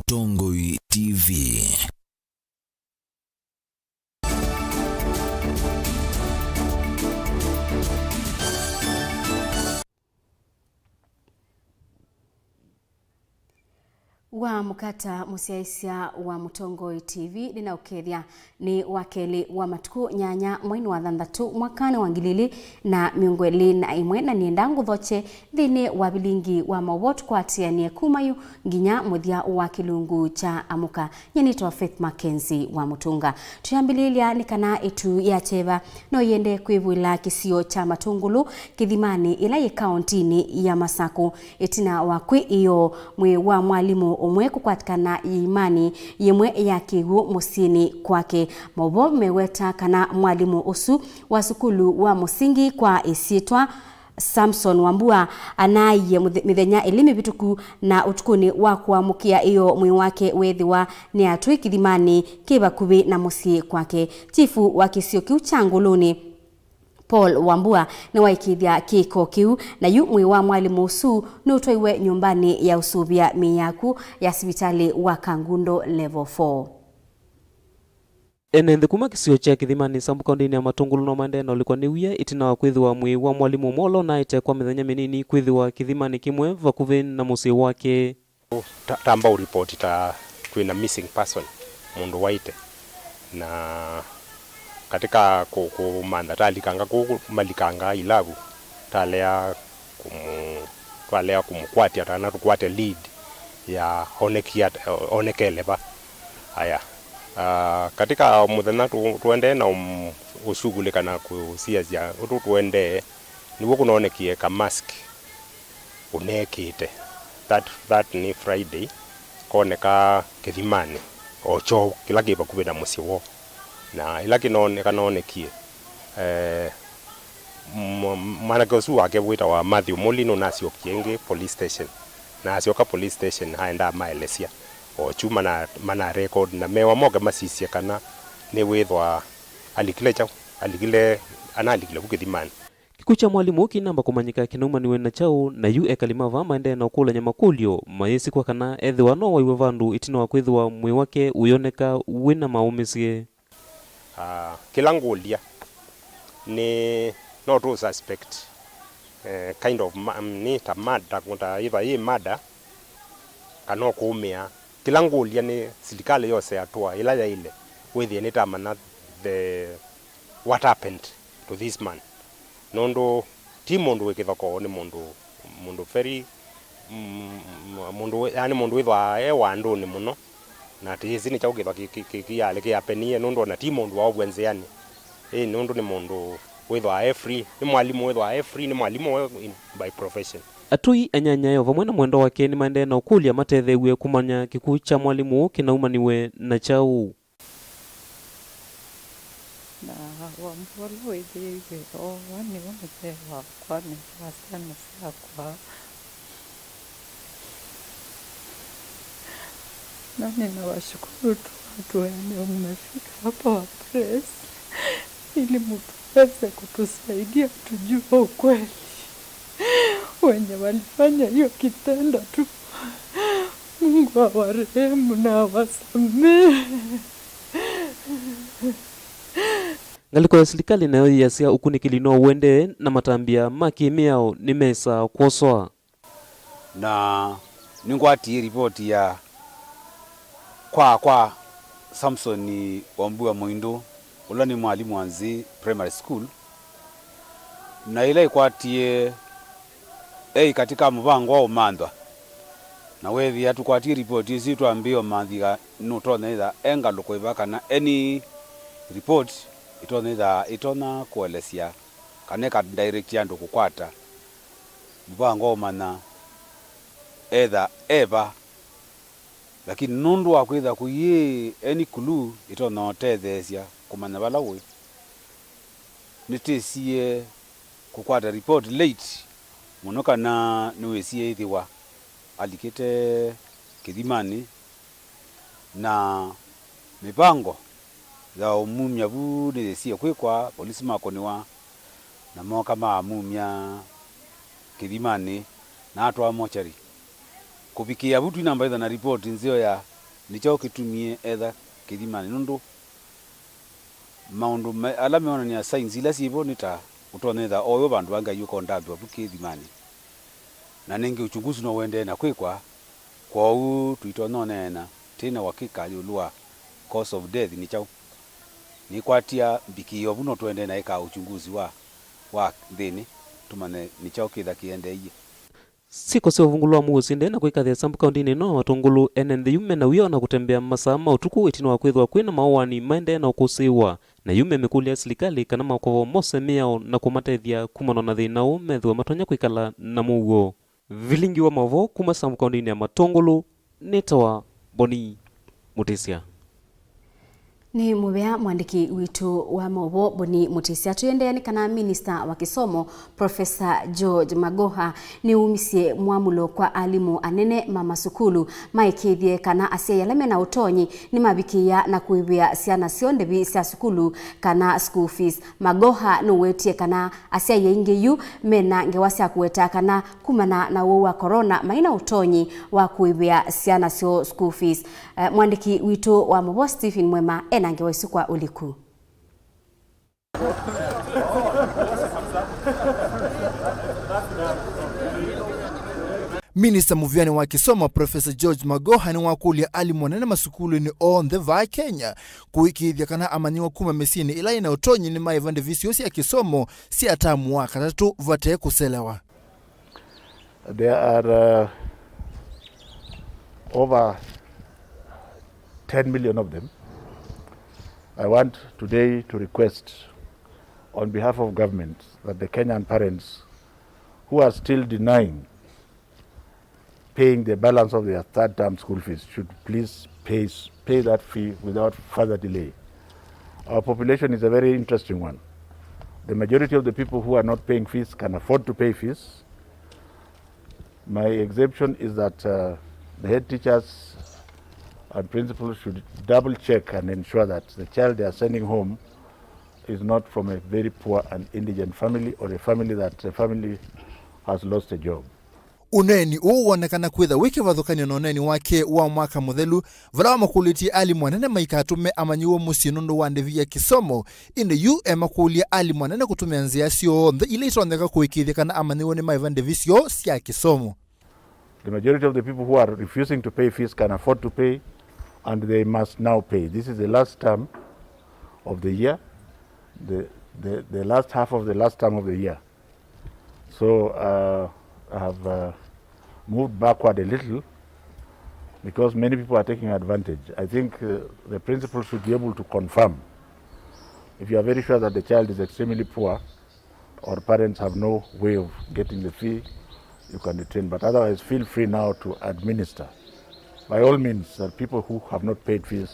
Mutongoi TV. Wa mukata musiaisia wa Mutongoi TV ninaukethia ni wakeli wa matuku nyanya mwini wa thanthatu mwakani wa ngilili na miongo ili na imwe na nienda nguthoche thini wa Vilingi wa Mauvoo kwatianie kumayu nginya muthia wa kilungu cha amuka nyenitwa Faith Mackenzie wa Mutunga. Tuyambililia ni kana itu ya cheva no yende kwivwila kisio cha Matungulu kithimani ila ye kauntini ya Masaku itina wa kwi iyo mwe wa mwalimu umwe kukwatikana imani yemwe ya kigu musini kwake. Mauvoo meweta kana mwalimu usu wa sukulu wa musingi kwa isitwa Samson Wambua anaye mithenya elimi bituku na utukuni wa kuamukia iyo mwi wake wethiwa ni atwi kithimani kibakubi na musi kwake. Chifu wa kisio kiu changuluni Paul Wambua na waikithia kiko kiu na yu mwi wa mwalimu usu ni utoiwe nyumbani ya usubia miyaku ya sibitali wa Kangundo level 4. Ene ndikuma kisio cha kithimani sambuka ndini ya Matungulu no mandena ulikuwa niwia itina wa kwithiwa mwi wa mwalimu molo na ite kwa mithenya minini kwithiwa kithimani kimwe vakuvi na musi wake. Tamba report ta twina missing person mundu waite na katika kumanda talikanga malikanga ilavu talea kumkwati atana tukwate lead ya onekele ba haya katika muthenya tuende na ushughuli kana kusiazia tuende niwo kunonekie ka mask unekite that ni Friday koneka kithimani ocho kila kiba kubina musiwo na ila kanonekie managosu wake wita wa Matthew Molino nasio kienge police station na asioka police station haenda maelesia o chuma mana record na mewa moga masisia kana ne wethwa alikile kukithimani. Kikucha mwalimu kinamba kumanyika kinuma niwe na chao na yu ekalimava maende na ukula nyama kulio mayesi kwa kana ethiwa no waiwe vandu itina wa kwithwa mwi wake uyoneka wina maumisie. Kila ngulia ni not to suspect kind of ni tamada kunta iva hii mada kano kuumia. Kila ngulia ni serikali yose atua ila ya ile with the tamana the what happened to this man nondo timondu wekithoko ni mundu very mundu yani mundu withwa wandu ni muno na tizi ni chau kitho kiale kiapenie nondo na timondu wa obwenzeani nondo ni mundu withwa free ni mwalimu withwa free ni mwalimu by profession. Atui anyanyayo vamwe na mwendo wake ni maende na ukulia matethewe kumanya kikuu cha mwalimu kinaumaniwe na chau. Na Wambua hivi wani wamezewa kwani wasana sakwa na ninawashukuru tu watu wenye mmefika hapa wa press ili mtuweze kutusaidia tujue ukweli wenye walifanya hiyo kitendo tu. Mungu awarehemu na awasamehe. Ngaliko ya serikali nayo yasia ukunikilino uende na matambia makimiao ni mesa kwoswa na ningwati report ya kwa Samson Wambua Mwindo ula ni mwalimu wanzi primary school na ile ikwatie katika mvango wa umandwa na wethi atukwatie report isi tuambio mandhiga nutoneza engaluko ibaka na any report itona kuelesia kaneka direct yandu kukwata mvango mana eva lakini nundu wa kwitha kuye any clue itona otethesia kumanya balawe nitisie kukwata report late muno kana niwesie ithiwa alikite kithimani na mipango za umumya bu nithesie kwikwa polisi makoniwa na moka maamumya kithimani na atwa mochari kupikia butu namba na report nzio ya nicho kitumie etha kithimani nundu maundu ala meona ni science ila sibo nita utonetha oyo bandu anga yuko ndabwa kithimani na ningi uchunguzi no wende na kwikwa kwa u tuitonona tena wakika yulua cause of death ni chao ni kwatia bikiyo buno twende na eka uchunguzi wa thini tumane ni chao kitha kiende iye siko sio vungulwa muusinde na kwikathia sambu kaundini no watungulu enende yume na wiona kutembea masama utuku itino wa kwithwa kwina mawani maende na ukusiwa na yume mekulia serikali kana makovo mose miao na kumatethia kumana na thina umethwa matonya kwikala na mugo Vilingi wa Mauvoo kuma sambu kaundini ya matungulu nitawa Boni Mutisia. Ni mubea mwandiki witu wa Mauvoo Boni Mutisia. Tuyendeani kana Minister wa Kisomo Professor George Magoha ni umisie mwamulo kwa alimu anene mama sukulu maikithie kana asia yaleme na utonyi ni mabikia na kuibia siana siondebi sia sukulu kana school fees. Magoha nuwetie kana asia yeinge yu mena ngewasi kuweta kana kumana na uwa corona maina utonyi wa kuibia siana sio school fees. Mwandiki witu wa Mauvoo Stephen Mwema nangewesu kwa uliku. Minister muvyani wa Kisomo Professor George Magoha ni wakulia alimu wanene masukulu ni on the va Kenya kuikithia kana amanyiwa kuma mesini ila ina utonyi ni maivande visiosi ya Kisomo si atamu wa katatu vate kuselewa. There are over 10 million of them. I want today to request on behalf of government that the Kenyan parents who are still denying paying the balance of their third term school fees should please pay that fee without further delay. Our population is a very interesting one. The majority of the people who are not paying fees can afford to pay fees. My exemption is that the head teachers and principals should double check and ensure that the child they are sending home is not from a very poor and indigent family or a family has lost a job. Uneni uonekana kwitha wiki vathukanio na uneni wake wa mwaka muthelu vala makulitie alimu anene maikatume amanyiwo musinundu wa ndevi ya Kisomo inde yu emakulia alimu anene kutumia nzia sio nthe ile itondeka kuikithia kana amanyiwo ni maiva ndevi sio sia Kisomo. The majority of the people who are refusing to pay fees can afford to pay and they must now pay. This is the last term of the year, the last half of the last term of the year. So I have moved backward a little because many people are taking advantage. I think the principal should be able to confirm. If you are very sure that the child is extremely poor or parents have no way of getting the fee, you can retain. But otherwise, feel free now to administer. By all means, people who have not paid fees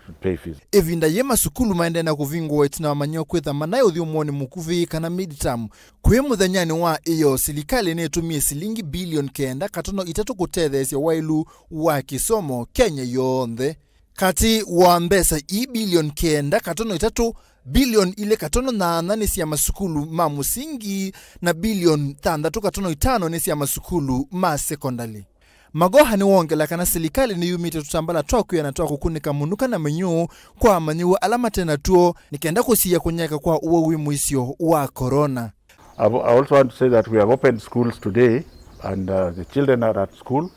should pay fees. Evinda yema sukulu maende na kuvingwa itina wamanyo kwitha manayo thiumoni mukuvi kana midterm kwe muthanyani wa iyo serikali netumie silingi bilioni 9.3 kutethesia wailu wa Kisomo Kenya yonthe kati wa mbesa bilioni 9.3 bilioni ile 5.8 ni cia masukulu ma musingi na bilioni 6.5 ni cia masukulu ma secondary. Magoha ni wongela kana serikali ni yumite tutambala twaku yana twaku kunika munuka na menyu kwa manyu alama tena tuo nikenda kusia kunyeka kwa uwe mwisio wa corona. I also want to say that we have opened schools today and the children are at school.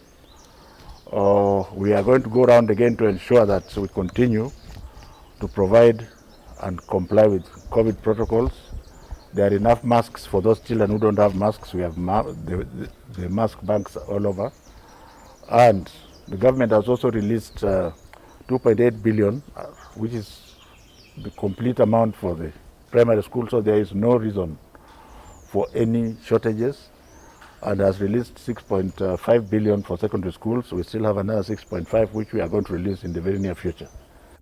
We are going to go around again to ensure that we continue to provide and comply with COVID protocols. There are enough masks for those children who don't have masks. We have the mask banks all over. And the government has also released 2.8 billion, which is the complete amount for the primary school. So there is no reason for any shortages, and has released 6.5 billion for secondary schools. We still have another 6.5 which we are going to release in the very near future.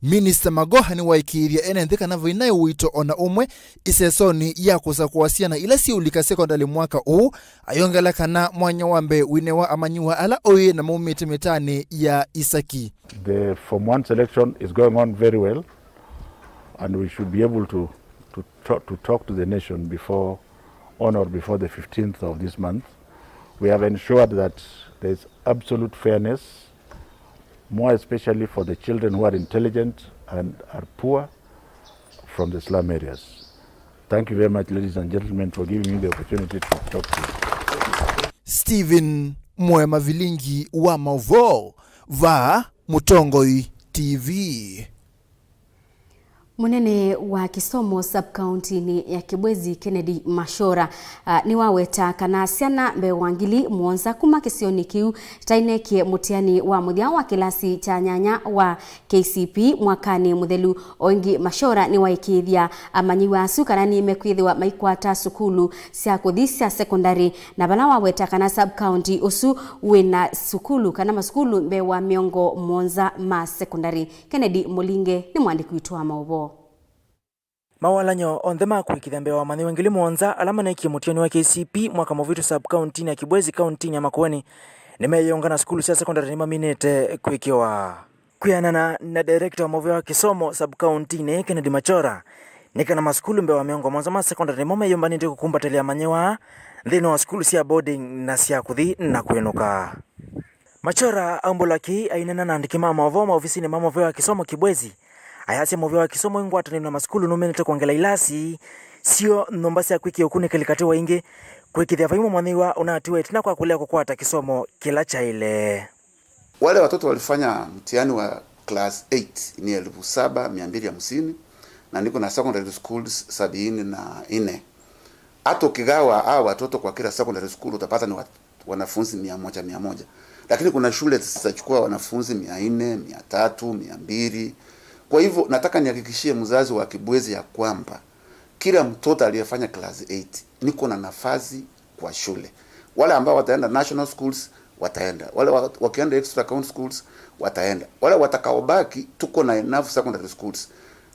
Minister Magoha ni waikiria enendeka na vinayo wito ona umwe isesoni ya kusa kuwasiana ila si ulika secondary mwaka huu ayongela kana mwanya wambe winewa amanyiwa ala oye na mumiti mitani ya Isaki. The Form 1 selection is going on very well and we should be able to talk to the nation before the 15th of this month. We have ensured that there is absolute fairness more especially for the children who are intelligent and are poor from the slum areas. Thank you very much, ladies and gentlemen, for giving me the opportunity to talk to you. Stephen Mwema Vilingi wa Mauvoo va Mutongoi TV. Munene wa Kisomo sub-county ni ya Kibwezi Kennedy Mashora ni waweta kana ciana mbe wangili muonza kuma kisioni kiu tainekie mutiani wa muthia wa kilasi cha nyanya wa KCP mwakani muthelu. Oingi Mashora ni waikithia amanyiwa su kana ni mekwithiwa maikwata sukulu cia kuthisia secondary na bala waweta kana sub-county usu wina sukulu kana masukulu mbe wa miongo muonza ma secondary. Kennedy Mulinge ni mwandiki witu wa Mauvoo. Mawalanyo ondhema kuikithia mbewa mani wengili muonza alama na iki mutioni wa KCP mwaka Mauvoo sub-county ya Kibwezi county ya Makueni nimeyonga na skulu cia secondary ni maminete kuikiwa kuyanana na director wa Mauvoo wa Kisomo sub-county ni Kennedy Mashora nikana maskulu mbewa miongo mwanza ma secondary momeyomba ninde kukumbatelia manyewa thino wa skulu cia boarding na cia kuthi na kuenuka. Mashora ambulaki ainena na ndikima Mauvoo maofisini ma Mauvoo wa Kisomo Kibwezi ayase Mauvoo wa Kisomo ingwatani na maskulu numenete kuongela ilasi sio nombasi ya kwiki okune kelikatiwa inge kwikithia vaimu mwaniwa unatiwa itina kwa kulea kukwata Kisomo kila chaile. Wale watoto walifanya mtihani wa class 8 ni 7,250 na niko na secondary schools 74. Hata ukigawa hao watoto kwa kila secondary school utapata ni wanafunzi 100. Lakini kuna shule zitachukua wanafunzi 400, 300, 200. Kwa hivyo nataka nihakikishie mzazi wa Kibwezi ya kwamba kila mtoto aliyefanya class 8 niko na nafasi kwa shule. Wale ambao wataenda national schools wataenda. Wale wakienda extra county schools wataenda. Wale watakaobaki tuko na enough secondary schools.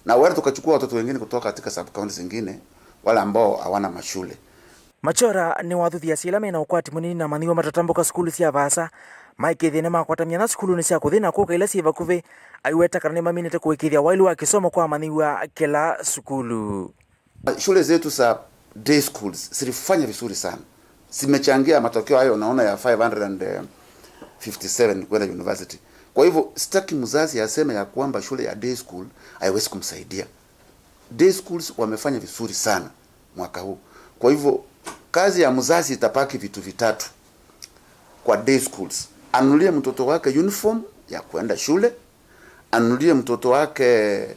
Na wale tukachukua watoto wengine kutoka katika sub counties zingine wale ambao hawana mashule. Mashora ni wathuthia silame na ukwati munini na maniwa matatambuka skulu cia vasa maikithia nema kwatamia na skulu ni cia kuthina kuka ila siva kuve aiweta kana ni maminete kuikithia wailu wa Kisomo kwa maniwa kila skulu. Shule zetu za day schools zilifanya vizuri sana. Zimechangia matokeo hayo unaona ya 557 kwenda university. Kwa hivyo sitaki mzazi aseme ya kwamba shule ya day school haiwezi kumsaidia. Day schools wamefanya vizuri sana mwaka huu. Kwa hivyo kazi ya mzazi itapaki vitu vitatu kwa day schools. Anunulie mtoto wake uniform ya kwenda shule, anunulie mtoto wake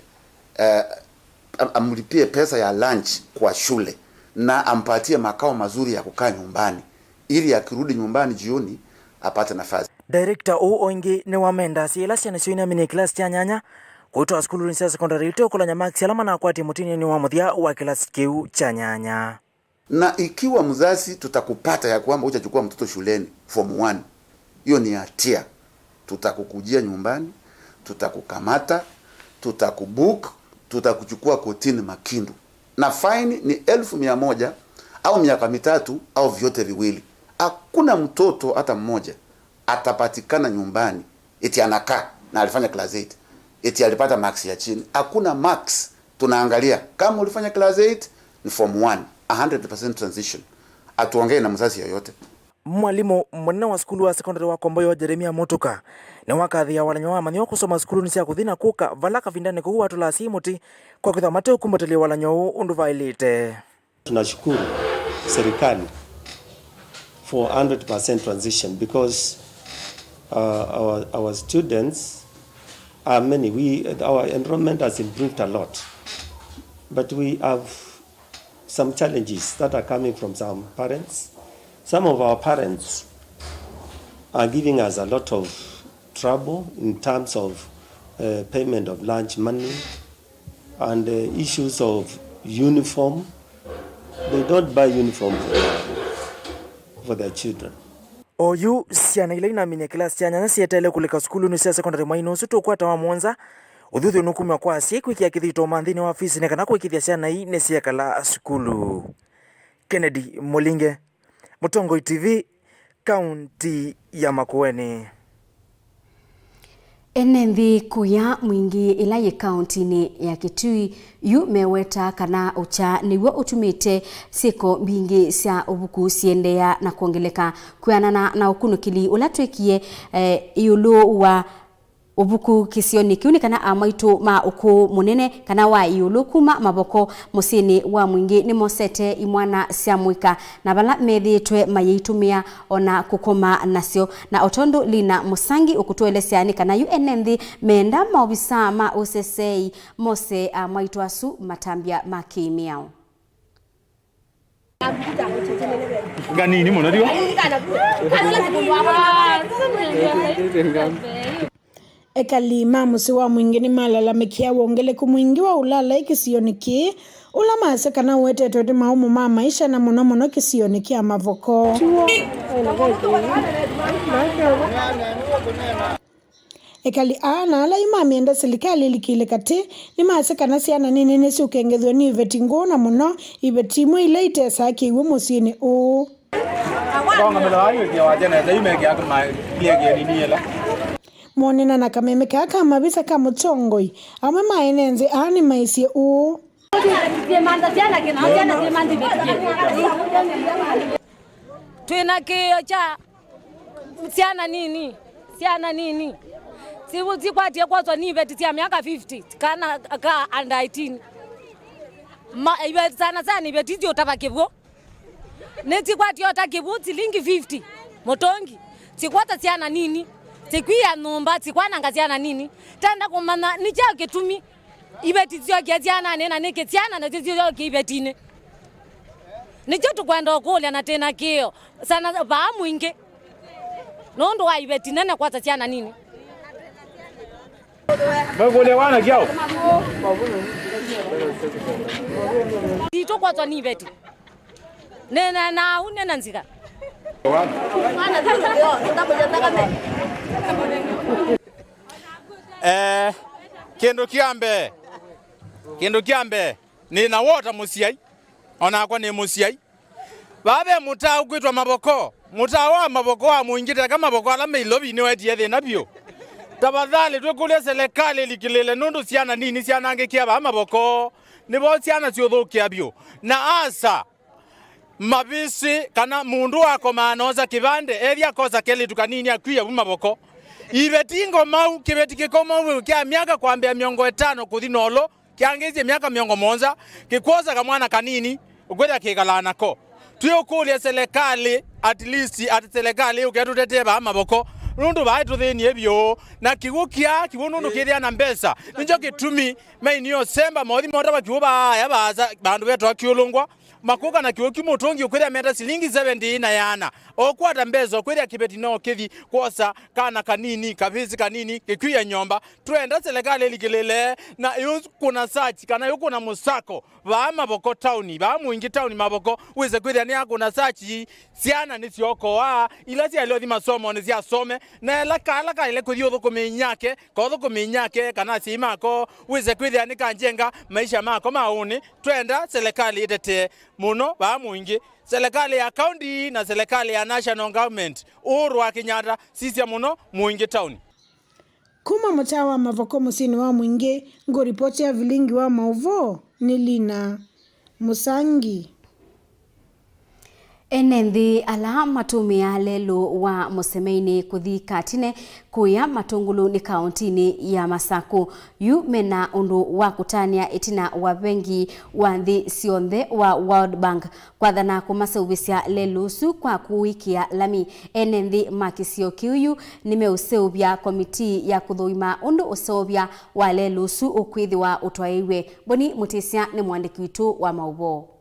amlipie pesa ya lunch kwa shule na ampatie makao mazuri ya kukaa nyumbani ili akirudi nyumbani jioni apate nafasi. Director Oingi ni wamenda siela cia nacio mini class cha nyanya kutoa skulu ni secondary to kula max alama na kwati mutini ni wa muthia wa class kiu cha nyanya. Na ikiwa mzazi tutakupata ya kwamba hujachukua mtoto shuleni form 1, hiyo ni hatia. Tutakukujia nyumbani, tutakukamata, tutakubook, tutakuchukua kotini Makindu. Na fine ni 1,100 au miaka 3 au vyote viwili. Hakuna mtoto hata mmoja atapatikana nyumbani eti anakaa na alifanya class 8 eti alipata max ya chini. Hakuna max. Tunaangalia kama ulifanya class 8 ni form 1 100% transition. Atuongee na mzazi yoyote. Mwalimu mwana wa skulu wa secondary wa Komboyo Jeremia Motoka na wakathia walanyoa manyo kusoma skulu ni cia kuthina kuka valaka vindane ku watu la simuti kwa kuthamate ukumbatelia walanyo undu vailite. Tunashukuru serikali for 100% transition because our students are many. Our enrollment has improved a lot, but we have some challenges that are coming from some parents. Some of our parents are giving us a lot of trouble in terms of payment of lunch money and issues of uniform. They don't buy uniform for their children. Oyu siana ile na mini class ya nyanya sietele kuleka skulu ni secondary maino sutu kwata wa Mwanza uthuthi nukumwa kwa siku iki akithito manthini wa ofisi ne kana kwikithia ciana hii ne ciakala skulu. Kennedy Mulinge, Mutongoi TV, County ya Makueni. Enenthi kuya mwingi ilaye county ni ya Kitui yu meweta kana ucha niwo utumite siko mbingi cia ubuku siendea na kuongeleka kuyanana na ukunukili ulatwekie iulu wa ubuku kisioni kiuni kana amaitu ma uku munene kana wa iulu kuma maboko musini wa mwingi ni mosete imwana cia mwika na bala methitwe mayitumia ona kukoma nasio na otondo lina musangi ukutwelesiani kana UNND menda maobisa ma OCCA mose amaitu asu matambia makimiao ganini muno dio Ekalima musi wa mwingi ni malalamikia wongeleku mwingi wa ulala ikisiyoniki ulama sekana wete twete maumu ma maisha na muno kisiyoniki amavoko ekali ana ala imami enda serikali likile kati ni masekana siana nini nesi ukengethwe ni vetingo na muno ivetimwe ile itesa kiwe musini u konga melayo dia wajana zaime kia kama liege nini yela monena na kameme kaka mabisa kama tongoi ama maenenze ani maisi u twina kio cha siana nini sibuti kwatie kwazwa ni beti tia miaka 50 kana ka under 18 ma ibe sana ni beti dio tabakebwo neti kwatie otakebuti lingi 50 motongi tikwata siana nini tikwia numba tikwana ngaziana nini tanda kumana ni chake tumi ibeti zio kiaziana nena neke tiana na zio kibetine nicho tukwenda okulya na tena kio sana ba mwinge nondo wa ibeti nene kwata tiana nini bagole wana kiao tito kwata ni ibeti nena na unena nzika kendo kiambe ni na wota musiai ona kwa ni musiai babe muta kwitwa maboko muta wa maboko wa muingita kama maboko ala meilobi ni weti yethe nabio tabadhali twekule serikali likilele nundu siana nini siana angekia ba maboko nibo siana ciothukia bio na asa mabisi kana mundu wako manoza kibande ethia koza keli tukanini akwiya maboko ibetingo mau kibeti kikoma wewe kia miaka kwambia 50 kuthinolo kiangezie miaka 70 kikoza kamwana kanini ukwenda kikalana ko tuyokulia serikali at least serikali uketutete maboko nundu baitu thini ebyo na kigukia kibunundu kithia na mbesa ninjo kitumi mainio semba mothi moda bakiuba ya baza bandu betu akiulungwa makuka na kiwo kimutongi ukwira meta silingi 70 na yana okwata mbezo kwira kibeti no kithi kosa kana kanini kavizi kanini kikuya nyomba twenda serikali likilele na kuna search kana yuko na musako ba maboko town ba mwingi town maboko wize kwira ni akuna search siana ni sioko wa ila sia leo masomo ni sia some na la kala ile kuthio thukuminyake ko thukuminyake kana simako wize kwira ni kanjenga maisha mako mauni twenda serikali itete muno ba mwingi serikali ya county na serikali ya national government Uhuru wa Kenyatta sisi muno mwingi town kuma mtawa mavoko musini wa mwingi ngo ripoti ya Vilingi wa Mauvoo ni Lina Musangi Enendi ala matumia lelo wa musemeini kuthika tine kuya matungulu ni kauntini ya Masaku yu mena undu wa kutania itina wa bengi wa nthi sionthe wa World Bank kwa thana kumaseubisya lelusu kwa kuwikia lami enendi makisio kiuyu nimeuseubya komiti ya kuthuima undu useubya wa lelusu ukwithi wa utwaiwe Boni Mutisya ni mwandiki witu wa Mauvoo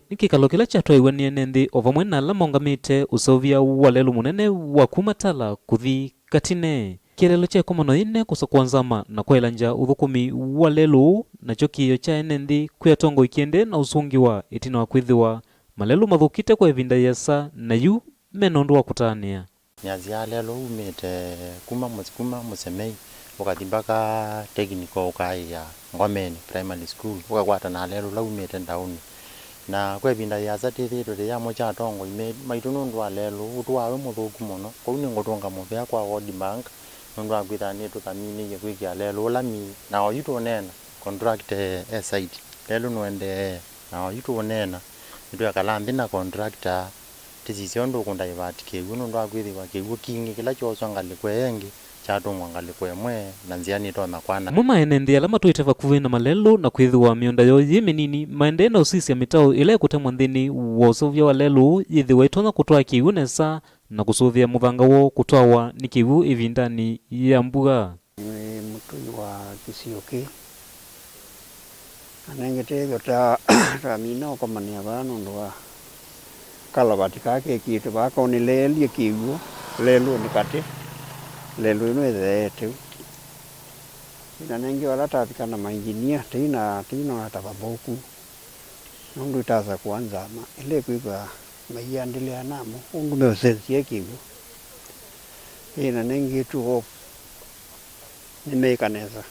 Nikikalo kila chatwaiwe ni enendi ovamwe na lamongamite usovia walelu munene wa kumatala kuthi katine kirelo cha komano ine kusakwanzama na kwailanja uthukumi walelu na chokiyo cha enendi kuyatongo ikiende na usungi wa itina wa kwithiwa malelu mathukite kwa evinda yesa na yu menondu wa kutania Nyazia lelo umete kuma musemei wakati mpaka technical kai ya Ngomeni primary school ukakwata na lelo la umete ndauni na kwa binda ya zatithito ya mocha tongo ime maitunundu wa lelo utwawe muthuku muno kwa uni ngotonga muvya kwa World Bank nundu akwithani tukamini ye kwikia lelo lami na oyitu onena contract site lelo nwende na oyitu onena ndio akalambi na contractor tisisio ndo kunda ibati kiwu ndo akwithiwa kiwu kingi kila choso ngalikwe yengi chatungwa ngalikwe mwe na nziani to nakwana muma enende alama tuite vakuvi na malelo na kwithiwa mionda yo yiminini maende na usisi ya mitao ile kutemwa nthini wosovya walelo yithiwa itona kutoa kiwu nesa na kusuvia muthanga wo kutoawa ni kiwu ivindani ya mbuga. Ni mtu wa kisioki anengete ta ramina okomania bano ndo kalabati kake kitu bako ni leli kiwu lelu nikate lelu ino ethete ina nengi wala tathika na mainjinia tina atababoku nundu itaza kuanza ma ile kuiba maiendelea namo ungu meosensie kiwu ina nengi tu hope nimekaneza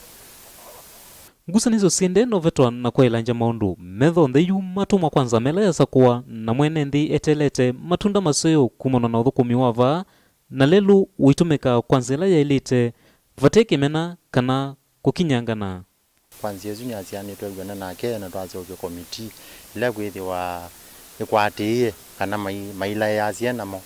ngusanizo siende no vetwa na kwa ilanja maundu metho ntheyu matumwa kwanza meleza kuwa na mwene nthi etelete matunda masoyo kumana na uthukumi wava na lelu uitumika kwanzela ya ilite vateke mena kana kukinyangana kwanzia yezu nyaziani twegwana nake na twazoke komiti ile kwithiwa ikwatie kana maila ya ziana mo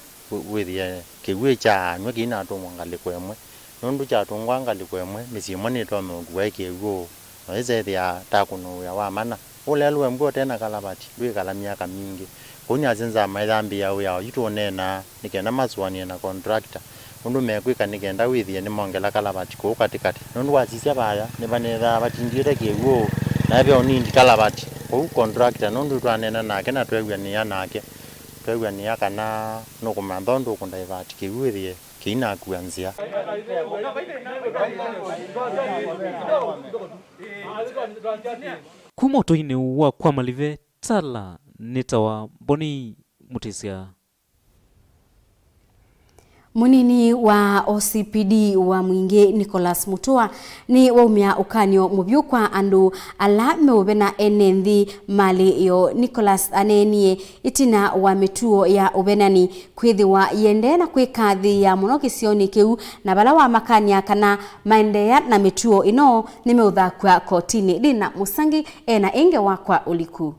withie kiwe cha nywe kina atumwa ngalikwemwe nundu cha tungwa ngalikwemwe misimo ni twa mugwe kiwo eze dia takuno ya wamana ulelwe mbo tena kalabati lwe kala miaka mingi kunya zinza maidhambi ya yituonena nikena mazwani na contractor undu mekwika nikenda withie ni mongela kalabati ko katikati nundu wazisia baya ni banetha batindire kiwo na byo nindi kalabati ko contractor nundu twanena nake na twegwa ni yanake twegwa ni yakana nukumantho ndu kundaivati kiwithie kina kuanzia kumoto-ini wa kwa malive tala nitawa Boni Mutisia. Munini wa OCPD wa Mwingi Nicholas Mutua ni waumia ukanyo mubyukwa andu ala meubena enenthi mali yo Nicholas anenie itina wa mituo ya ubenani kwithiwa yende na kwikathi ya muno kisioni kiu na bala wa makania kana maendelea na mituo ino nimeuthakwa kotini Dina Musangi ena enge wakwa uliku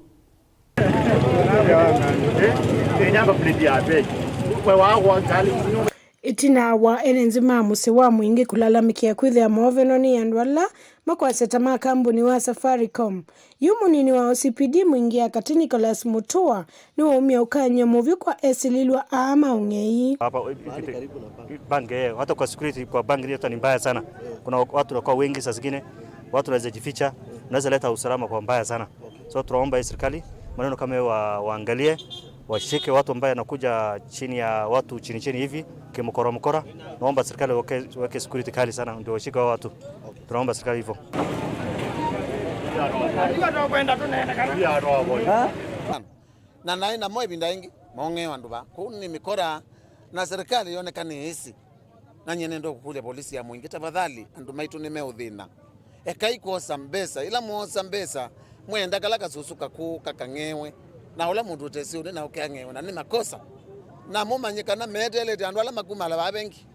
itina wa enenzima muse wa Mwingi kulalamikia kwithia movenoni andwala makwaseta makambuni wa Safaricom yumunini wa OCPD Mwingi akati Nicholas Mutua ni waumia ukanya movyo kwa esililwa ama ungei hapa bange hata kwa security kwa bangi yetu ni mbaya sana. Kuna watu wako wengi sasa zingine watu wanaweza jificha, naweza leta usalama kwa mbaya sana. So tunaomba serikali maneno kama waangalie washike watu ambao wanakuja chini ya watu chini hivi kimkora. Naomba serikali weke security kali sana ndio washike watu. Tunaomba serikali hivyo. Na naina moyo bindaingi monge wanduba kuni mikora na serikali yonekane hisi na nyene ndo kule polisi ya Mwingi tafadhali andu maitu nimeudhina ekaiko sambesa ila mo sambesa mwenda kalaka susuka ku kakangewe na ula mundu utesi ule na ukangewe na ni makosa na mumanyika na medele andu ala makuma ala babengi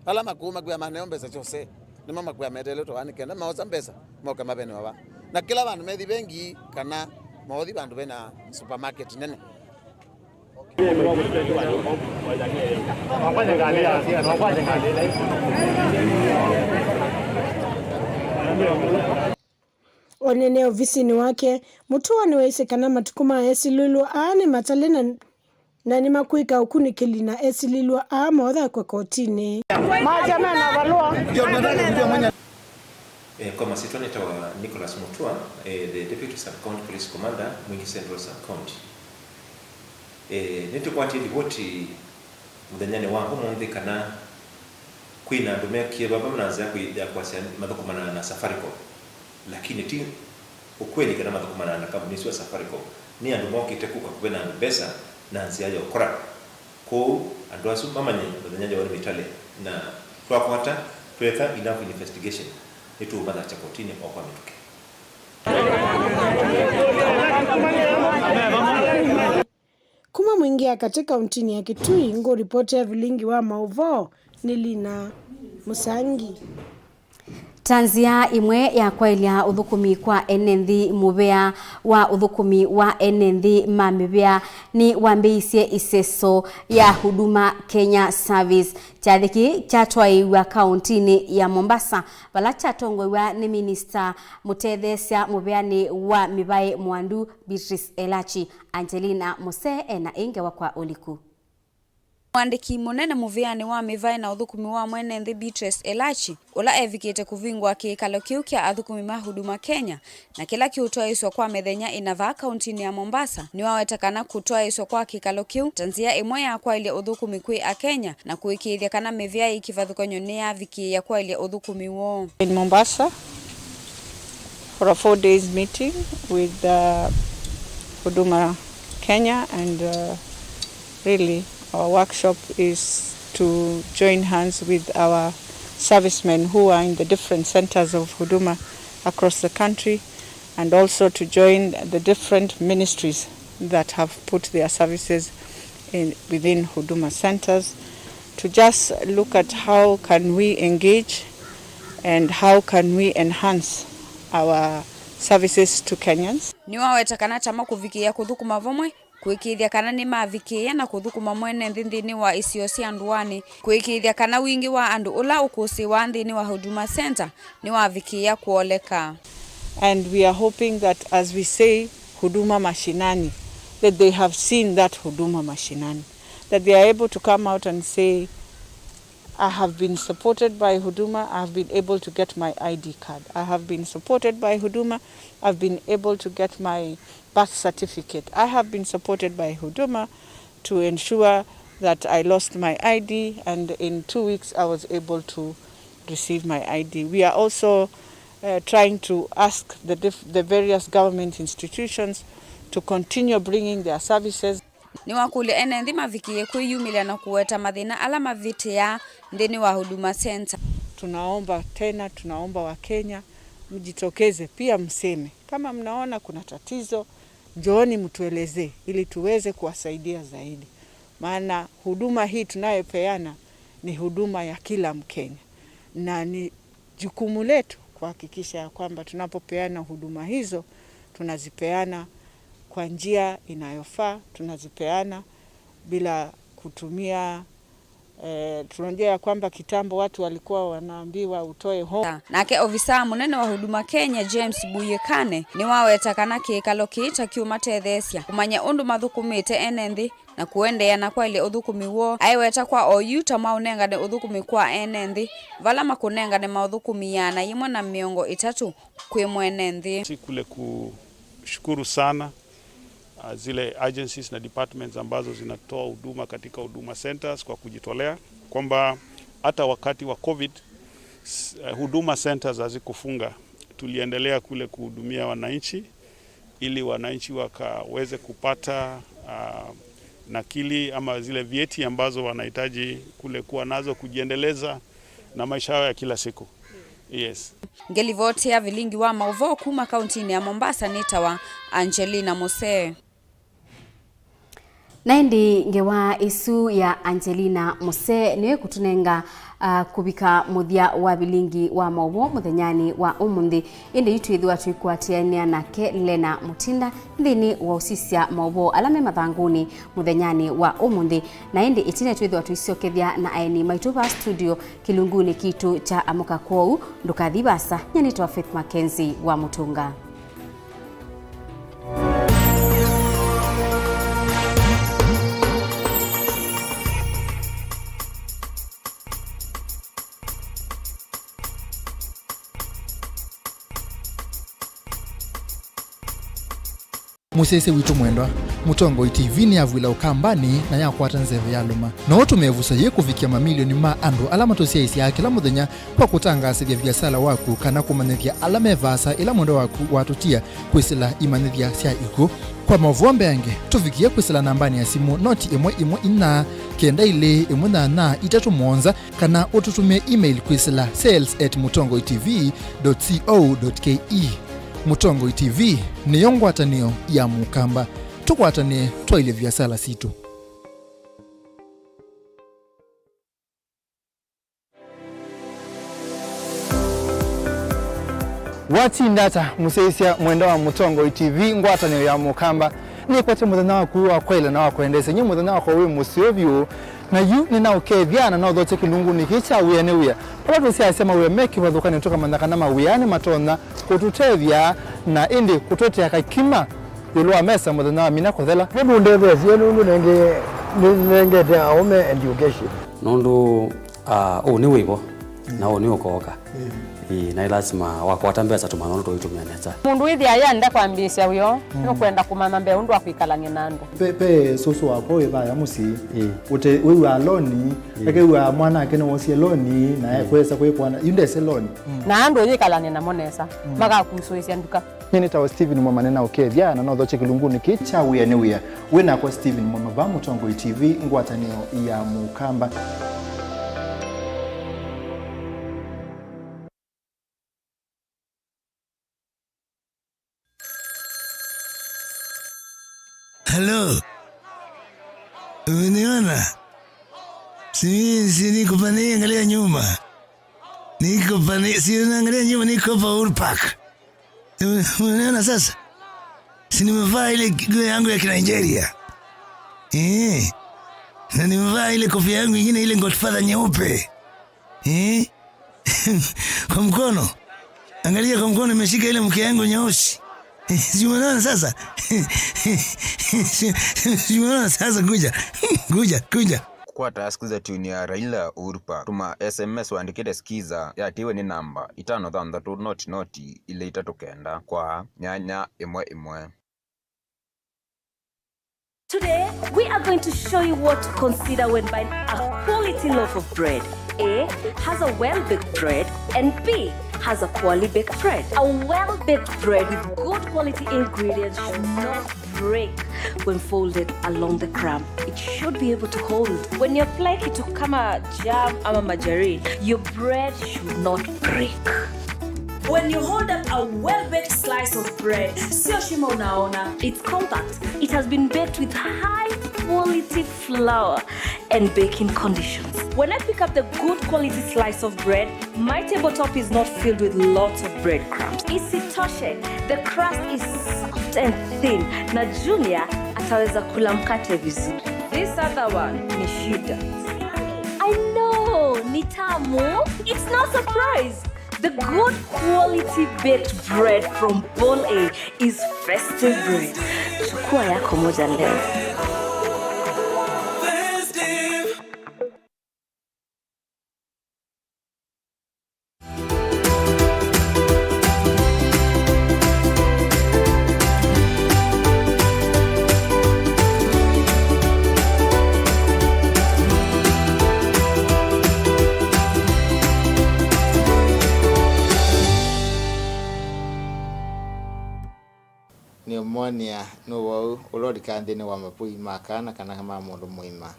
ala makuma kwa maneombesa chose ni mama kwa medele to anikenda maoza mbesa moka mabene baba na kila bandu medhi bengi kana maodhi bandu bena supermarket nene onene ofisini wake Mutua ni waisekana matukuma esilulu aane matalena na ni makuika ukunikili na esilulu aamodha kwa kotini majama na valua kama sitwaneta wa Nicholas Mutua the deputy sub-county police commander Mwingi Central sub-county nitukwati ripoti muthanyani wangu munthi kana kwina andu mekie baba mnaanza ya kwasia mathukumana na Safaricom lakini ti ukweli kana mathukumana na kampuni ya Safaricom ni andu mokite kuka kubena pesa na nzia ya ukora ko andu asu mamanye muthanyani wa mitale na twakwata tweka enough investigation itu bada cha kotini kwa mituke kuma Mwingi katika untini ya Kitui ngo ripoti ya Vilingi wa Mauvoo ni Lina Musangi. Tanzia imwe ya kwailia uthukumi kwa enenthi mubea wa uthukumi wa enenthi mamibea ni wambiisie iseso ya Huduma Kenya Service. Chathiki chatwaiwa kauntini ya Mombasa bala chatongwa ni Minister Mutethesia mubeani wa mibae mwandu Beatrice Elachi. Angelina Mose ena inge wakwa Oliku. Mwandiki munene muveani wa mivai na uthukumi wa mwenenthi Beatrice Elachi ula evikite kuvingwa kiikalo kiu kia athukumi ma Huduma Kenya na kila kiutwaiswa kwa methenya inava kauntini ya Mombasa ni wawetakana kutwaiswa kwa kiikalo kiu Tanzia imwe ya kwailia uthukumi kwi a Kenya na kuikithia kana mivia ikivathukanyo ni ya viki ya kwailia uthukumi wo. In Mombasa for a 4 days meeting with Huduma Kenya and really our workshop is to join hands with our servicemen who are in the different centers of Huduma across the country, and also to join the different ministries that have put their services within Huduma centers, to just look at how can we engage and how can we enhance our services to Kenyans. Ni wawetakana tama kuvikia kuthukuma vomwe kuikithia kana ni mavikia na kuthukuma mwene nthini wa isio cia nduani kuikithia kana wingi wa andu ula ukusi wa nthini wa Huduma Center ni wavikia kuoleka. And we are hoping that as we say Huduma Mashinani, that they have seen that Huduma Mashinani, that they are able to come out and say, I have been supported by Huduma, I have been able to get my ID card. I have been supported by Huduma, I've been able to get my birth certificate. I have been supported by Huduma to ensure that I lost my ID, and in 2 weeks I was able to receive my ID. We are also trying to ask the various government institutions to continue bringing their services. Ni wakule enenthi mavikie kwiyumilia na kuweta mathina ala mavitia ndini wa Huduma Center. Tunaomba Wakenya mjitokeze pia mseme kama mnaona kuna tatizo, njooni mtuelezee ili tuweze kuwasaidia zaidi. Maana huduma hii tunayopeana ni huduma ya kila Mkenya, na ni jukumu letu kuhakikisha ya kwamba tunapopeana huduma hizo tunazipeana kwa njia inayofaa, tunazipeana bila kutumia tunajua ya kwamba kitambo watu walikuwa wanaambiwa utoe home. Nake ofisa munene wa Huduma Kenya James Buyekane ni wawetakana kiikalo kiita kiumatethesia kumanya undu mathukumite enenthi na kuendea na kwa ile uthukumi wo aiweta kwa oyu tama unengane uthukumi kwa enenthi vala makunengane mathukumi yana yimwe na miongo itatu kwi mwenenthi. Kule kushukuru sana zile agencies na departments ambazo zinatoa huduma katika Huduma Centers kwa kujitolea, kwamba hata wakati wa COVID Huduma Centers hazikufunga. Tuliendelea kule kuhudumia wananchi ili wananchi wakaweze kupata nakili ama zile vyeti ambazo wanahitaji kule kuwa nazo kujiendeleza na maisha yao ya kila siku. Yes. Ngelivoti ya Vilingi wa Mauvoo kuma kauntini ya Mombasa nitawa Angelina Mose. Naindi ngewa isu ya Angelina Mose niwe kutunenga kubika muthia wa Vilingi wa Mauvoo muthenyani wa umundi indi yitwithwa twikwatia nake Lena Mutinda nthini wa usisia Mauvoo alame mathanguni muthenyani wa umundi, na indi itine twithwa twisokethia na aini maituba studio kilunguni kitu cha amuka kwou ndukathibasa nyani twa Faith Mackenzie wa Mutunga. Musese witu mwendwa Mutongo TV ni avwila ukambani na yakwata nzeve ya luma na otumevusa ye kuvikia mamilioni ma andu alama tosia isi ya kila muthenya kwa kutangasithia biasala waku kana kumanithia alame vasa ila mwendo waku watutia kwisila imanithia sia iko kwa Mauvoo mbeange tuvikia kwisila nambani ya simu noti imwe ina kenda ile imwe na itatu monza kana ututumia email kwisila sales@mutongotv.co.ke. Mutongo TV ni yongwatanio ya mukamba tukwatane twaile biasala situ. watindata museisia mwenda wa Mutongo TV ngwatanio ya mukamba ni kwete muthenya wa kuwa kwela na wa kwendesa nyi muthenya wa kwa musiovyo na yu ni na ukethiana na uthoche kilungu ni kicha uyene uya pala tusiasema uya meki wathukani toka mandaka na mawiyane matona kututethia na indi kutotea kakima yulwa mesa muthenya wa mina kuthela nunde besi nundu nenge te aume education nundu ni wibo na ni ukoka na lazima wakwatambeza tumanono tuitumia neta mundu ithi ayanda kwambisha uyo no kwenda kumama mbe undu akwikalange nandu pe susu wako ithaya musi ute wewe aloni ake wewe mwana ake no wosie loni na kwesa kwipwana yundese loni na andu yikalane na monesa maka kusuisia nduka nini tawa Steven Mwamanena ukethia na no thoche kilunguni kicha uyene uya wena kwa Steven Mwamava Mutongo TV ngwatanio ya mukamba. Hello. Uniona? Si niko pani angalia nyuma. Niko pani si unaangalia nyuma niko pa Urpak. Uniona sasa? Si nimevaa ile nguo yangu ya Nigeria. Na nimevaa ile kofia yangu nyingine ile Godfather nyeupe. Kwa mkono. Angalia kwa mkono nimeshika ile mke yangu nyeusi. Simuona sasa. Simuona sasa kuja. Kwa taskiza tuni ya Raila Urpa. Tuma SMS waandikite skiza ya tiwe ni namba. 533 ile itatokenda kwa nyanya imwe. Today, we are going to show you what to consider when buying a quality loaf of bread. A has a well-baked bread and B has a quality baked bread. A well-baked bread with good quality ingredients should not break when folded along the crumb. It should be able to hold. When you apply it to kama jam ama margarine, your bread should not break. When you hold up a well-baked slice of bread, sio shimo unaona, it's compact. It has been baked with high-quality flour and baking conditions. When I pick up the good quality slice of bread, my tabletop is not filled with lots of breadcrumbs. Isitoshe, the crust is soft and thin. Na Junior ataweza kula mkate vizuri. This other one ni shida. I know, ni tamu. It's no surprise. The good quality baked bread from Bowl A is festive bread. Chukua yako moja leo. Pneumonia no wau ulodi kandi ni wa mapui makana kana kama mundu muima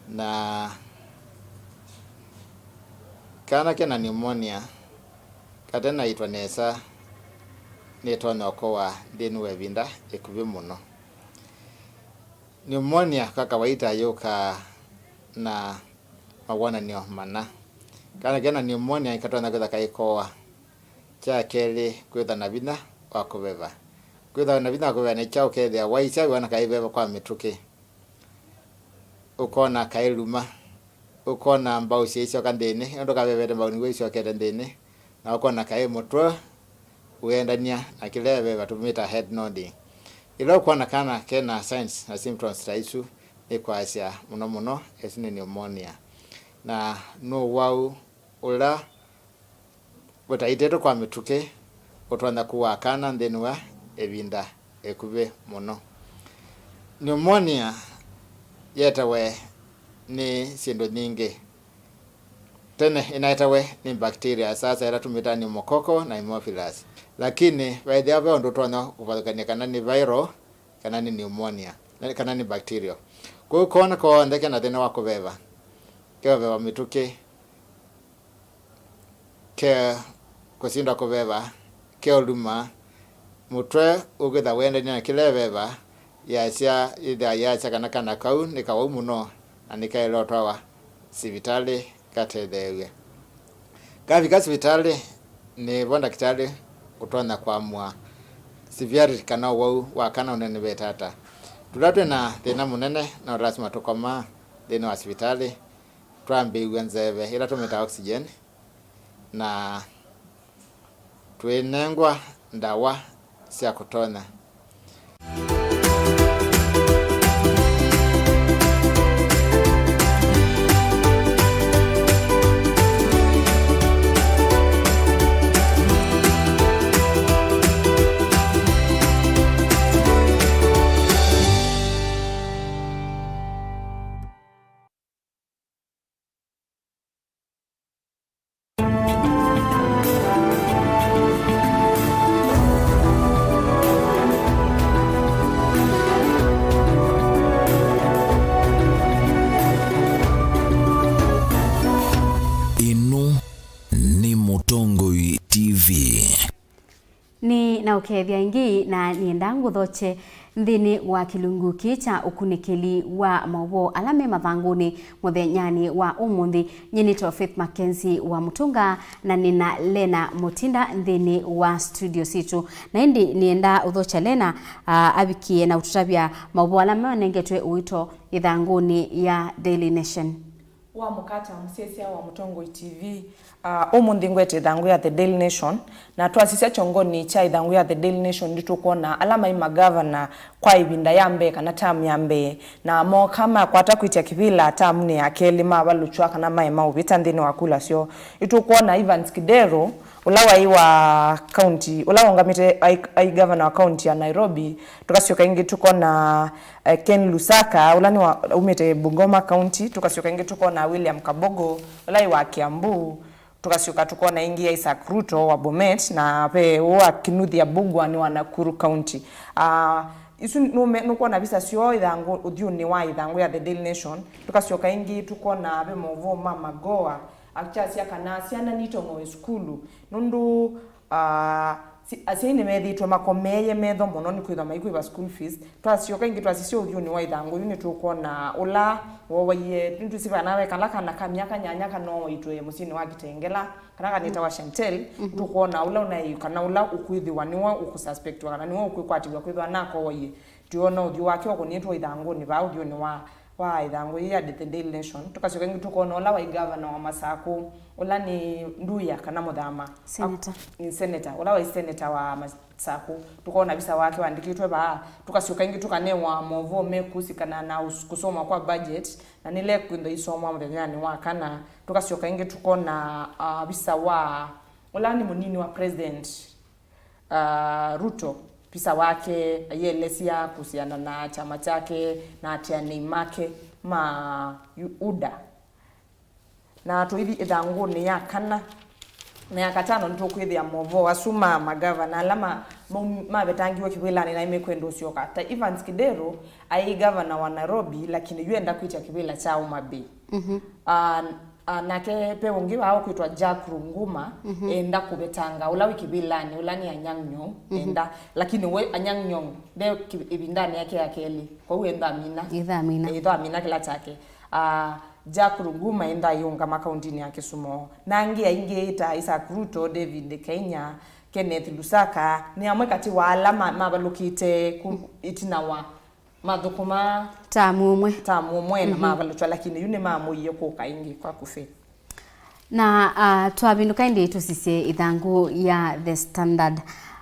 na kana kena pneumonia katena itwa nesa netona kwa deni webinda ekubi muno. Pneumonia kwa kawaida yoka na mawana nio mana kana kena pneumonia ikatona kwa kaikoa cha kele kwetha na bina wakubeba kwetha na bina kwa ne chao kethia waisa wana kaibeba kwa mituke ukona kailuma ukona mbao cicio kandene ndo kabebete mbao ni wicio kendene na ukona kai mutwa uendania na kilebe batumita head nodding ilo kwana kana kena signs na symptoms taisu ikwasia muno esine pneumonia na no wau ula butaiteto kwa mituke utwana kuwa kana ndenwa ebinda ekube muno. Pneumonia yetawe ni sindo nyingi tene inaitawe ni bacteria sasa era tumita ni mokoko na hemophilus lakini baadhi ya wao ndo twana kupatikana kana ni viral kana ni pneumonia kana ni bacteria kwa hiyo kona kwa ndeke na tena wako beba kwa beba mituke ke kusinda ko beba ke oluma mutwe ugetha wende na kilebeba yacia ida yacha kana kau nikawa muno anikaelo twawa sibitali katethewe kafika sibitali ni bonda kitali kutonya kwa mwa severity kana wau wa kana unene betata tulatwe na thina munene na lazima tukoma thina wa hospitali twambe uanzeve ila tumeta oxygen na twinengwa ndawa cia kutonya. Ni na ukethia ingi na nienda nguthoche nthini wa kilunguki cha ukunikili wa Mauvoo alame mathanguni muthenyani wa umuthi nyinito Faith Mackenzie wa Mutunga na nina Lena Mutinda nthini wa studio situ na indi nienda uthocha Lena abikie na ututabia Mauvoo alame manengetwe uito ithanguni ya Daily Nation wa mukata msesia wa Mutongo TV umuthi ngwete ithangu ya The Daily Nation na twasisia chongoni cha ithangu ya The Daily Nation nditukuona alama ima governor kwa ibinda yambe kana tamu yambe na mo kama kwata kwitia kivila tamu ni akeli mabaluchwa kana mai maubita ndini wakula sio itukuona Evans Kidero ulawa iwa county ulawa ngamite ai governor wa county ya Nairobi tukasioka ingi tuko na Ken Lusaka ulani wa umete Bungoma county tukasioka ingi tuko na William Kabogo ulai wa Kiambu tukasioka tuko na ingi ya Isaac Ruto wa Bomet na pe wa Kinuthia Bugwa ni wa Nakuru county isu nuko na visa sio ithangu udhiuni wa ithangu ya The Daily Nation tukasioka ingi tuko na be Mauvoo mama goa akchasia kana siana nitongo skulu nundu asiine methitwe makomeye metho muno ni kwitha maikwiva school fees twasioka ingi twasisio uthiuni wa ithangu yuni tukuona ula wowaie tindu siva nawe kala kana kamyaka nyanya no itwe musini wa Kitengela kana kanita wa Chantel tukuona ula una kana ula ukwithiwa niwa ukususpectwa kana niwa ukwikwatiwa kwithwa nako woie tuona uthi wake okunitwa ithangu ni ba uthiuni wa ithangu ya The Daily Nation tukasioka ingi tukuona ula wa governor wa Masako ula ni Nduya kana muthama senator ni senator ula wa senator wa Masako tukaona visa wake waandikitwe ba tukasioka ingi tukanewa Mauvoo mekusikana na kusoma kwa budget na nile kwindo isomwa muthenyani wa kana tukasioka ingi tukona visa wa ula ni munini wa president Ruto pisa wake yelesia kuhusiana na chama chake na atiani make UDA na tuithi ithangu ni ya kana na ya katano nitukwithia Mauvoo asuma magavana alama mabetangiwe kiwilani na imekwenda ucio kata Evans Kidero ai governor wa Nairobi lakini yuenda kuitia kiwila cha Umabi nake pe ungi wao kuitwa Jack Runguma enda kubetanga ula wikibilani ulani anyang'nyo enda lakini we anyang'nyo de ibindani yake akeli kwa hiyo enda amina kila chake Jack Runguma enda yunga makaundini ya Kisumu nangia ingeita Isaac Ruto David Kenya Kenneth Lusaka ni amwe kati wa alama mabalukite itinawa mathukuma tamumwe na mabalutwa lakini yune mamuiye kuka ingi kwa kufe na twabinuka indi tusise ithangu ya The Standard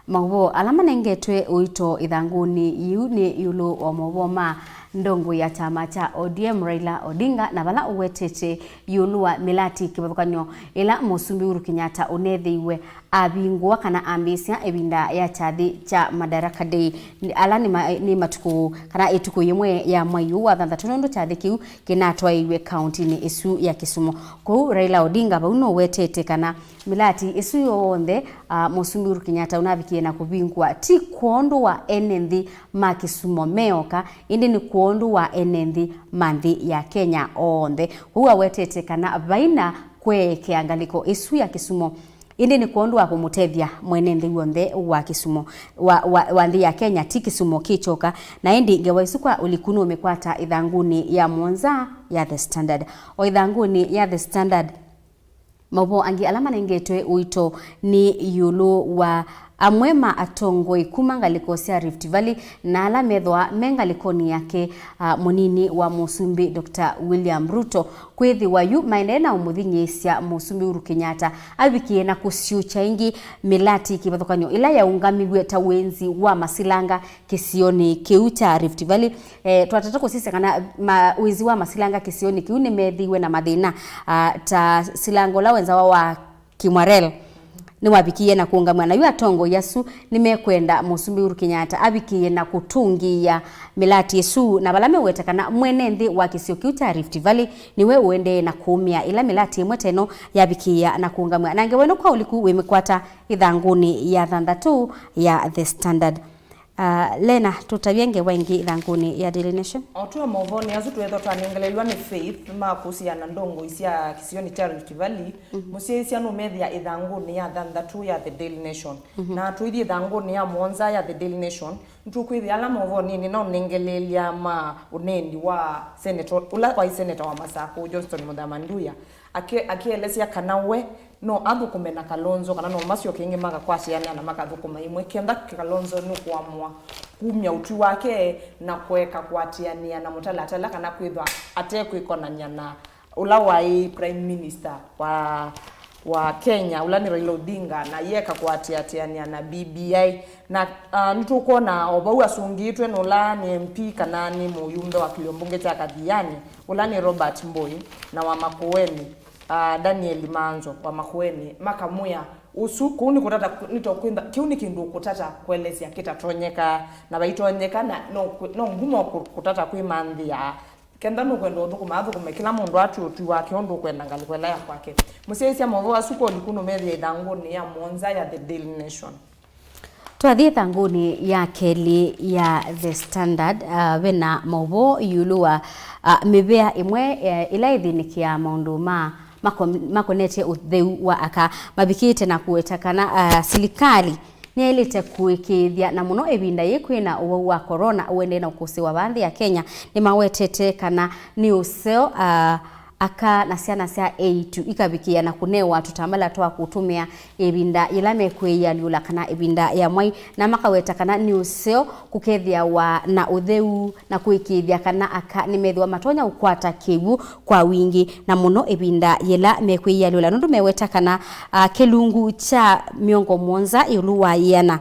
Mauvoo alama nengetwe uito ithanguni yu ni yulu wa Mauvoo ma ndongo ya chama cha ODM Raila Odinga na bala uwetete yulu wa milati kibathukanio ila musumbi Uhuru Kenyatta unethiwe abingwa kana ambisia ebinda ya chathi cha Madaraka Day ala ni matuku kana etuku yemwe ya mayu wa thantha tunondo chathi kiu kinatwaiwe county ni isu ya Kisumu ko Raila Odinga bauno wetete kana milati isu yonthe musumbi Uhuru Kenyatta unabikie na kubingwa ti kuondo wa enenthi ma Kisumu meoka indi ni kuondo wa enenthi manthi ya Kenya onthe huwa wetete kana baina kwe kiangaliko isu ya Kisumu indi ni kuondo wa kumutethia mwenenthi wonthe wa Kisumu wa nthi ya Kenya ti Kisumu kichoka na indi ngewaisukwa ulikunu umekwata ithanguni ya Mwanza ya The Standard o ithanguni ya The Standard Mauvoo angi alama nengetwe uito ni yulu wa amwema atongo ikuma ngaliko cia Rift Valley na ala methwa mengalikoni yake munini wa Musumbi Dr. William Ruto kwethi wayu maenena umuthinyisya Musumbi Uhuru Kenyatta abikie na kusiucha ingi milati kibathukanyo ila ya ungamiwe ta wenzi wa masilanga kisioni kiucha Rift Valley. Twatata kusise kana wizi wa masilanga kisioni kiu ni methiwe na mathina ta silango la wenza wa Kimwarel ni wabikie na kuungamwa na yu atongo yasu nimekwenda Musumbi Uhuru Kenyatta abikie na kutungia milati yesu na balame wetakana mwene nthi wa kisio kiucha Rift Valley niwe uende na kuumia ila milati imwe teno yabikia na kuungamwa nange weno kwa uliku wemekwata ithanguni ya thandatu ya The Standard. Lena tutabienge wengi thanguni ya Daily Nation. Otua Mauvoo azu twetho twanengelelwa ni Faith makusia na ndongo isia kisioni cha Rift Valley musiesia no media ithanguni ya thandatu ya The Daily Nation na tuithie thanguni ya Monza ya The Daily Nation ntukwithia ala Mauvoo nini no nengelelia ma unendi wa senator ula wa senator wa Masako Johnston Muthamanduya akielesia kanawe no athukume na Kalonzo kana no macio kingi maka kwasiana na makathukuma imwe kenda Kalonzo ni kuamua kumya utu wake na kuweka kwatiania na mutalatala kana kwithwa atekwikonania na ula wa prime minister wa Kenya ula ni Raila Odinga na yeka kwatiania na BBI na nitukuona obau asungitwe no la ni MP kana ni muyumbe wa kiliombunge cha Kathiani ula ni Robert Mboi na wa Makueni Daniel Manzo wa Makueni makamuya usuku ni kutata nitokwenda kiuni kindu kutata kuelezea kitatonyeka na baitonyeka na no ngumo kutata kuimanthia kenda no kwenda thukuma thukuma kila mundu atu wake ondu kwenda ngalikwela ya kwake musiesia Mauvoo asuko likuno meria ithanguni ya Monza ya The Daily Nation. Twathie thanguni ya keli ya The Standard wena Mauvoo yulua mibea imwe ila ithinikia maundu makonete utheu wa aka mabikite na kuetakana serikali ni elite kuikithia na muno ebinda yekwina uwo wa corona uende na ukusi wa bandhi ya Kenya ni mawetete kana ni useo aka na ciana cia 8 ikabikia na kunewa tutamala twa kutumia ebinda ilame kweya liula kana ebinda ya mwai na makaweta kana ni useo kukethia wa na utheu na kuikithia kana aka nimethwa matonya ukwata kibu kwa wingi na muno ebinda yela mekweya liula nundu meweta kana kelungu cha miongo Monza iluwa yana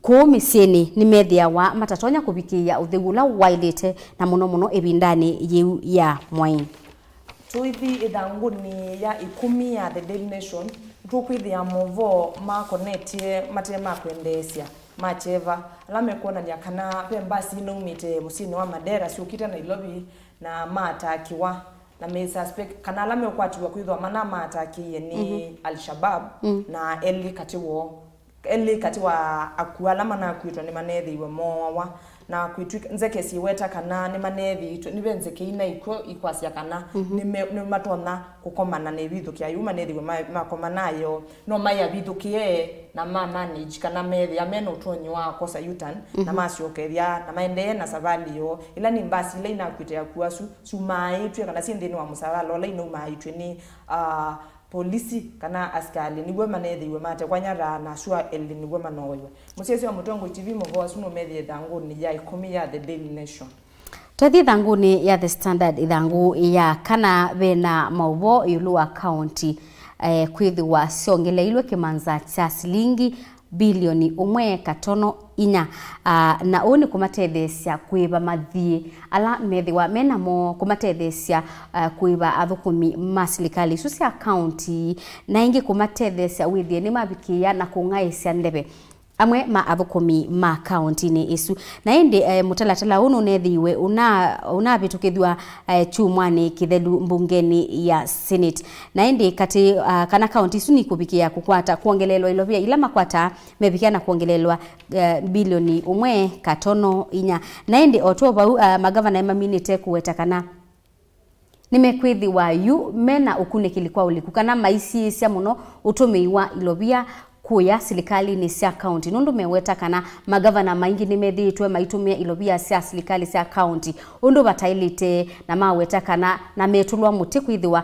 kumiseni ni media wa matatonya kubikia utheu la wailete na muno ebindani yeu ya mwai. Tuithi ithanguni ya 10 ya The Daily Nation tukwithi ya Mauvoo makonetie matema kwendesia macheva alame kuona ni kana pembasi inaumite musini wa Madera siukita na Nairobi na matakiwa na me suspect kana alame kwatiwa kwithwa mana matakiye ni Al-Shabaab na eli katiwa akualama na kwitwa ni manethi iwe mowa na kwitwa nzeke siweta kana ni manethi ni benzeke ina ikwasia kana ni matona kukomana ne bithukia yuma nethi we makomanayo no maya bithukie na manage kana methi ameno tonyo wa kosa yutan na maciokeria na maende na savalio ila ni mbasi ile ina kwitwa kuasu sumaitwe kana sindeni wa musavalo la ina umaitwe ni polisi kana askali niwe manethi we mate kwanyara na shua eli niwe manowe musesi wa Mutongo TV Mauvoo asuno methi thanguni ya 10 ya The Daily Nation. Twathi thanguni ya The Standard ithangu ya kana bena Mauvoo yulua county kwithiwa ciongeleilwe kimanza cha silingi bilioni 1.4 na uni kumatethesia kuiba mathie ala methiwa menamo kumatethesia kuiba athukumi masilikali susia county na ingi kumatethesia withie ni mabikia na kungaisia ndebe amwe ma athukumi ma county ni isu na indi mutalatala unu nethiwe una bitukithwa chumwani kithelu mbungeni ya Senate na indi kati kana county isu ni kubikia kukwata kuongelelwa ilovia ila makwata mebikia na kuongelelwa bilioni 1.4 na indi otoba magavana maminite kuweta kana nimekwithi wayu mena ukune kilikuwa ulikukana maisi cia muno utumiwa ilovia kuya serikali ni cia county nundu meweta kana magavana maingi nimethitwe maitumia ilobia cia serikali cia county undu batailite na maweta kana na metulwa muti kwithiwa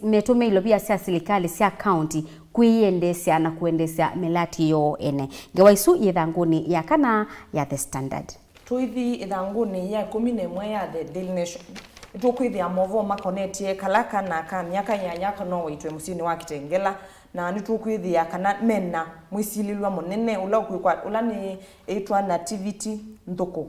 metumi ilobia cia serikali cia county kuiendesha na kuendesha melati yo ene. Ngewaisu ithanguni ya kana ya The Standard. Tuithi ithanguni ya 11 ya The Daily Nation. Tukwithia Mauvoo makonetie kalaka na ka miaka nyanyako no waitwe musini wa Kitengela na nitukwithia kana mena mwisililwa munene ula kwikwa ula ni etwa nativity ntoko.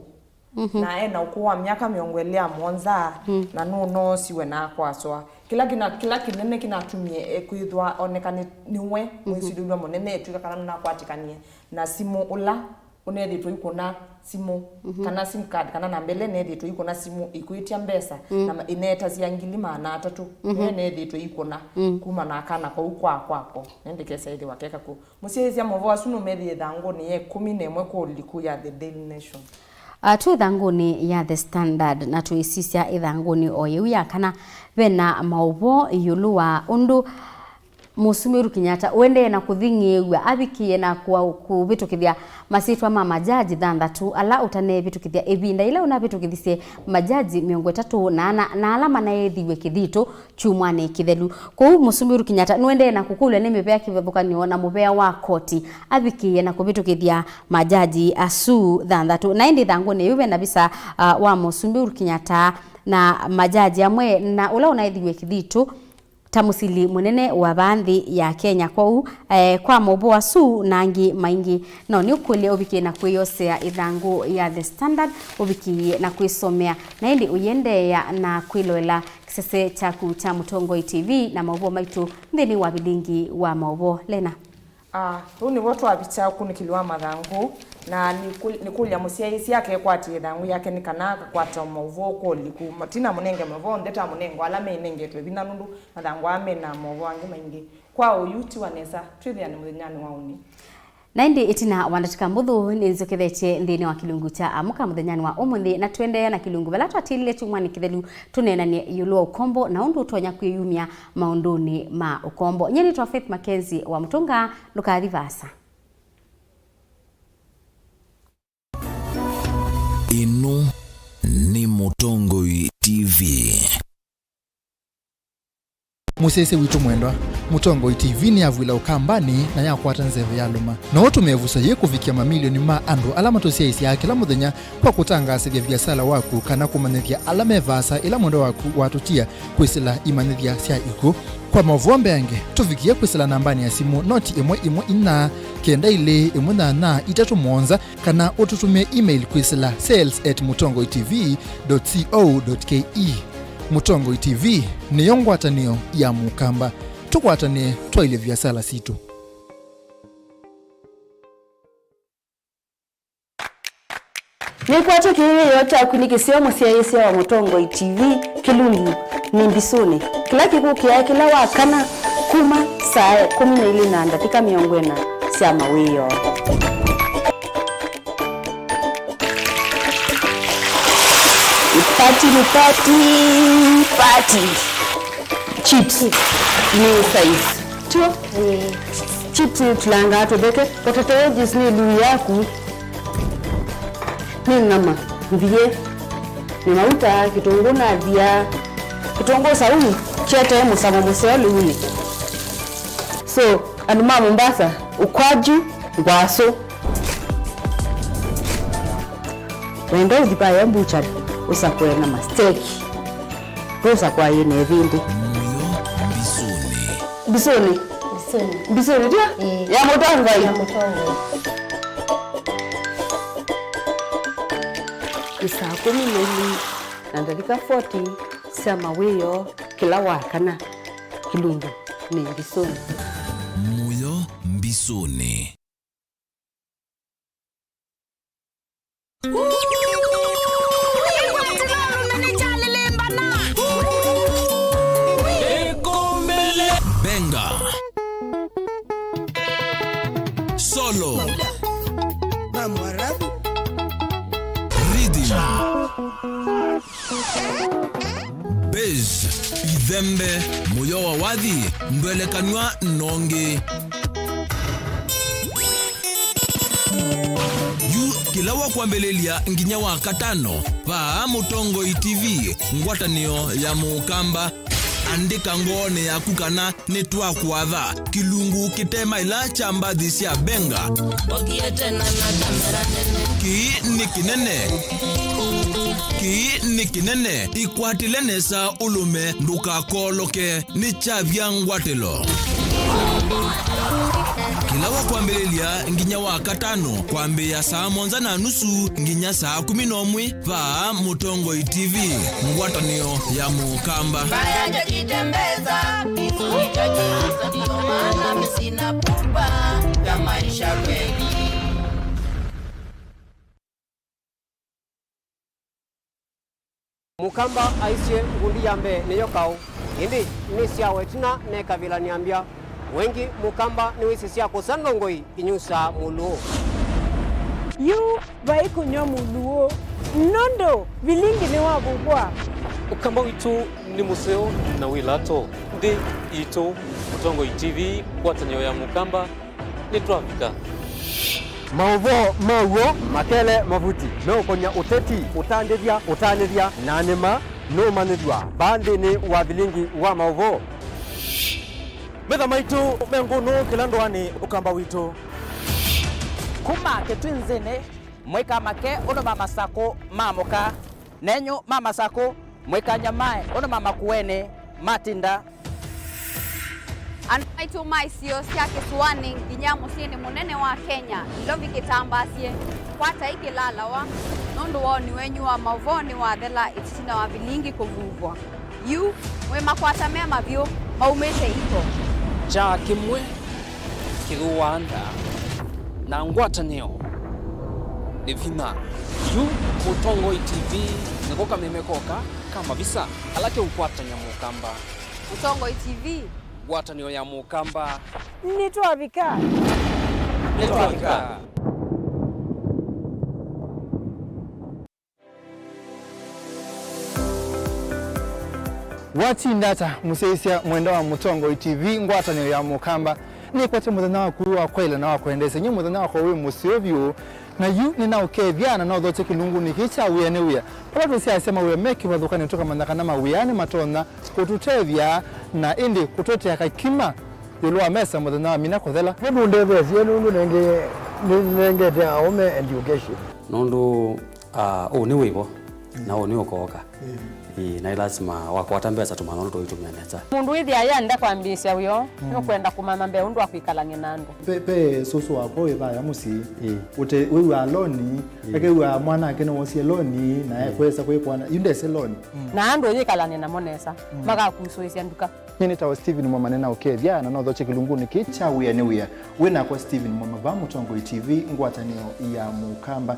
Na ena ukuwa miaka miongwelea monza na no siwe na kwaswa kila kinene kinatumie kwithwa onekane niwe mwisililwa munene etuka kana na kwatikanie na simu ula unedi tuikuna simu kana sim card kana nambele nedi tuikuna simu ikuitia mbesa na ineta ziangili maana 3 nedi tuikuna kuma na kana kwa ukwa kwako nende kesa ile wakeka ku musiezi ya Mauvoo asunu medi thanguni ye 11 ko liku ya The Daily Nation. Tu ithanguni ya The Standard na tuisisia ithanguni oyu ya kana bena Mauvoo yulu wa undu Musumiru Kenyatta wende na kuthingiwa abikie na kubitukithia masitwa ma majaji thanthatu ala utane bitukithia ebinda ila unabitukithise majaji 38 na alama na ethiwe kithito chumwane kithelu kou Musumiru Kenyatta nwende na kukulwa ni mibea kivebukanio na mubea wa koti abikie na kubitukithia majaji asu thanthatu na indi thanguni yuve na bisa wa Musumiru Kenyatta na majaji amwe na ula unaethiwe kithito tamusili munene wa bandhi ya Kenya kwa Mauvoo asu nangi maingi no ni ukule ubiki na kuyosea ithangu ya The Standard ubiki na kuisomea na hindi uyende ya na kuiloela kisese chaku cha Mutongoi TV na Mauvoo maitu ndini wa Vilingi wa Mauvoo Lena. Huu ni watu wapicha kunikiliwa mathangu na nikulia musiaisi yake kwati thangu yake ni kanaka kwata Mauvoo ko liku matina munenge Mauvoo ndeta munengo alame inenge twe bina nundu mathangu ame na Mauvoo angi maingi kwa uyuti wanesa twithia ni muthenyani wauni na indi itina wandatika mbuthu ninzoketheche nthini wa kilungu cha amuka muthenyani wa umuthi na twende na kilungu bala twatilile chumwani kithelu tunenanie yulu ukombo na undu utonya kwiyumia maunduni ma ukombo nyeni twa Faith Mackenzie wa Mutunga lukathi vasa. Inu ni Mutongoi TV. Musese witu mwendwa Mutongoi TV ni avwila ukambani na yakwata nzeve ya luma na otu mevusa ye kufikia mamilioni ma andu alama tosiaisi ya kila muthenya kwa kutangasa vya biasala waku kana kumanithia alama evasa ila mwendo waku watutia kwisila imanithia sia iku kwa Mauvoo mbeange tufikie kwisila nambani ya simu noti 114 kenda ile 18 kana ututumie email kwisila sales@mutongoitv.co.ke. Mutongoi TV ni yongwatanio ya mukamba tukwatane twaile biasala situ. Nikwacho kiwe yote akunikisio musiaisi wa Mutongoi TV kilungu ni mbisuni kila kiku kia kila wakana kuma saa 12 na dakika 40 sia mawiyo. Party chips ni size cho chips tulanga tobeke potato wedges ni lu yaku ni ngama ndiye ni mauta kitunguu na dia kitunguu saumu chete musamo muselo uli so anuma Mombasa ukwaju ngwaso wendo udipaya mbuchari usakwena masteki rosa kwa yene vindi bisoni dia ya Mutongo isa 12 na dakika 40 sama wiyo kila wakana kilungu ni bisoni muyo mbisoni. Benga solo rhythm bass idhembe moyo wa wadhi mbelekanywa nonge kila wa kuambelelia nginya wa katano pa Mutongoi TV ngwatanio ya mukamba andika ngone yaku kana nitwa kwatha kilungu kitema ila chambathi cia benga ki ni kinene ikwatile nesa ulume ndukakoloke ni chavya ngwatilo kila wa kwambĩrĩria nginya wa katano kwambia saa 7:30 nginya saa 11 va Mutongoi TV ngwatanio ya Mukamba Baya jitembeza ndio maana mimi sina pupa ya maisha kweli. Mukamba aisie ngundi yambe niyo kau indi ni siawe tina ne kabila niambia wengi Mukamba ni wisi sia kusandongoi inyusa muluo yu vai kunyo muluo nondo Vilingi ni wabugwa Ukamba witu ni museo na wilato ndi ito Mutongoi TV kwatanyo ya Mukamba ni trafika Mauvoo makele mavuti no konya uteti utandithia nanima no manithwa bandi ni wa Vilingi wa Mauvoo Metha maitu mengunu kilandwani Ukamba witu kuma ketwinzene mweka make ono mama sako mamoka nenyo mama sako mweka nyamae ono mama kuene matinda Anaitu maisio sia Kisuani nginya musini munene wa Kenya ilovi kitambasie kwata ikilala wa nondo wao ni wenyu wa Mauvoo ni wa thela itina wa Vilingi kuvuvwa yu mwe makwata mema vyo maumete ito cha kimwe kiruanda na ngwatanio ni vina yu Mutongoi TV nikoka memekoka kama visa alake ukwatanya Mukamba Mutongoi TV ngwatanio ya Mukamba nitwavika Watindata museisia mwendo wa Mutongoi TV ngwatanio ya Mukamba ni kwate muthenya wa kuwa kwaila na wa kuendesa nyi muthenya wa kwa musiovyu na yu ni nao kevyana na udhoche kilungu ni kicha uyane uya pala tusia asema uya meki wadhukani utoka mandaka na uyane matona kututevya na indi kutotea kakima yuluwa mesa muthenya wa mina kuthela Hebu ndevesi nundu nenge te aume education nundu ni wivo na ni ukoka na lazima wakwatambia za tumanono tuitumia neta mundu ithi ayanda kwambisya uyo no kwenda kumana mbe undu akwikala nginandu pe susu wako ibaya musi ute wewe aloni ake wewe mwana ake no wosi aloni na kwesa kwepwana yundese aloni na andu yikala nina monesa maka kusuisya nduka nyini tawa Steven mwa manena ukevya na no dhoche kilunguni kicha uya ne uya wena kwa Steven mwa va Mutongoi TV ngwatanio ya Mukamba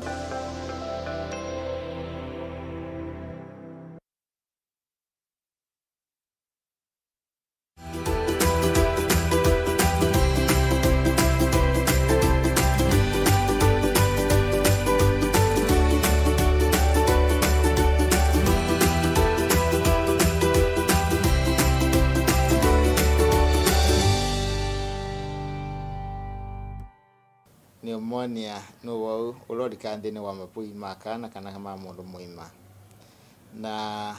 pneumonia no wau ulodi kandi ni wa mapui makana kana kama mundu muima na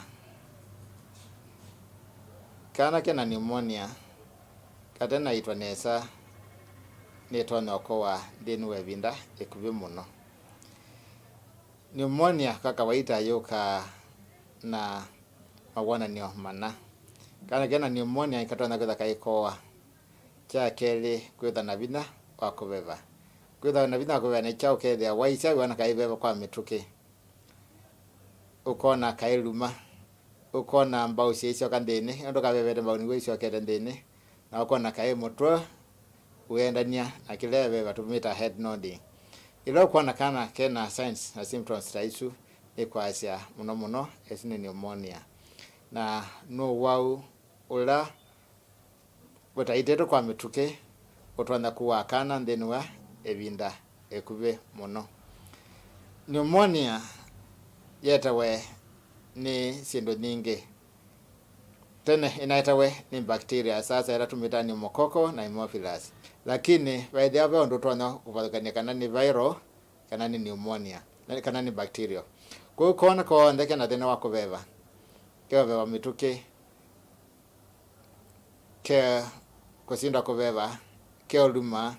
kana kena pneumonia katena itwa nesa netona okowa ndinu webinda ekubi muno pneumonia kwa kawaida yoka na mawana nio mana kana kena pneumonia ikatona kwetha kaikoa cha keli kwetha na bina wa kubeba kwetha na bina kubeba ne chao kethia waisa wana kaibeba kwa mituki ukona kailuma ukona mbao cicio kandini ndo kabebete mbao ni wicio kete ndini na ukona kai mutwe uendania akilebe batumita head nodding ilo ukona kana kena signs na symptoms taisu ikwasia muno esine pneumonia na no wau ula butaiteto kwa mituke utwanda kuwakana ndenwa ebinda ekube muno pneumonia yetawe ni sindo nyingi tene inaitawe ni bacteria sasa era tumita ni mokoko na hemophilus lakini baadhi yao ndo twana kufanikana kana ni viral kana ni pneumonia kana ni bacteria kwa hiyo kona kwa ndeke na tena wako beba kwa beba mituke ke kusinda kubeba ke oluma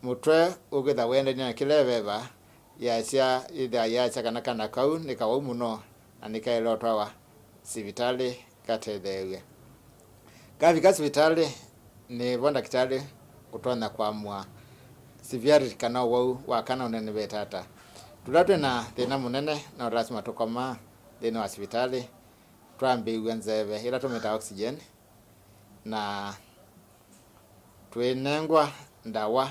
mutwe ugitha wende ni kilebeba ya sia ida ya chakana kana kau ni kawo muno anika ilotwa sibitali katethewe kafika sibitali ni bonda kitali kutona kwa mwa severity kana wau wakana unene betata tulatwe na thina munene na lazima tukoma thina wa sibitali twambe uanzebe ila tumeta oxygen na twenengwa ndawa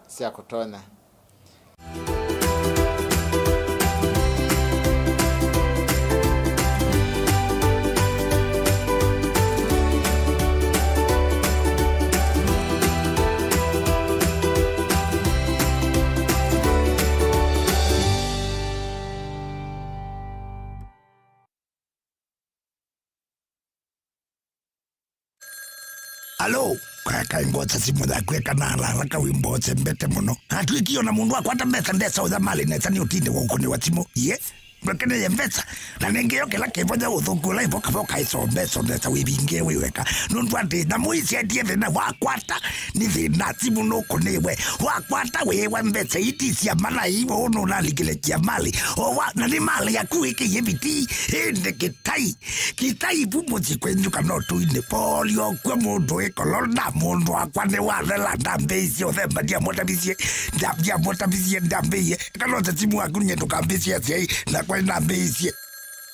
sia kutona. Alo, kaka imbotsa simu da kweka na raka wimbotse mbete muno. Hatu ikio na mundu akwata mbesa ndesa uza mali nesa ni utinde wakone wa timu. Ye, mwekene ye mbesa. Na nengeo kela kevoja uthukula ivoka voka iso mbeso ndesa wibinge wiweka. Nundu ati na muisi atiethe na wakwata ni thina timu no konewe. Wakwata wewe mbesa itisi ya mana hivo ono naligile kia mali. Owa na ni mali ya kuike yebiti. Ende kitai pumuzi kwenjuka notu ine polio kwe mundu ekolona mundu akwane wadela ndambezi othemba dia motabisie ndambeye kanota timu akunye tukambisia sei na kwa ndambezi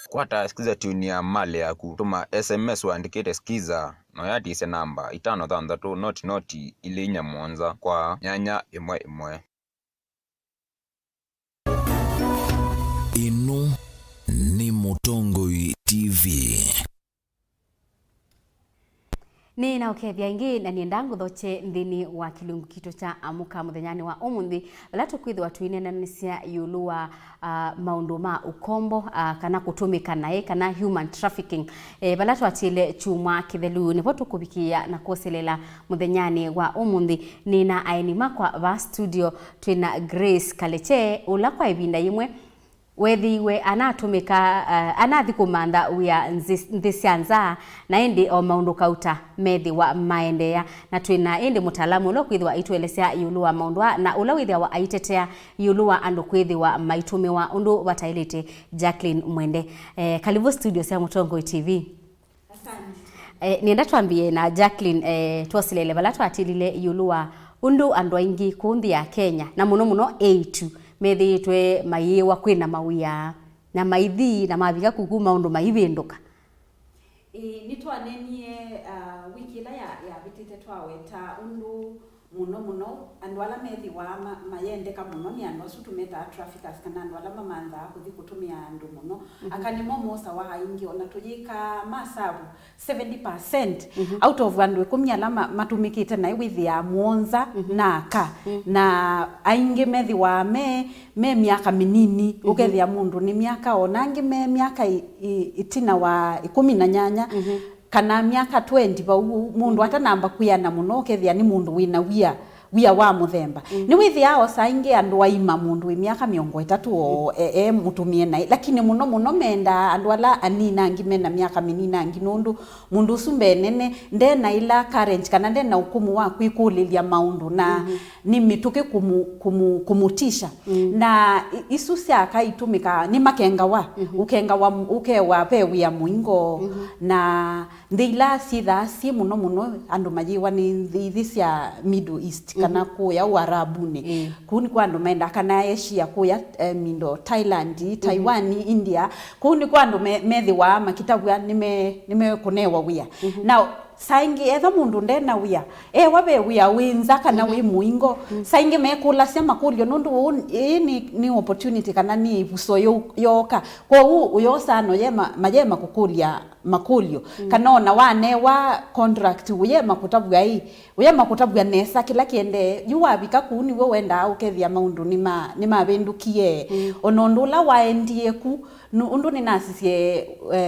kwata skiza tuni ya mali ya kutuma SMS waandikite skiza no yati ise namba 533 noti ile inya mwanza kwa nyanya imwe inu ni Mutongoi TV. Ni na ukethia ingi na nienda nguthoche nthini wa kilungu kitu cha amuka muthenyani wa umuthi bala tukwithwa twine na nisia yulua maundu ma ukombo kana kutumika nae kana human trafficking bala twatile chuma kithelu nipo tukubikia na kuselela muthenyani wa umuthi ni na aini makwa va studio twina Grace Kaleche ula kwa ibinda imwe wethiwe anatumika anathi kumantha wia nthisianza na indi o maundu kauta methi wa maendea na twina indi mutaalamu ulo kwithwa itwelesea yulu wa maundu na ula withia wa aitetea yulu wa andu kwithwa maitume wa undu batailite Jacqueline Mwende. Karibu studio cia Mutongoi TV. Asante. Nienda twambie na Jacqueline twasilele bala twatilile yulu wa undu andu aingi kunthi ya Kenya na muno 8 methitwe maiwa kwina mawia na maithi na maviga kuguma undu maivinduka nitwanenie wiki ila ya bitite twaweta undu muno andu ala methi wa mayendeka muno ni andu asu tumeta traffickers kana andu ala mamantha kuthi kutumia andu muno akanimo mosa wa aingi ona tujika masabu 70% out of andu 10 ala matumikite na withia muonza na aka na aingi methi wa me miaka minini ukethia mundu ni miaka onangi me miaka itina wa 18 kana miaka 20 ba mundu atanamba kuyana muno kethia ni mundu wina wia wa muthemba ni withia o saingi andu aima mundu wi miaka 30 o mutumie nai lakini muno menda andu ala anina ngimena miaka minina ngi nundu mundu sumbe nene ndena ila current kana ndena ukumu wa kwikulilia maundu na ni mituke kumutisha na isusia akaitumika ni makenga wa ukewa pewi ya muingo na ndila sitha si muno andu majiwa ni thisia Middle East kana kuya Uarabuni kuni kwa andu menda kana Asia kuya mindo Thailand Taiwan India kuni kwa andu methi wa makitabu nime kunewa wia now saingi etha mundu ndena wia wabe wia winza kana wi muingo saingi mekula sema kulio nundu ni opportunity kana ni buso yoka kwa uyo sano yema kukulia makulio kana ona wane wa contract uyema kutabu ya nesa kila kiende yuwabika kuni we wenda ukethia maundu ni mabendukie onondula waendie undu ni nasisie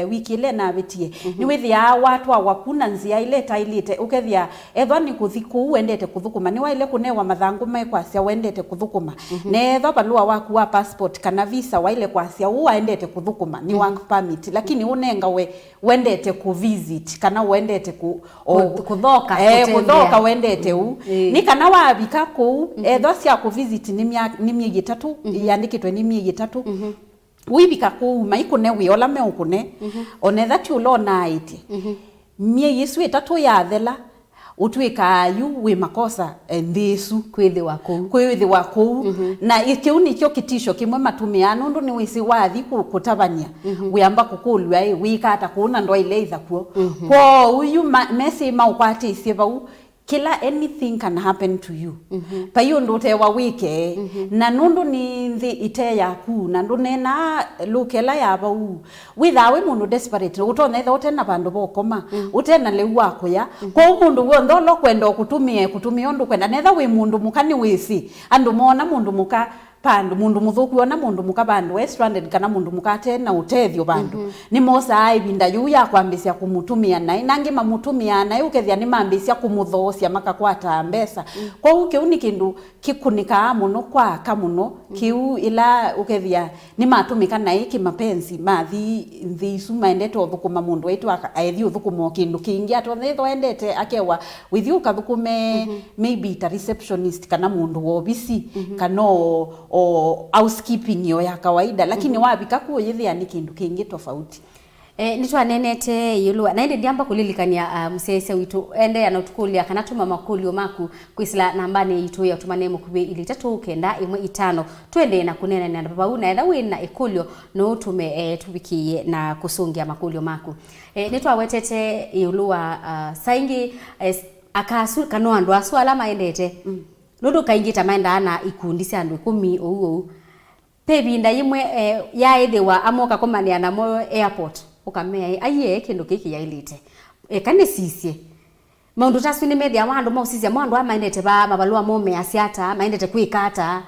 wiki ile na betie ni withia watu wakuna nzia ya ile tailite ukethia ethwa ni kuthiku wendete kuthukuma ni waile kunewa mathangu mai kwasia wendete kuthukuma ne ethwa balua waku wa passport kana visa waile kwasia wendete kuthukuma ni work permit lakini unenga wendete ku visit kana wendete kuthoka kuthoka wendete ni kana wabika ku ethwa cia ku visit ni miezi 3 yandikitwe ni miezi 3 wibika ku maikune wi ola me ukune onetha ti ulona iti mie yesu 3 yathela utwika ayu wi makosa ndisu kwithi wako na ikiu nikyo kitisho kimwe matumia nundu ni wisi wathi kutabania wiamba kukulwa wikata kuna ndo ile ithakuo kwa uyu mesi maukwati isivau kila anything can happen to you pa hiyo ndo tewa wike na nundu ni the ite yaku na ndo nena lukela yaba withawe mundu desperate utone tho tena bandu bokoma utena le wako ya kwa mundu wondo lo kwenda kutumia ndo kwenda netha we mundu mukani wisi andu mona mundu muka pandu mundu muthuku ona mundu muka bandu stranded kana mundu mukate na utethio bandu ni mosa aibinda yu ya kwambisia kumutumia na inangi mamutumia na ukethia ni mambisia kumuthosia makakwata mbesa kwa uke uni kindu kikunika muno kwa kamuno kiu ila ukethia ni matumika na iki mapenzi mathi sumaendete othukuma mundu wetu aithi othukuma kindu kingi atonetho endete akewa with you kathukume maybe ta receptionist kana mundu obisi kana o housekeeping yo ya kawaida lakini wabika kuyithia ni kindu kingi tofauti nitwanenete yulua na ende ndiamba kulilikania musese witu ende yanatukulia kana tuma makulio maku kwisila nambani yitu ya tumane mukubi ili 395 twende na kunena na baba una etha wina ikulio no tume tubikie na kusungia makulio maku nitwawetete yulua saingi akasu kano andu asu alama endete Nudu kaingita maenda ana ikundi cia andu 10 ou pebinda imwe ya ethewa amoka komania na mo airport ukamea aiye kindu kiki ya ilite kane sisie maundu tasu ni media wandu mausisia mwandu amaendete ba mabalua mome asiata maendete kuikata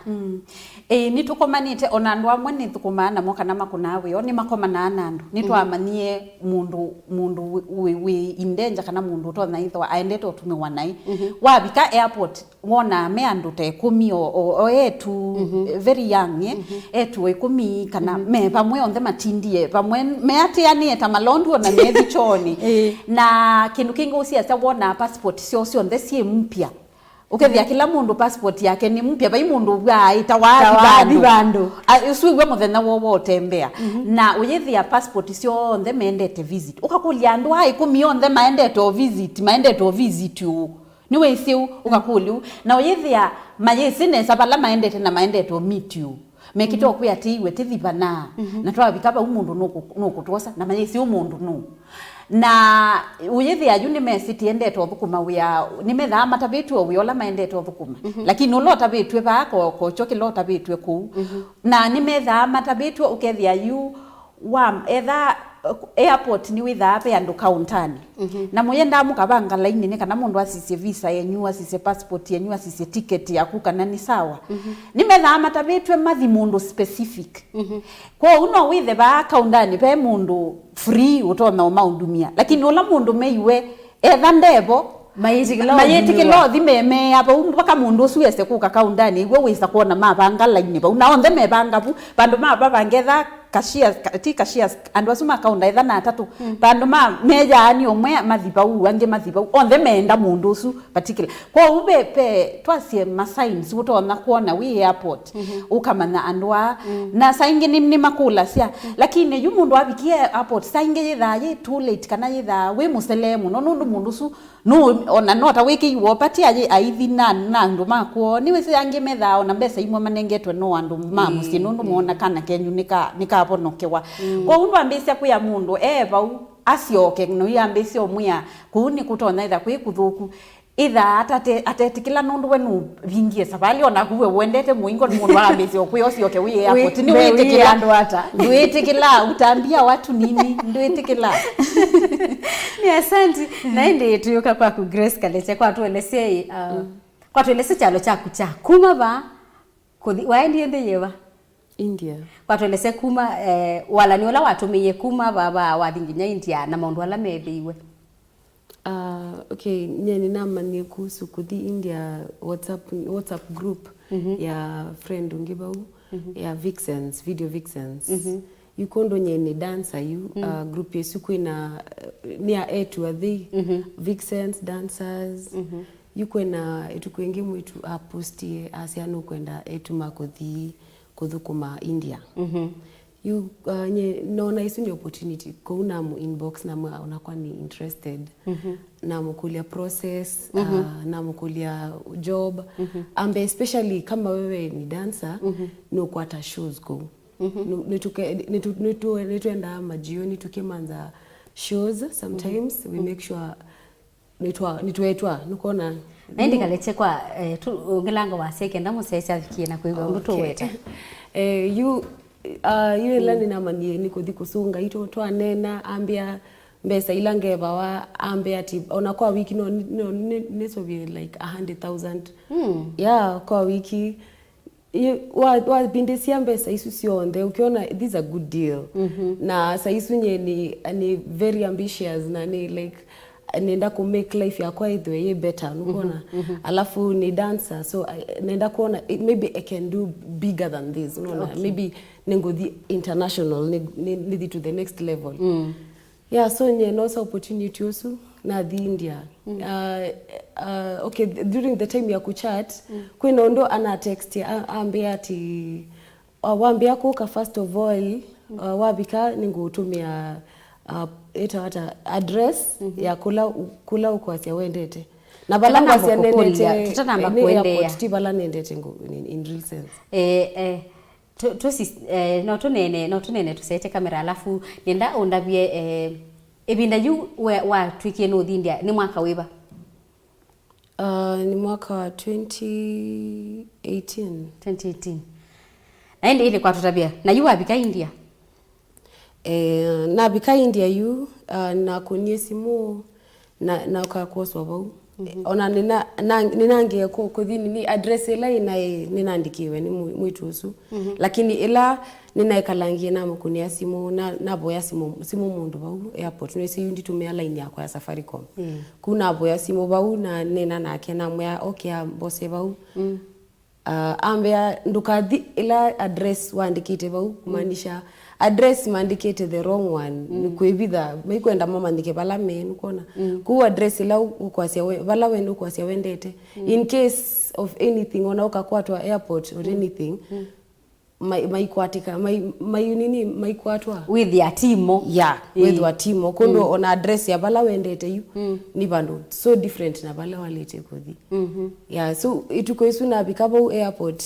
nitukomanite ona andu amwe nithukumana mo kana makunawe oni makomana anandu nitwamanie mundu we indenja kana mundu to na ithwa aendete otumiwa nai wabika airport wona me andu te 10 o etu very young etu 10 kana me pamwe onthe matindie pamwe me atianie ta malondu ona nethi choni na kindu kingi usia wona passport sio onthe sie mpya ukethia kila mundu passport yake ni mpya bai mundu bwa itawathi bandu usuigwe muthenya wowo tembea na uyethia passport sio onthe mendete visit ukakulia andu ai 10 onthe maendete visit niwe isiu ukakuliu na uyethia mayesine sabala maendete na maendete meet you mekito kuya tiwe tithibana na twabikaba umundu nokutwosa na mayesi umundu no na uyethia yu mesiti endete othukuma wia nimetha matabitu wiola maendete othukuma lakini ulo tabitwe bako kochoki lo tabitwe ku na nimetha matabitu ukethia yu wa etha airport ni witha pe andu countani na muyenda mukabanga line ne kana mundu asisie visa yenyu asisie passport yenyu asisie ticket yaku kana ni sawa nimetha matabitwe mathi mundu specific kwa uno withe ba countani pe mundu free utona maundumia lakini ola mundu meiwe etha ndebo mayitikilo thimeme apa mpaka mundu suese kuka kaundani igwe wisa kuona mabanga line ba una onthe mebanga bu bandu mabangetha cashiers andu asuma kaunda etha na 3 bandu meja ani omwe mathiba ange mathiba onthe menda mundu su particular kwa ubepe twasie ma signs utona kuona we airport ukamana andwa na saingi ni makula sia lakini yu mundu abikie airport saingi yitha ye too late kana yitha we muselemu no nundu mundu su no ona nota wiki iwo pati aje aithina na andu makuo ni wese ange metha ona mbesa imwe manengetwe no andu mamusi nundu muona kana kenyu nikabonokewa kwa undu ambisia kuya mundu bau asioke no yambisia omwia kuni kutona itha kwikuthuku itha atetikila nundu wenu vingie sabali ona kuwe wendete muingo mundu ambisia kuya osioke wi airport ni witikila andu ata witikila utambia watu nini nduitikila ni asante na ende tuyoka kwa ku Grace Kalete kwa tuelese chalo chaku cha kuma ba waendi ende yewa India kwa tuelese kuma wala ni wala watumiye kuma baba wathinginya India na maundu ala mebiwe Okay, nye nama ni kuhusu kuthi India WhatsApp group ya friend ungibau ya vixens, video vixens. Yukondo nye ni dancer yu group yesu kuina near 8 wa the vixens dancers. Yuko na etukuenge mwitu apostie asiano kwenda etuma kuthukuma India. You naona isu ni opportunity kuna mu inbox na unakuwa ni interested na mkulia process na mkulia job ambe especially kama wewe ni dancer no kwata shows go nituenda majioni tukimanza shows sometimes we make sure nituetwa nukona naindi kalete kwa ngelanga wa second musesa fikie na kuiba mtu weta you yule lani na manie niko kusunga ito twanena ambia mbesa ilangeba wa ambia ati ona kwa wiki no neso be like 100,000 yeah kwa wiki wa bindesia mbesa isu sionde ukiona this is a good deal na saisu nye ni very ambitious na ni like nenda ku make life ya kwa idwe ye better unaona alafu ni dancer so nenda kuona maybe I can do bigger than this unaona maybe ningo the international ni to the next level yeah so nye no opportunity also na the India okay during the time ya kuchat kwino ndo ana text ambia ati waambia kuka first of all wabika ningo utumia eta hata address ya kula ukwasi wendete na balanga sia nendete tutanamba kuendea tibala nendete in real sense no tunene tusete kamera alafu nenda ondabie ebinda yu wa twikie no India ni mwaka wiba ni mwaka wa 2018 naende ile kwa tutabia na yu abika India na bika India yu na kunie simu na ukakoswa bau ona ninange kuthini ni address ila ninandikiwe ni mwitusu lakini ila ninaikalangie na mukunia simu na boya simu mundu bau airport no isi yundi tumia line yakwa ya Safaricom kuna boya simu bau na nena nake na mwa okay bose bau ambia ndukathi ila address waandikite bau kumaanisha address mandikete the wrong one ni kuibitha maikwenda mama ndike bala men ukona ku address ila ukwasia bala wendo ukwasia wendete in case of anything ona ukakwatwa airport or anything maikwatika maikwatwa with ya timo with wa timo kondo ona address ya bala wendete yu ni bando so different na bala walete kodi so ituko isu na bikabo airport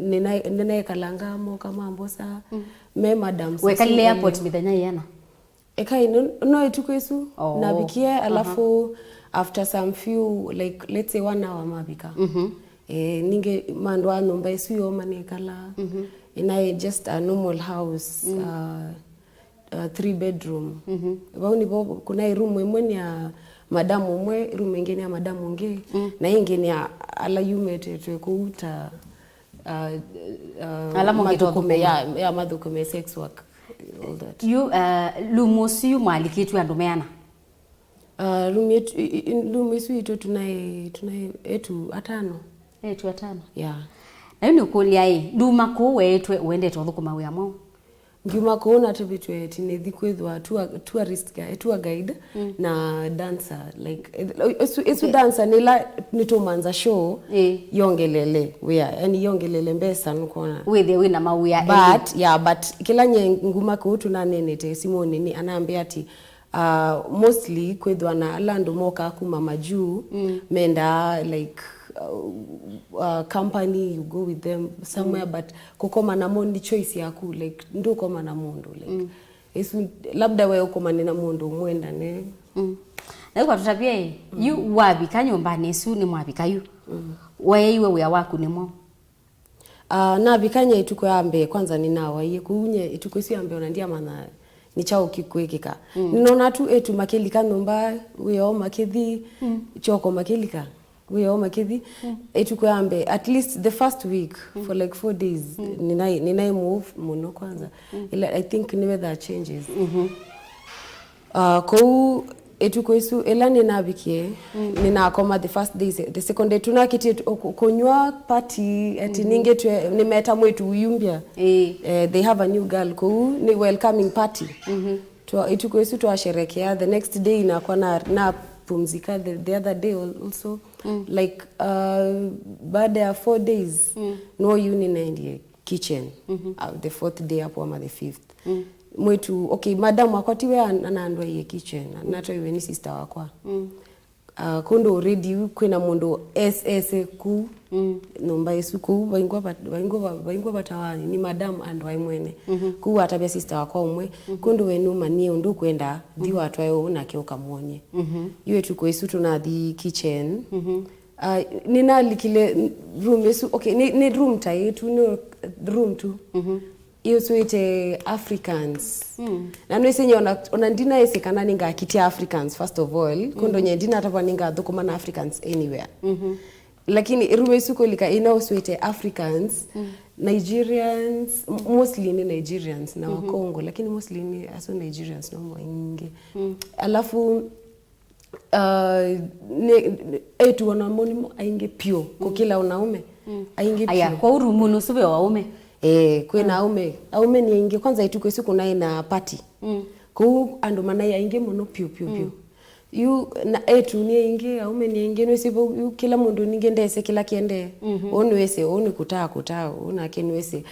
nena kalanga mo kama mbosa me madam wekale airport bidanya yana ekai no ituko isu na bikie alafu after some few like let's say 1 hour mabika ninge mandwa nomba isu yo manekala in just a normal house 3 bedroom bauni bobo kuna room imwe ya madamu mwe room nyingine ya madamu nge na nyingine ya ala yumete twekuta ya madhukume sex work all that you lumosi malikitu ya ndomeana room yetu ito tunaye etu atano yeah na ni kulia nduma ko wetwe uende tothukuma we amo ngima ko na tebitwe tinethi kwithwa tour guide na dancer like isu dancer nitomanza show yongelele yani yongelele mbesa nkona we na mawia but kila nguma ko tunanenete Simone ni anaambia ati mostly kwithwa na lando moka kuma majuu menda like company you go with them somewhere but kukoma na mondi choice yaku like ndo koma na mundu like isu labda wewe ukoma na mundu mwenda ne na kwa tutabia yu wabika nyumbani isu ni mwabika yu wewe we waku nimo na bikanya ituko ambe kwanza ninawa ye kunye ituko isu ambe onandia mana ni chao kikwekeka ninaona tu etu makelika nomba wewe makethi choko makelika we all makithi etukwambe at least the first week for like 4 days ninai move muno kwanza I think niwe that changes etukwesu elani nabikie nina koma the first day the second day tunakiti konywa party ati ninge nimeta mwetu uyumbia they have a new girl ko ni welcoming party etukwesu tuasherekea the next day inakuwa na pumzika the other day also like baada ya 4 days no uni na kitchen the 4th day hapo ama the 5th mwetu okay madam akwatiwe anaandwa ye kitchen nato iwe ni sister wakwa kundo already kwina mundu ss ku nomba yesu ku baingwa batawani ni madam andwa imwene ku atabia sister wakwa umwe kundo wenu manie undu kwenda diwa atwayo na kioka muonye iwe tuko yesu tuna the kitchen nina likile room yesu okay ni room taitu no room tu iyo suite Africans na nwese nye ona ndina ese kana ninga akitia Africans first of all kundo nye ndina atapa ninga dhukuma na Africans anywhere lakini ruwe suko lika ina suite Africans Nigerians mostly ni Nigerians na Congo lakini mostly ni aso Nigerians na mwingi alafu etu wanamoni ainge pio kwa kila unaume ainge pio aya kwa urumunu sube waume kwena aume ni inge kwanza ituko siku naye na party ku ando mana ya inge mono pio yu na etu ni inge aume ni inge no sibo yu kila mundu ninge ndese kila kiende onwese onu kutaa una kenwese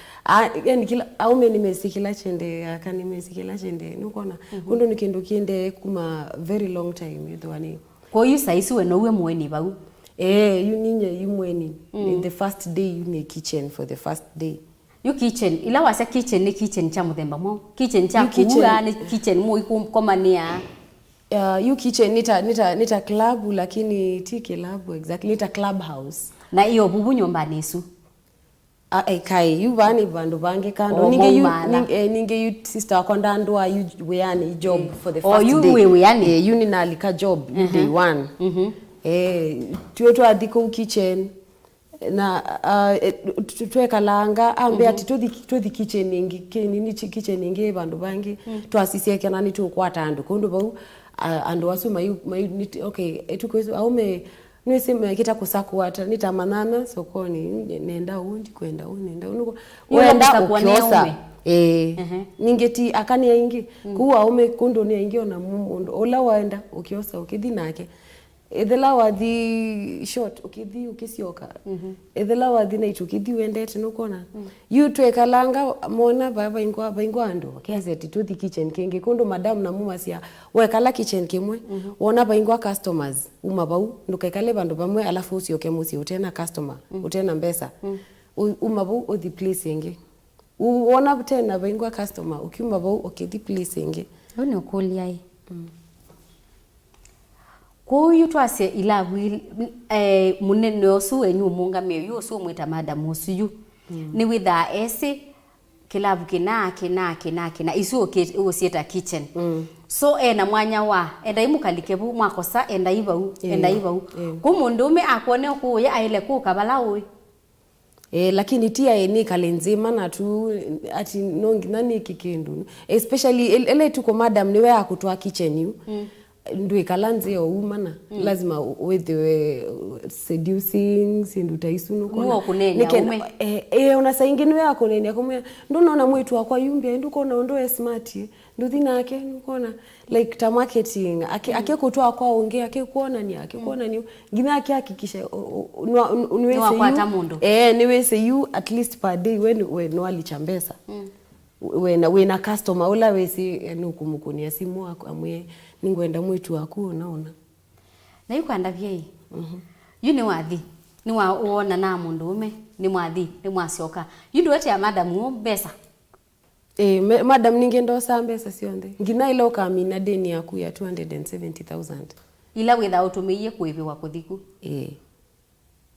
yani kila aume ni mesikila chende akani mesikila chende nukona kundo nikendo kiende kuma very long time yudwani kwa yu saisi we no we mweni bau yu ninye yu mweni in the first day you ne kitchen for the first day yu kitchen ila wasa kitchen ni kitchen cha muthemba mo kitchen cha kuura ni kitchen mu ikomania yu kitchen nita club lakini ti club exactly nita clubhouse na iyo bubu nyumba nesu kai yu bani bandu bange kando ninge yu sister wakonda ndwa yu weani job for the first day yu weani yu nina alika job day 1 tuwetu adiko kitchen na tuweka langa ambe ati to the kitchen ingi nini kitchen ingi bandu bangi to asisi kana ni to kwata andu kondo bau andu wasu mayu okay etuko aume nwese kita kusakuata nitamanana sokoni nenda undi kwenda unenda unuko wenda ukiosa ningeti akani ingi kuwa aume kondo ni ingi ona mundo ola waenda ukiosa ukidhi nake ethela wathi short ukidhi ukisioka ethela wathi na itukidhi wendete nukona you twekalanga mona baba ingwa ando kiasi ati to the kitchen kenge kondo madam na muma sia wekala kitchen kimwe wona baingwa customers umabau ndukekale bandu bamwe alafu usioke musi utena customer utena mbesa umabau othi place inge wona tena baingwa customer ukimabau ukidhi place inge oni ukulia ai ko yu twase ila munene osu enyu munga me yu osu mwita madam osu yu ni witha ese kilabu kina isu osieta kitchen so na mwanya wa enda imukalikebu mwakosa enda ibau ku mundume akone okuya aile ku kabala uyi lakini tia ni kalenzima na tu ati nongi nani kikindu especially ele tuko madam niwe akutwa kitchen yu ndwe kalanze oumana lazima wewe seducing sindu taisunu kona una saingine wewe akoneni akomwe ndo naona mwetu akwa yumbia nduko na ndo smart nduthina yake nukona like ta marketing akekutoa kwa ongea akekuona ni ngina hakikisha niwese you at least per day when no alichambesa wena customer ula wesi nukumukunia simu amwe ningwenda mwetu wako unaona na yukwanda vyei yu ni wathi ni waona na mundume ni mwathi ni mwasioka yundu wete ya madam mbesa madam ningendo sa mbesa sionde ngina ile okamina deni yaku ya 270,000 ila without umiye kuiviwa kuthiku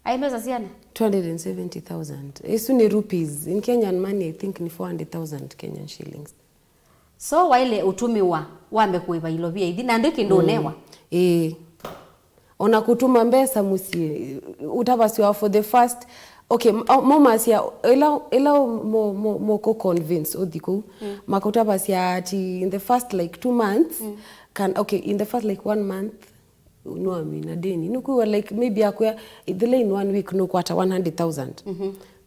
ai mbesa siana 270,000 isu ni rupees in Kenyan money I think ni 400,000 Kenyan shillings so waile utumiwa wambe kuiva ilovia ithi na ndio kindonewa ona kutuma mbesa musi utavasiwa for the first okay mama sia ela mo ko convince odiko makuta basia ati in the first like 2 months in the first like 1 month no amina deni nuku like maybe akwa the in 1 week no kwata 100,000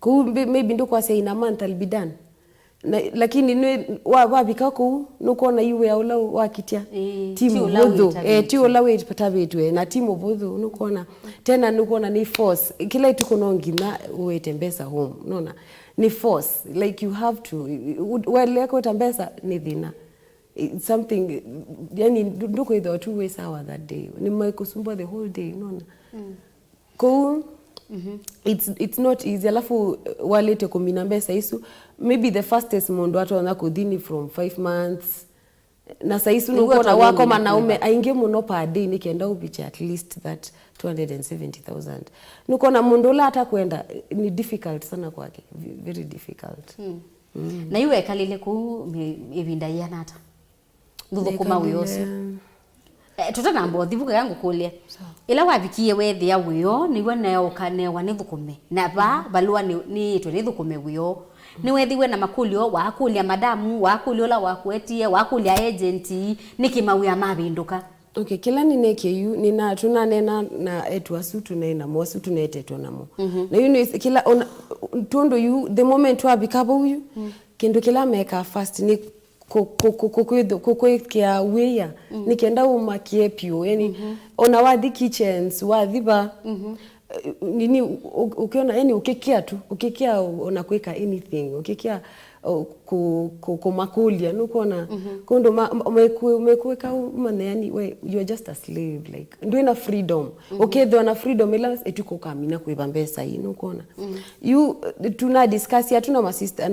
ku maybe ndo kwa say in a month I'll be done lakini nwe wabika ku nuko na iwe aula wakitia timu bodho ti ola wait patabetwe na timu bodho nuko na tena nuko na ni force kila ituko nongina uwete mbesa home unaona ni force like you have to well yako tambesa ni dhina it's something yani nduko either 2 ways hour that day ni maikusumbua the whole day unaona ko it's not easy alafu walete kombina mbesa isu maybe the fastest mondo watu wana kudhini from 5 months na saisu nuko na wako manaume ainge muno per day nikienda ubicha at least that 270,000 nuko na mundo la hata kwenda ni difficult sana kwake very difficult na iwe kalile ku ibinda yana hata ndutho kuma wiyoso tutana mbo thibuka yangu kulia ila wabikie wethi ya wiyo niwe nayo kanewa ni thukume na balua ni twe ni thukume wiyo ni wethiwe na makulio wakulia madamu wakulio la wakwetie wakulia agenti nikimawia mabinduka okay kila nineke yu nina tunanena na etwasu tunena mosu tunetetwa namo na you kila tondo you the moment wabikabo huyu kindu kila meka fast ni kukwekea weya nikienda umakie pio yani ona wadhi kitchens wadhiba nini ukiona yani ukikia unakuweka anything ukikia kumakulia nukoona kondo umekuweka umane yani you are just a slave like ndio ina freedom okay though na freedom ila etuko kamina kuiba mbesa hii nukoona you tuna discuss ya tuna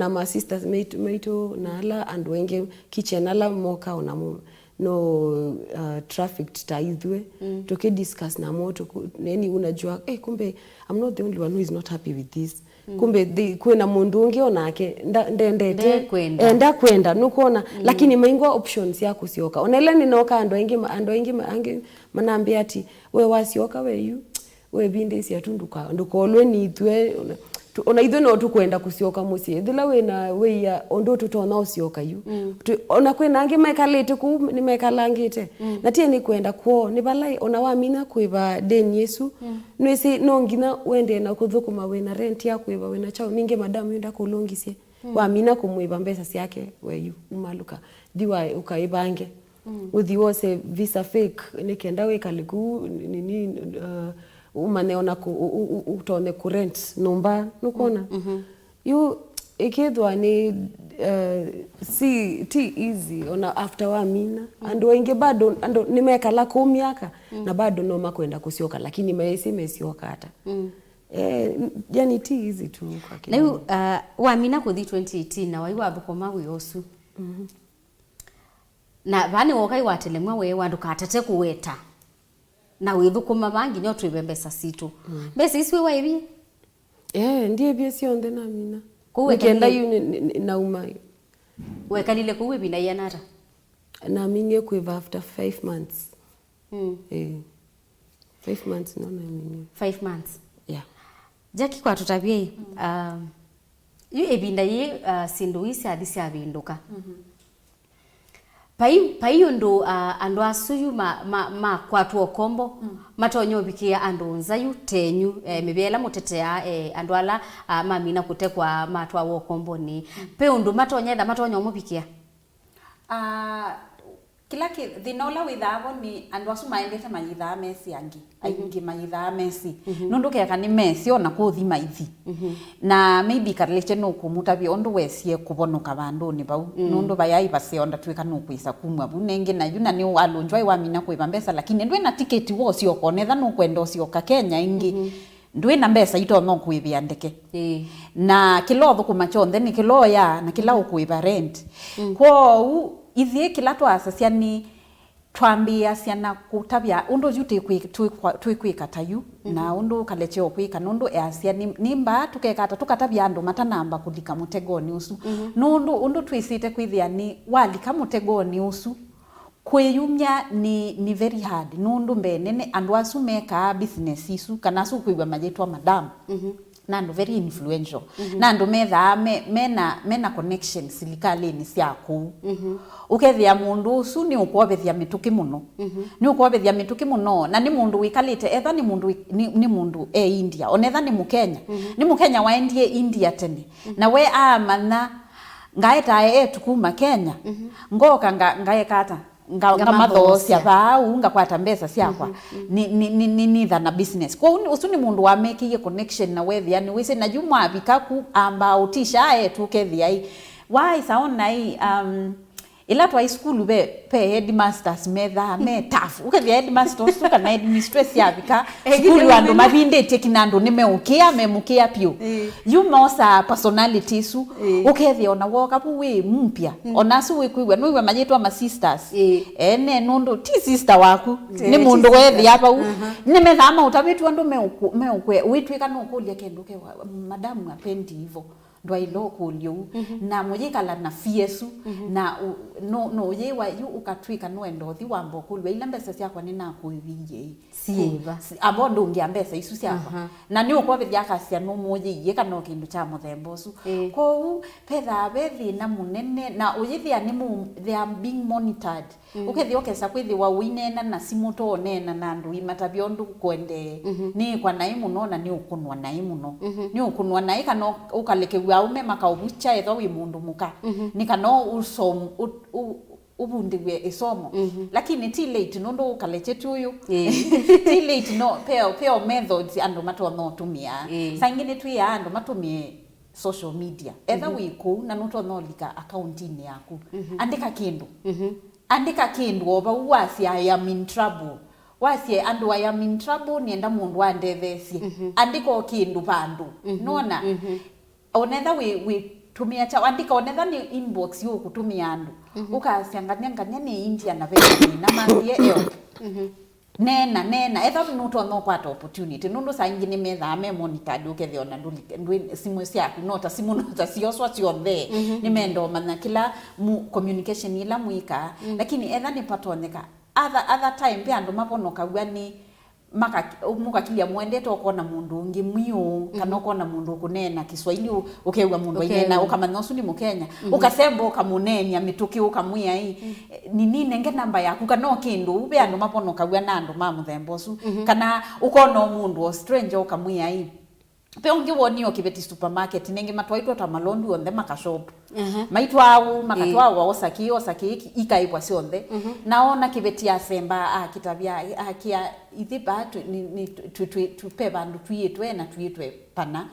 ma sisters mate na ala and wenge kitchen ala moka ona mume no traffic taidwe toke discuss na moto neni unajua kumbe I'm not the only one who is not happy with this kumbe kwena mundu ungiona yake ndende kwenda nukuona lakini maingwa options yako sioka onele ninoka ando ingi manambia ati we wasioka we binde sia tunduka ndukolwe ni itwe ona itwe no tukwenda kusioka musie thila we ya ondo tutona usioka yu ona kwena angi mekalete ku ni mekalangite na tie ni kwenda kuo ni balai ona wamina kuiba deni Yesu nwese nongina wende na kuthukuma wena rent ya kuiba wena chao ninge madamu yenda kulongisie wamina kumuiba mbesa siake we umaluka diwa ukaibange uthiwose visa fake nikenda we kaliku nini umane ona utone kurent numba nukona you ikidwa ni si easy ona after wamina and wenge bado ando nimekala kwa miaka na bado no makwenda kusioka lakini mesioka hata yani ti easy tu kwa kile na wamina kuthi 2018 na waiwa thukoma wiyosu na bani wokai watelemwa we wandukatate kuweta na withukuma bangi nyoto ibembesa situ mbesa iswe waibi ndiye bia sionde na mina weekenda yu na umai wekalile kuwe bina yanara na mini kuiva after 5 months 5 months no na mini 5 months yeah jaki kwa tutabie yu ebinda ye sinduisi hadisi abinduka Pai ndo ando asuyu ma kwatu okombo matonyo bikia ando nzayu tenyu mebela mutetea ando ala mamina kutekwa matwa okombo ni pe ndo matonyeda matonyo mubikia kila thinola withavo ni ando asu maendete manyitha mesi angi aingi manyitha mesi nundu keka ni mesi ona kuthi maithi na maybe karleche no kumutabia ondo wesie kubonoka bandu ni bau nundu bayai base onda tweka no kuisa kumwa bunenge na yuna ni alonjwa wa mina kuiba mbesa lakini ndwe na ticket wo sio konetha no kwenda sio ka Kenya ingi ndwe na mbesa ito no kuibia ndeke na kilotho kumachonde ni kiloya na kila ukuiba rent kwa ithie kila twasacia ni twambia ciana kutabia undo yute twikwika tayu na undo kaleche okwika nundo acia nimba tukekata tukatabia andu matanamba kulika mutegoni usu nundo twisite kwithia ni walika mutegoni usu kweyumya ni very hard nundo mbenene andu asumeka business isu kana su kuiba majetwa madam nandu very influential nandu metha mena connection silikalini siaku ukethia mundu usu ni ukwobethia mituki muno ni ukwobethia mituki muno na ni mundu wikalite etha ni mundu India onetha ni mukenya waendie India tene na we amana ngaeta tukuma Kenya ngoka ngaekata ngamathosia bau ngakwata mbesa siakwa ni thana business kwa usu ni mundu wa make connection na wethi yani wise na jumwa bikaku amba utisha tukethia why saona ila twa school pe headmasters metha me tough ukethia headmasters tuka na administrator yabika school andu mabindete kinando memukia pio you mosa personality su ukethia ona woka pu we mpya ona su we kuigwa no majitwa ma sisters ene nondo ti sister waku ni mundu wethi hapa ni methama utabitu andu meukwe witwika no kulia kenduke madam apendi hivyo ndo iloko lyo na mujikala na fiesu na no yewa yu ukatwika no endothi wambo kulwe ila mbesa siakwa ni nakuithije sieva abondo ngia mbesa isu siakwa na ni ukwa bithia kasia no moje yeka no kindu cha muthembosu ko petha bethi na munene na uyithia ni they are being monitored ukethi okesa kwithi wa winena na simuto onena na ndu imatabio ndu kwende ni kwa naimu no na ni ukunwa naimu no ni ukunwa nai kana ukaleke aume makaubucha etho wi mundu muka nikano usom ubundiwe isomo lakini ti late nondo ukaleche tuyu ti late no peo methods ando mato no tumia sangine tu ya ando matumie social media etha wiku na noto no lika account ni yaku andika kindu oba uwasi I am in trouble wasi andu I am in trouble nienda mundu andethesi andiko kindu pandu nona onetha we tumia cha andika onetha ni inbox yo kutumia andu ukasiangania ni India na vile na mandie nena etha nuto no kwata opportunity nundu sangine metha me monitored ukethio na ndu simu siaku nota simu nota sioswa cionthe ni mendo mana kila communication ila muika lakini etha ni patoneka other time pe andu maponoka gwani mukakilia mwendete ukona mundu ungi mwiu kana ukona mundu kunena Kiswahili ukeuga mundu inena ukamanosu ni mukenya ukasembo ukamunenia mituki ukamwia ni nini nge namba yaku kana kindu ube andu maponoka gwa nandu mamuthembosu kana ukona mundu stranger ukamwia pe ungi woni okibeti supermarket nengi matwaitwa ta malondu on the makashop maitwa makatwa osaki ikaibwa sionthe naona kibeti asemba akitabia akia ithiba ni tupe bandu tuyitwe na tuyitwe pana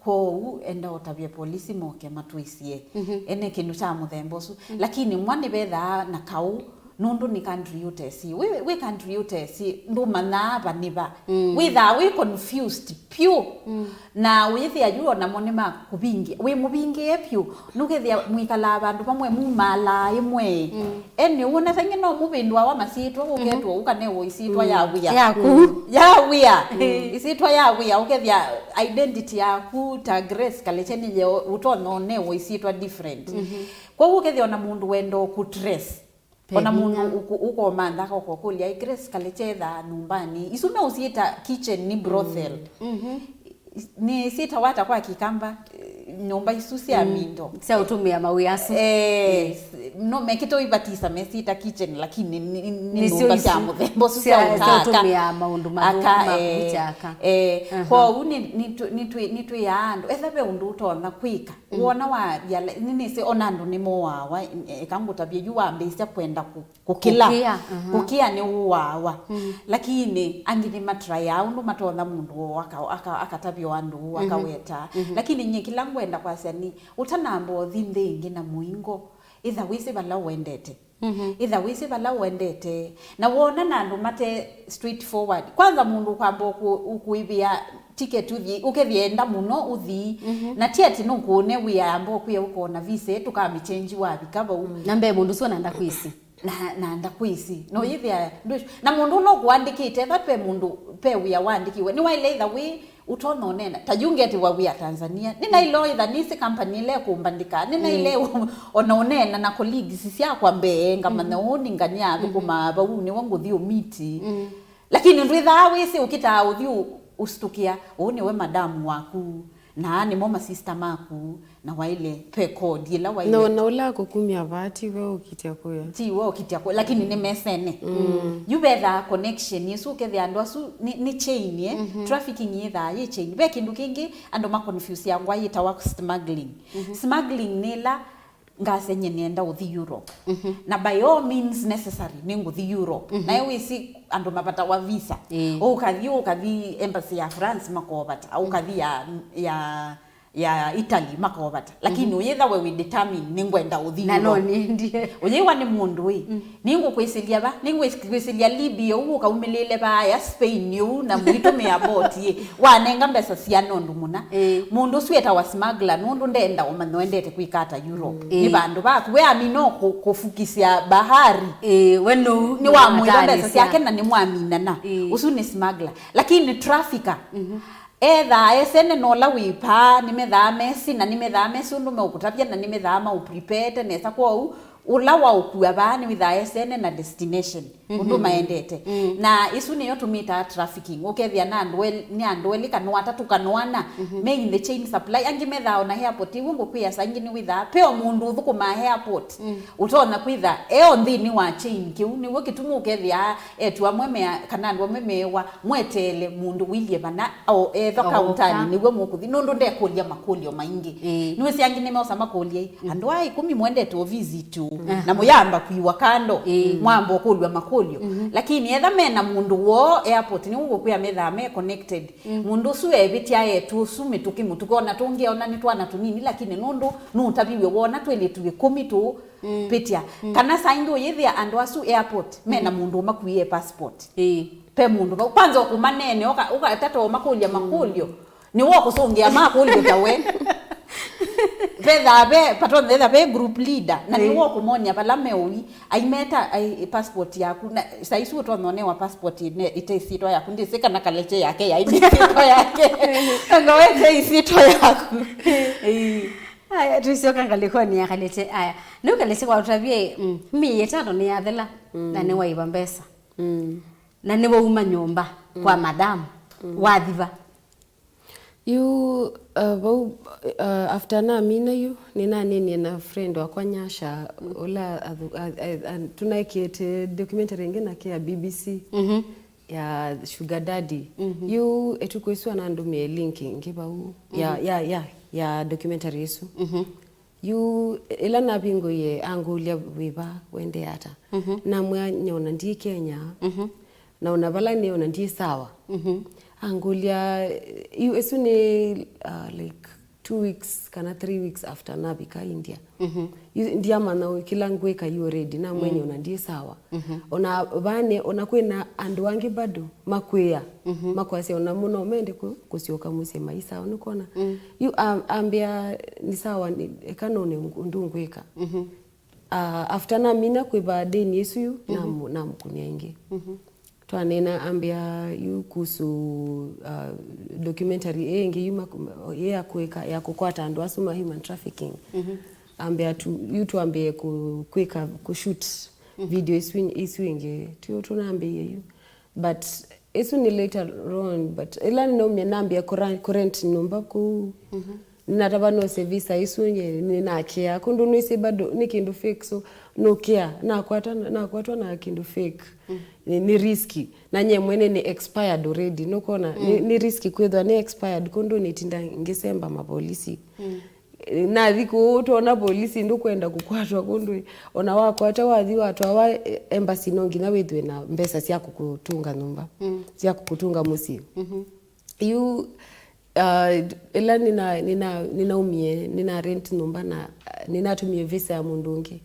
ko enda otabia polisi moke matwisie ene kindu cha muthembosu lakini mwani betha na kau nundu ni country utesi we country utesi ndo manaba niba we confused pure na withi ajuo na monema kubingi we mubingi epyu nukethia mwikala abandu bamwe mumala imwe ene wona thangi no mubindwa wa masitwa uketwa ukanewo isitwa ya isitwa ya ukethia identity yaku ta grace kalecheni je utono newo isitwa different kwa ukethia na mundu wendo ku dress ona mundu uko manda ko kulia Grace kalechetha nyumbani isume usiita kitchen ni brothel ni sita wata kwa kikamba nyumba isusi ya mindo sia utumia mawiasu no mekito ibatisa mesita kitchen lakini ni nyumba ya muthembo sia utumia maundu mabuchaka kwa ni tu ya ando ethabe undu utona kwika wona wa nini se onando ni mowawa kangu tabia juwa ambisia kwenda kukia ni uwawa lakini angini matry undu matona mundu akatabia wandu akaweta lakini nyekila ngwenda kwa sani utanambo thinde ingi na muingo itha wise bala wendete na wona nandu mate straightforward kwanza mundu kwambo ukuibia ticket uthi ukethienda muno uthi na tiati no kuone wiambo kuya ukona visa tukamichange wabikaba nambe mundu so nanda kwisi na ndakwisi no yithia na mundu no kuandikite bape mundu pe wia wandikiwe ni wile either we utono nena tajungeti wa wia Tanzania nina ilo either nisi company ile kumbandika nina ile onaonena na colleagues sisia kwa mbenga manoni nganya kuma bauni wangu thio miti lakini ndwitha wisi ukita uthiu ustukia niwe madamu waku na ni mama sister maku na waile peko dila waile na ula kukumia vati wewe ukitia kuya ti wewe ukitia kuya lakini ni mesene you better connection yesu ke the ando asu ni chain trafficking yetha ye chain be kindu kingi ando ma confuse ya ngwa yita wa smuggling smuggling nila ngasenye nenda uthi Europe na by all means necessary ningu the Europe na yewe si ando mapata wa visa ukathi embassy ya France makobata au kathi ya Italy makobata lakini uyetha we determine ningwenda uthi na no ndie uyewa ni mundu ningu kwesilia ba ningu kwesilia Libya uka umilile ba ya Spain yu na mwito me abot ye wanenga mbesa cia nondu muna mundu sweta wa smuggler nundu ndenda umanoendete kwikata Europe ni bandu baku we amino kufukisia bahari wenu ni wa mwito mbesa cia na ni mwamina na usu ni smuggler lakini trafficker esene nola wipa nimethame sina nimethame sundu me ukutapia na nimethama uprepare nesa kwa ula wa ukua bani with esene na destination undu maendete na isu niyo tumita trafficking ukethia na andweli kanwa tatu kanwana me in the chain supply angi metha ona airport wongo kwia sangi ni with peo mundu thukuma airport utona kwitha nthini wa chain kiu ni wokitumu ukethia etu amwe kana andwa memewa mwetele mundu wilie bana o thoka utani niwe mukuthi nundu ndekulia makulio maingi niwe siangi ni meosa makulia andwa 10 mwendete visit na muyamba kuiwa kando mwambo kulwa makulio lakini etha mena mundu wo airport ni ugo kuya metha me connected mundu suwe bitia yetu sumi tukimtukona tungeona ni twana tunini lakini nundu nutabiwe wona twele tuwe 10 tu pitia kana saindo yethia ando asu airport mena mundu makuye passport pe mundu kwanza kumanene uka tata makulio makulio ni wo kusongia makulio tawe Be patron the be group leader na ni wo kumonia bala mewi aimeta passport yaku na saisu to nonewa passport itaisito yaku ndisika na kaleche yake ya itaisito yake ngawete isito yaku aya tuisioka ngaliko ni yakaleche aya nuka lese kwa utabie mi yetano ni athela na ni waiba mbesa na ni wo uma nyumba kwa madam wadhiva you after na mina you nina nini na friend wa kwanyasha ola tunaikete documentary ngina kia BBC ya Sugar Daddy you etukweswa na ndumie linking kiba u ya documentary yesu you ila na bingo ye angulia wiba wende hata na mwa nyona ndi Kenya na unavala ni ona ndi sawa angulia you esune like 2 weeks kana 3 weeks after nabika India ndia mana kila ngweka you ready na mwenye ona ndi sawa ona bane ona kwena andu wangi bado makwea makwase ona muno mende kusioka muse maisa onukona you ambia ni sawa kanone ndungweka after na mina kwiba deni yesu you na mkunia ingi twanena ambia yu kusu documentary engi yuma ya kuweka ya kukwata andu asuma human trafficking ambia tu ambie kuweka kushoot video iswinge tunaambia yu but isu ni later on but ila nambia current number ku natabano service isunye ninakia kundu nisi bado nikindu fake so nokia nakwatwa na kindu fake ni risky na nyemwene ni expired already nokona ni risky kwethwa ni expired kundu nitinda ngesemba mapolisi na thiko tona polisi ndo kwenda kukwatwa kundu ona wakwata wathi watu wa embassy nongi na withwe na mbesa cia kukutunga nyumba cia kukutunga musi you ila ninaumie nina rent nyumba na ninatumie visa ya mundungi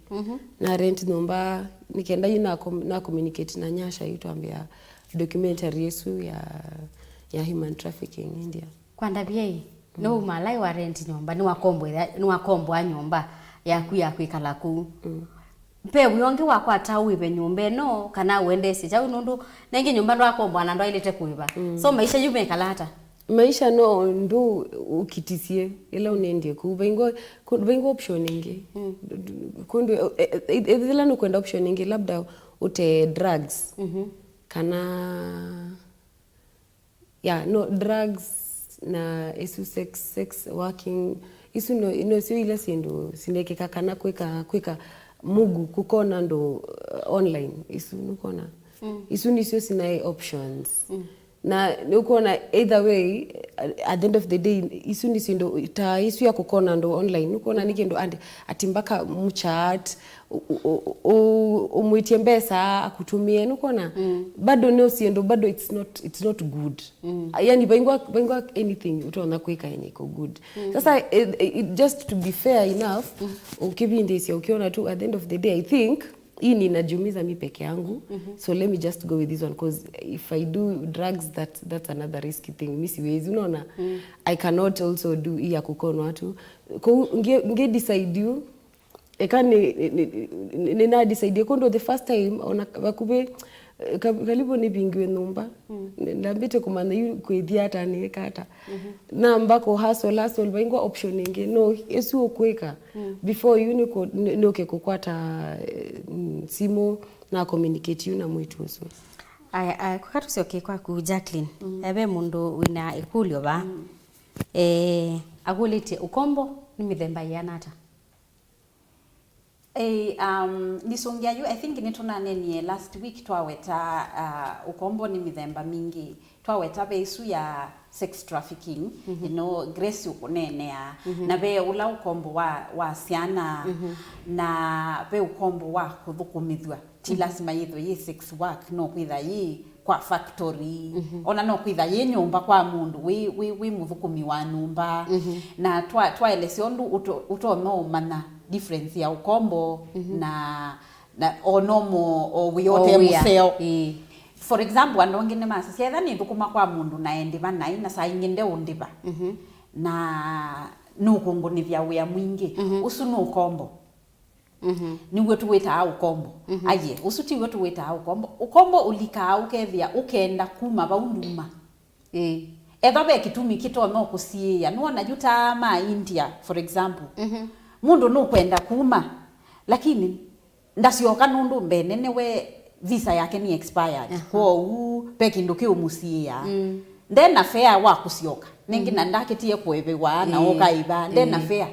na rent nyumba nikenda na communicate na nyasha yitwambia documentary yesu ya human trafficking India kwanda biei no malai wa rent nyumba ni wakombo nyumba yaku ikala ku pe wionge wakwa tawibe nyumba no kana uendese chau nundu nengi nyumba ndo akombo na ndo ilete kuiba so maisha yume kalata maisha no ndo ukitisie ila unendie kubengo option ingi kundu ila no kwenda option ingi labda ute drugs kana yeah, no drugs na isu sex working isu no sio ile sindu sindekeka kana kweka mugu kukona ndo online isu nukona isu ni sio sina options na nukona either way at the end of the day isu ni sindo isu ya kukona ndo online nukona nikendo atimbaka mchat umuitie mbesa akutumie nukona bado no siendo bado it's not good yani baingwa anything utaona kuika yenye iko good sasa just to be fair enough ukibindisia ukiona tu at the end of the day I think hii ninajumiza mi peke yangu so let me just go with this one because if I do drugs that's another risky thing mi siwezi unaona I cannot also do hii ya kukono watu nge decide you ekani nina decide kondo the first time ona bakube kalibo ni bingiwe numba ndambite kumana yu kwethia hata ni kata na mbako hustle baingwa option inge no esu okweka before you no ke kukwata simu na communicate you na mwitu so kukatu sio kwa ku Jacqueline ebe mundu wina ikulio ba agulite ukombo ni mithemba yanata nisongia yu I think nitunanenie last week twaweta ukombo ni mithemba mingi twaweta besu ya sex trafficking you know grace ukunenea na be ula ukombo wa siana na be ukombo wa kuthukumithwa ti lazima yitho yi sex work no kwitha yi kwa factory ona no kwitha yi nyumba kwa mundu wi muthukumi wa nyumba na twaelesio ndu utono mana difference ya ukombo na onomo o wiyote museo for example andongine masa sietha ni ndukuma kwa mundu na endiva nai na saa inginde undiva na nukungunithia wia mwingi usu no ukombo niwe tuweta ukombo aye usu tiwe tuweta ukombo ulika ukethia ukenda kuma baunduma etho be kitumi kitono kusiia nuona juta ma India for example mundu no kwenda kuma lakini ndasioka nundu mbene newe visa yake ni expired kwa peki nduki umusia then affair wa kusioka ningi na ndaketie kwebewa na okaiba then affair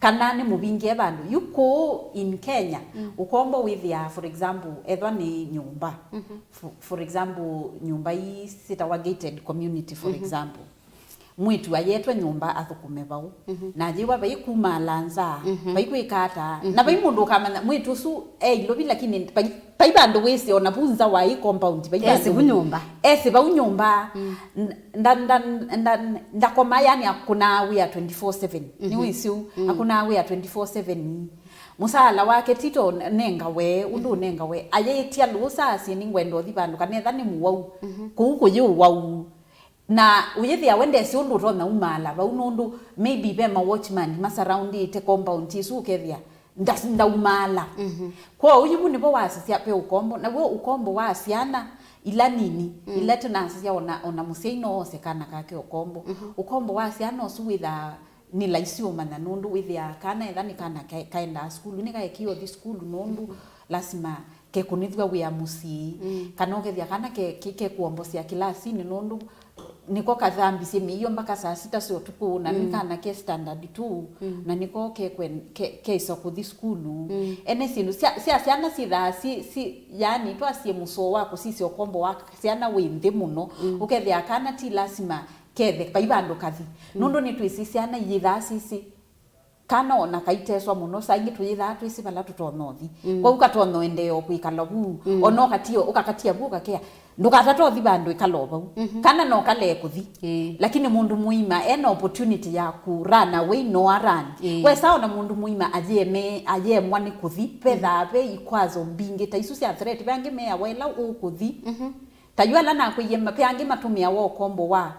kana ni mubinge bandu yuko in Kenya ukombo with ya for example etwa ni nyumba for example nyumba hii sitawa gated community for example mwitu ayetwe nyumba athukume bau na jiwa bai kuma lanza bai kwikata na bai mundu kama mwitu su lobi lakini bai bandu wese ona bunza wa hii compound bai bau nyumba ndakoma yani akuna we 24/7 ni wisiu akuna we 24/7 musala wake tito nenga we undu nenga we ayetia lusa si ningwendo thibandu kanetha ni muwau kuku yu wau na uyethia wende si undu rona umala ba unundu maybe be ma watchman ma surround it compound isu kethia nda umala kwa uyibu nibo wasisia pe ukombo na wo ukombo wasiana ila nini ila tunasisia ona museino osekana kake ukombo ukombo wasiana osuwitha ni laisio mana nundu withia kana ethani kana kaenda school ni kaekio thi school nundu lazima ke kunithwa wia musi kana ukethia kana ke kuombosia kilasi ni nundu niko kathambi simi hiyo mpaka saa 6 sio tuku na nikana ke standard 2 na niko ke iso kuthi school ene sinu siana si yani twasie muso wako sisi okombo wako siana winde muno ukethia kana ti lazima kethe paibando kathi nundu ni twisisiana yitha sisi kana ona kaiteswa muno sangi tuyitha twisi bala tutonothi kwa ukatono endeo kwikala bu ono katio ukakatia bu kakea ndukatatoa thibando ikaloba kana no kale kuthi lakini mundu muima ena opportunity ya ku run away no run we saona mundu muima aje mwani kuthi petha be ikwazo mbinge ta isu cia threat bangi mea wela ukuthi tayua lana kuyema pe angi matumia wo kombo wa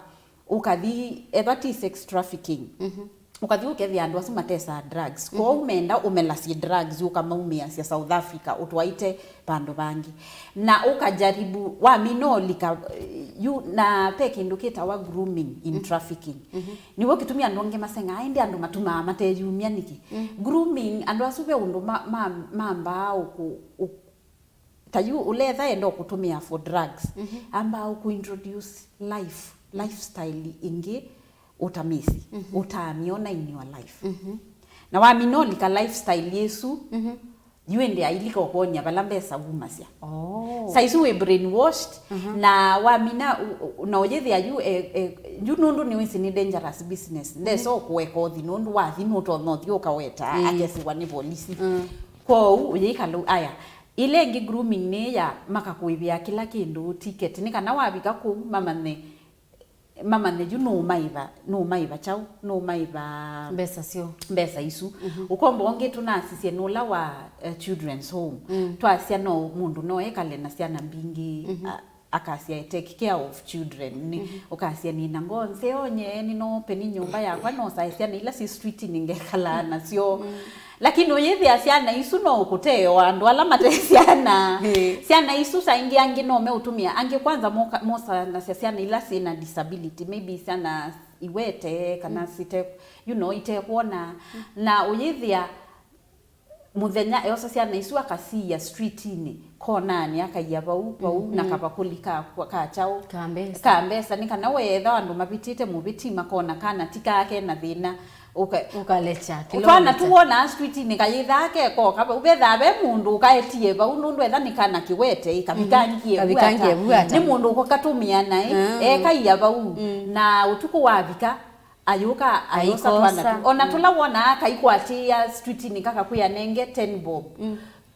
ukathi ebati sex trafficking ukathi ukethia andu asu matesa drugs kwa umenda umelasi drugs ukamaumia cia South Africa utwaite pando bangi na ukajaribu wa minolika you na peki ndukita wa grooming in trafficking niwo kitumia ndonge masenga aende andu matuma mateyumia niki grooming andu asu be undu mamba tayu uletha endo kutumia for drugs amba ku introduce life lifestyle ingi utamisi utamiona in your life na wa minolika lifestyle yesu yuende ailika okonya balambesa gumasya saisu we brainwashed na wa mina na ojethi ayu you nundu ni wisi ni dangerous business ndeso kuweko thi nundu wa thi no to no thio kaweta agesi wani polisi kwa uyika lo aya ile ngi grooming ne ya makakuibia kila kindu ticket ni kana wabika ku mama ne you no maiva chau no maiva mbesa isu ukombo onge tunasisie no la wa children's home twasia no mundu no ekale na siana mbingi akasia take care of children ni ukasia ni nangonse onye ni no peni nyumba yakwa no saisia ni ila si street ningekala na sio lakini oyethi asiana isu no kuteo andu ala matesiana siana isu saingi angi no meutumia angi kwanza mosa na siana ila sina disability maybe sana iwete kana site ite kuona na oyethi muthenya yosa siana isu akasia street ini konani akaiya bau na kabakulika kwa chao kambesa ni kana wetha andu mabitite mubiti makona kana tikake na thina ukalecha utwana tuona street ni kayithake ko kaba ubetha be mundu kaetie ba unundu etha ni kana kiwete ikabikangie ni mundu ko katumia nai kaiya bau na utuku wabika ayuka ayosa twana ona tulawona kaikwatia street ni kaka kuya nenge 10 bob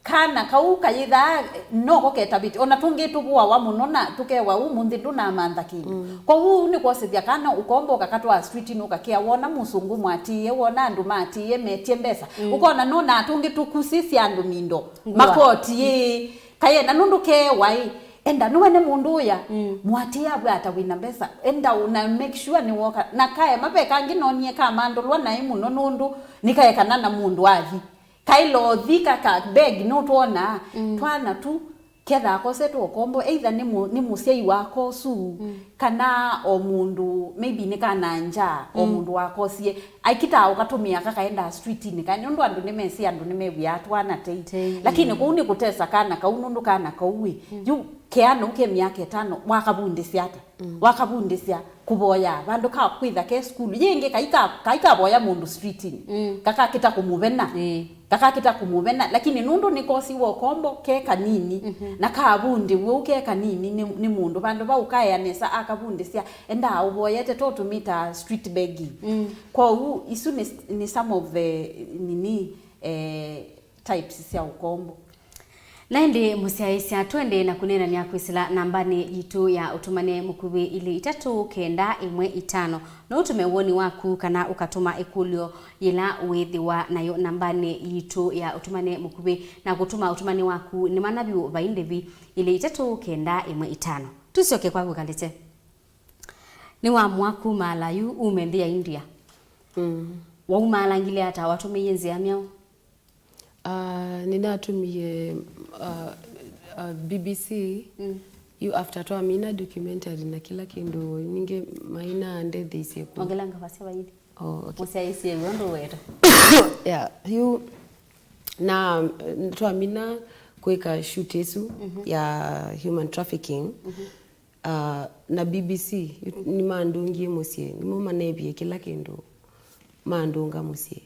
kana kauka yitha no koketa biti ona tungitubuwa wa munona tukewa umundi nduna mandaki kwa huu ni kwasithia kana ukombo kakatwa street no kakia wona musungu mwatie wona andu matie metie mbesa ukona nona tungitukusisi andu mindo makoti kaye na nundu ke wai enda nuwene mundu ya mwatia bwata wina mbesa enda una make sure ni woka na kaye mapeka nginonie kama ndolwa na imu nonundu nikaye kana na mundu athi kailo dhika ka beg no tuona twana tu ketha akose tu okombo either ni musiai wako su kana o mundu maybe ni kana nja o mundu wako sie aikita ukatumia kakaenda street ni kana ndo andu nimesi andu nimebya twana tei lakini kuuni kutesa kana kaunundu kana kauwi yu keano ke miaka 5 wakabundisia ata wakabundisia kuboya bandu ka kwitha ke school yenge kaika boya mundu street ni kaka kita kumuvena lakini nundu nikosi wo kombo ke kanini na kabundi wo ke kanini ni mundu bandu ba ukaya nesa akabundisia enda uboyete to tumita street begging kwa u isu ni some of the types cia ukombo Naende musiaisia twende na kunena ni akwisila nambani yitu ya utumane mukubi ili 391 na utume woni waku kana ukatuma ikulio yila withiwa nayo nambani yitu ya utumane mukubi na kutuma utumane waku ni manabi baindevi ili 391 tusioke kwa kukalete ni wa mwaku malayu umendia India wa umalangile hata watume yenzi ya miao ninatumie BBC you after to amina documentary na kila kindu ninge maina ande thisi ku ongelanga basi baidi musiaisi yondo wetu yeah you na to amina kuika shoot yesu ya human trafficking na BBC ni mandungi musie ni mama nebie kila kindu mandunga musie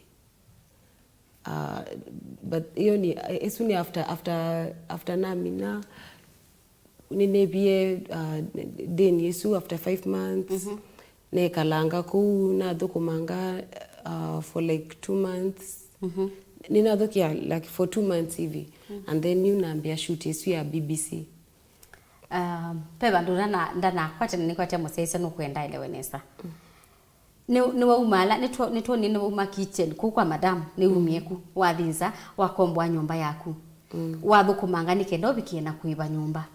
but hiyo ni esuni after namina ninebie den yesu after 5 months ne kalanga ku na dokumanga for like 2 months nina dokia like for 2 months hivi and then you naambia shoot yesu ya BBC peba ndana kwate nikwate musesa no kwenda ile wenesa ni wa umala ni wa kitchen kwa madam ni umieku wathinza wakombwa nyumba yaku wathukumanga nikenda obikie na kuiba nyumba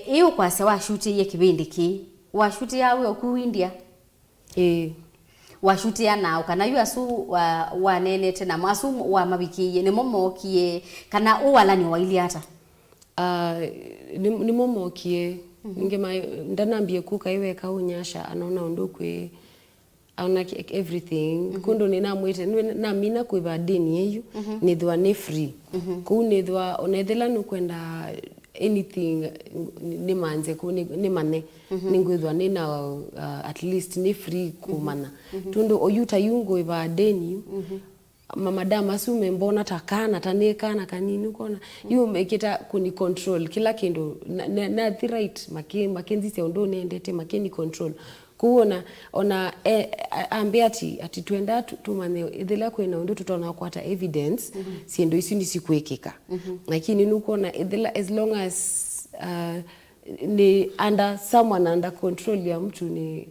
iyo kwase wa shoot ye kibindi ki wa shoot yawe oku India wa shoot ya nao kana yu asu wa nene tena masu wa mabikiye ni momokie kana uwala ni waili hata ni momokie ngema ndanambie kuka iwe ka unyasha anaona undukwe auna everything kundo nina mwete na mina kuiba dini yeyu nithwa ni free ku nithwa onethela nukwenda anything ni manze ko ni mane ningwithwa ni na at least ni free kumana tundu oyuta yungo iba deni mama dama sume mbona takana tanekana kanini ukona you make it kuni control kila kindu na the right makenzi se ondo nendete makeni control kuona ona ambia ati tuenda tumane ithela kwena ondo tutona kwata evidence siendo isi ni sikuekeka lakini nukona ithela as long as ni under someone under control ya mtu ni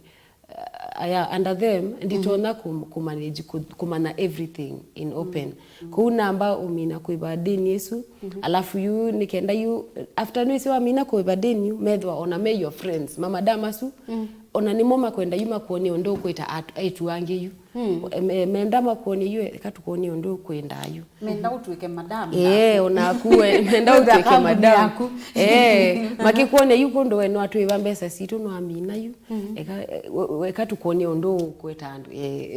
under them nditona kumanage kumana everything in open kuna amba umina kuiba deni Yesu alafu you nikenda you after no isiwa mina kuiba deni medwa ona me your friends mama damasu ona ni mama kwenda yuma kuone ondo kweta etu wange yu menda makuone yu katukuone ondo kwenda yu menda utuike madam ona kuwe menda utuike madam makikuone yu kondo wenu atu ibambesa situ no amina yu eka tukuone ondo kweta andu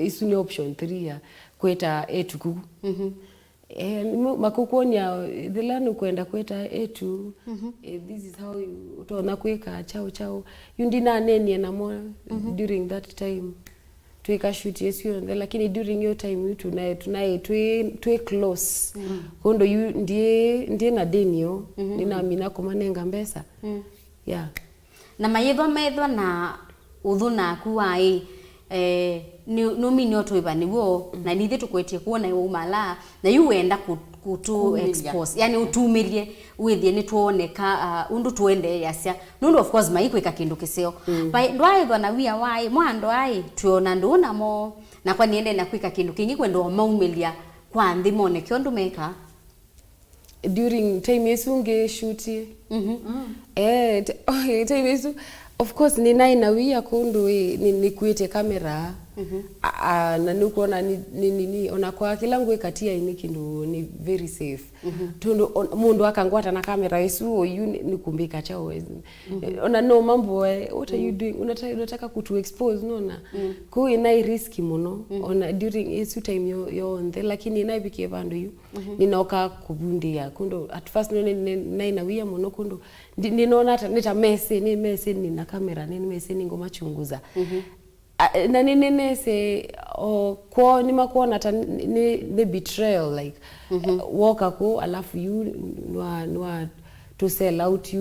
isu ni option 3 ya kweta etuku makukuonia dhilani kwenda kweta etu this is how you utaona kweka chao yundina neni na mo during that time tuika shoot Yesu lakini during your time tunaye twe close kondo you ndiye na denio ninaamina kumanenga mbesa na mayedwa na udhuna kuwai numi oto ibaniwo na nithi tukwetie kuona iwo mala na yu wenda kutu expose yani utumirie withie ni tuoneka undu tuende yasia nundu of course maikwika kindu kisio by ndwaithwa na wia wai mwando ai tuona nduna mo na kwa niende na kwika kindu kingi kwendo maumilia kwa nthi mone kiondu meka during time Yesu nge shoot time Yesu of course ni nai na wia kundu ni kuite kamera na nukuona ni ona kwa kila ngwe katia ini kindu ni very safe tundu mundu akangwata na kamera Yesu you ni kumbika chao ona no mambo what are you doing unataka kutu expose nona ku inai riski muno ona during Yesu time yo on the lakini inai bike bandu yu ninoka kubundia kundu at first nai na wia muno kundu ninaona nita message ni na kamera ni message ngoma chunguza na nene se kwa ni makuona ta ni betrayal like walk ko alafu you nwa to sell out you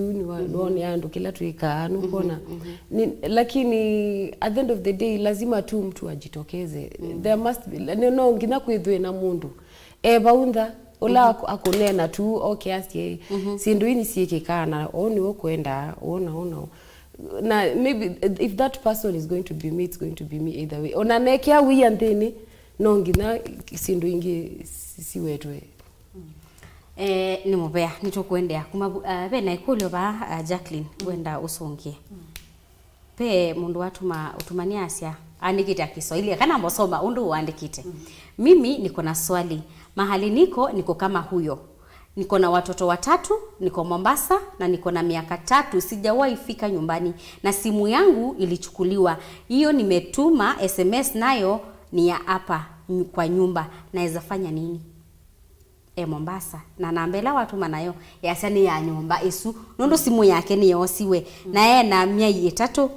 nwa yandu kila tuika nukona lakini at the end of the day lazima tu mtu ajitokeze there must be no ngina kwithwe na mundu baunda ola akonena tu okay asie sindu ini siekekana oni okwenda ona na maybe if that person is going to be me it's going to be me either way ona nekia wi anthini no ngina sindu ingi siwetwe ni mubea nitukwendea kuma be na ikulyo ba Jacqueline wenda usongie pe mundu watuma utumania asia andikite Kiswahili kana mbosoma undu uandikite mimi niko na swali mahali niko kama huyo niko na watoto 3 niko Mombasa na niko na miaka 3 sijawahi fika nyumbani na simu yangu ilichukuliwa hiyo nimetuma SMS nayo ni ya hapa kwa nyumba naweza fanya nini Mombasa na nambela watu manayo yasani ya nyumba isu nondo simu yake ni yosiwe na yeye na miaka 3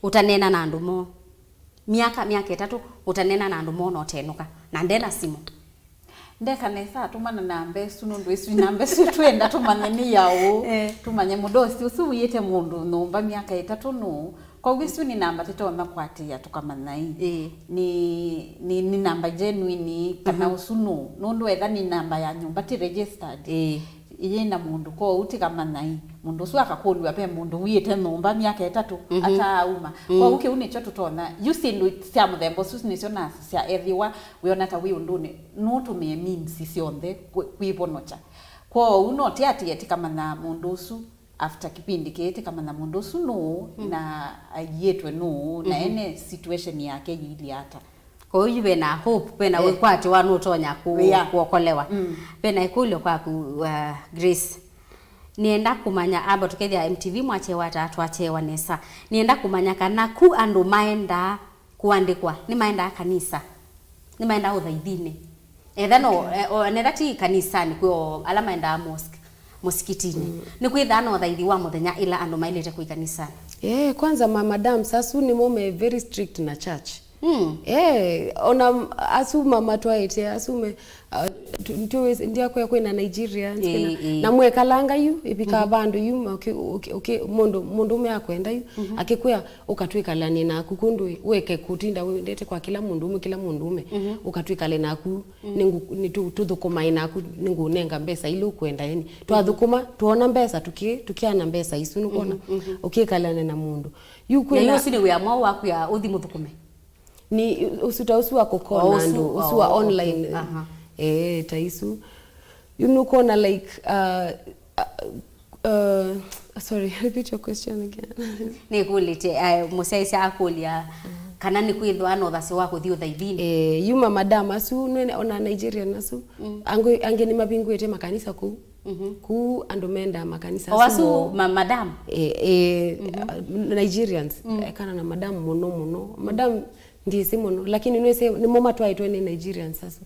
utanena na ndumo miaka 3 utanena na ndumo no tenuka na ndena simu ndeka nesa tumana nambe sunundu isu nambe twenda tumaneni yawo tumanye mudosi usubuyete mundu nomba miaka 3 no kwa wisu ni namba tetona kwatia tukamanai ni namba genuine kana usunu nundu etha ni namba ya nyumba ti registered iyenda mundu ko utikamanai mundu su akakulwa pe mundu wiyete nomba miaka 3 ata uma kwa uke unecho tutona yusindu sia muthembo su nisiona sia ethiwa wiona ta wi undune no tumie means sionthe kwibonocha kwa uno tiati etikamana mundu su after kipindi kete kama na mundu su no na ayetwe no na ene situation yake yili hata kwa hiyo bena hope bena wekwati wanu tonya kuokolewa bena ikulyo kwa Grace nienda kumanya aba tukethia MTV mwache watatu achewa nesa nienda kumanya kana ku andu maenda kuandikwa ni maenda kanisa ni maenda uthaithine ethano nethati kanisa ni kwa alama enda mosque musikitini ni kwithana othaithi wa muthenya ila andu mailete ku kanisa. Kwanza madam sasu ni mome very strict na church. Ona asu mama twaite asume ndio kwa kwena Nigeria na mwekalanga yu ipika bandu yu mundu me akwenda yu akikwea ukatwikalane na kukundu weke kutinda wendete kwa kila mundu me ukatwikale naku ni tuthukuma inaku ningu nenga mbesa ile ukwenda yani twathukuma tuona mbesa tukiana mbesa isu nukuona ukikalane na mundu yu kwena yo sini we amwa waku ya uthi muthukume ni usu wako kona ndo usu wa online taisu kona like sorry, repeat your question again. Ni kulite musaisi akulia kana ni kwithwa no thase wako thio thaithini yuma madam asu nene ona Nigeria nasu ange ni mabingwete makanisa ku andu menda makanisa asu madam Nigerians kana na madam muno madam ndiye simono lakini nwese ni mama twaitwe ni Nigerian sasa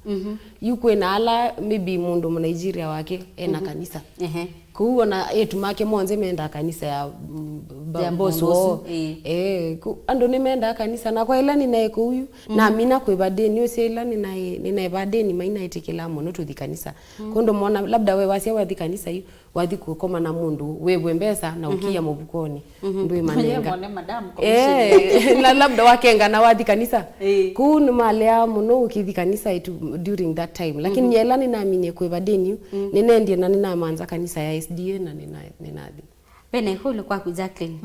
yuko na ala maybe mundu mu Nigeria wake ena kanisa kuona yetu make monze menda kanisa ya boso ando ni menda kanisa na kwa ila ni nae ko huyu na mina kwa badeni wese ila ni nae badeni maina itikila mono tu kanisa kondo mona labda we wasia wa kanisa hiyo wathi kukoma na mundu wewe mbesa na ukia mubukoni ndwe manenga na labda wakenga na wathi kanisa kunu malea muno ukithi kanisa itu during that time lakini yelani na aminye kwa badeni ninendie na nina manza kanisa ya SDA na ninathi bene hulu kwa Jacqueline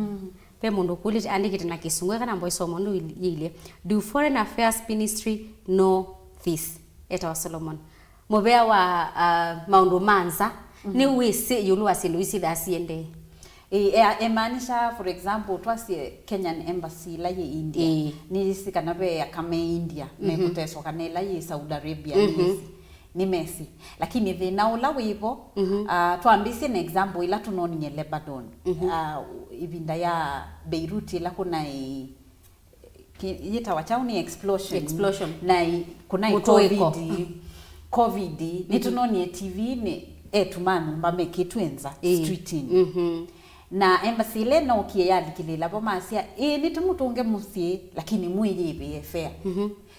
pe mundu kuli andikite na kisungu kana mbo isomo ndo ile do foreign affairs ministry know this eta Solomon mobea wa maundu manza ni wisi yulu asiluisi dasiende emanisha for example twasi Kenyan embassy la ye India ni sikana be kame India mekuteswa kanela ye Saudi Arabia ni Messi lakini thina ula wivo twambise na example ila tunoni Lebanon ibinda ya Beirut ila kuna yita wachauni explosion na kuna covid ni tunoni TV ni etumanu mbame kitwenza streeting na embassy ile no kiyadikilila bomasia ni tumutunge musie lakini muyibe fair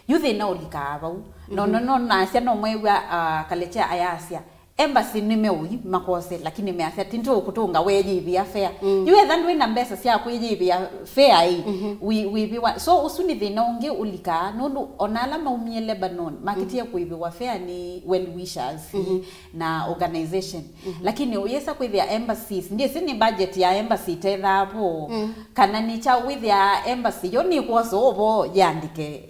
yuthi na ulikaba no na sia no mwewa kalecha ayasia embassy nimeui makose lakini measia tinto kutunga weyibe fair yuwe thandwe na mbesa sia kuyibe fair we so usuni thinonge ulika nundu onala maumie Lebanon makitia kuibe wa fair ni well wishers na organization lakini uyesa kwithia embassies ndiye sini budget ya embassy tetha hapo kana ni cha withia embassy yoni kwaso obo yandike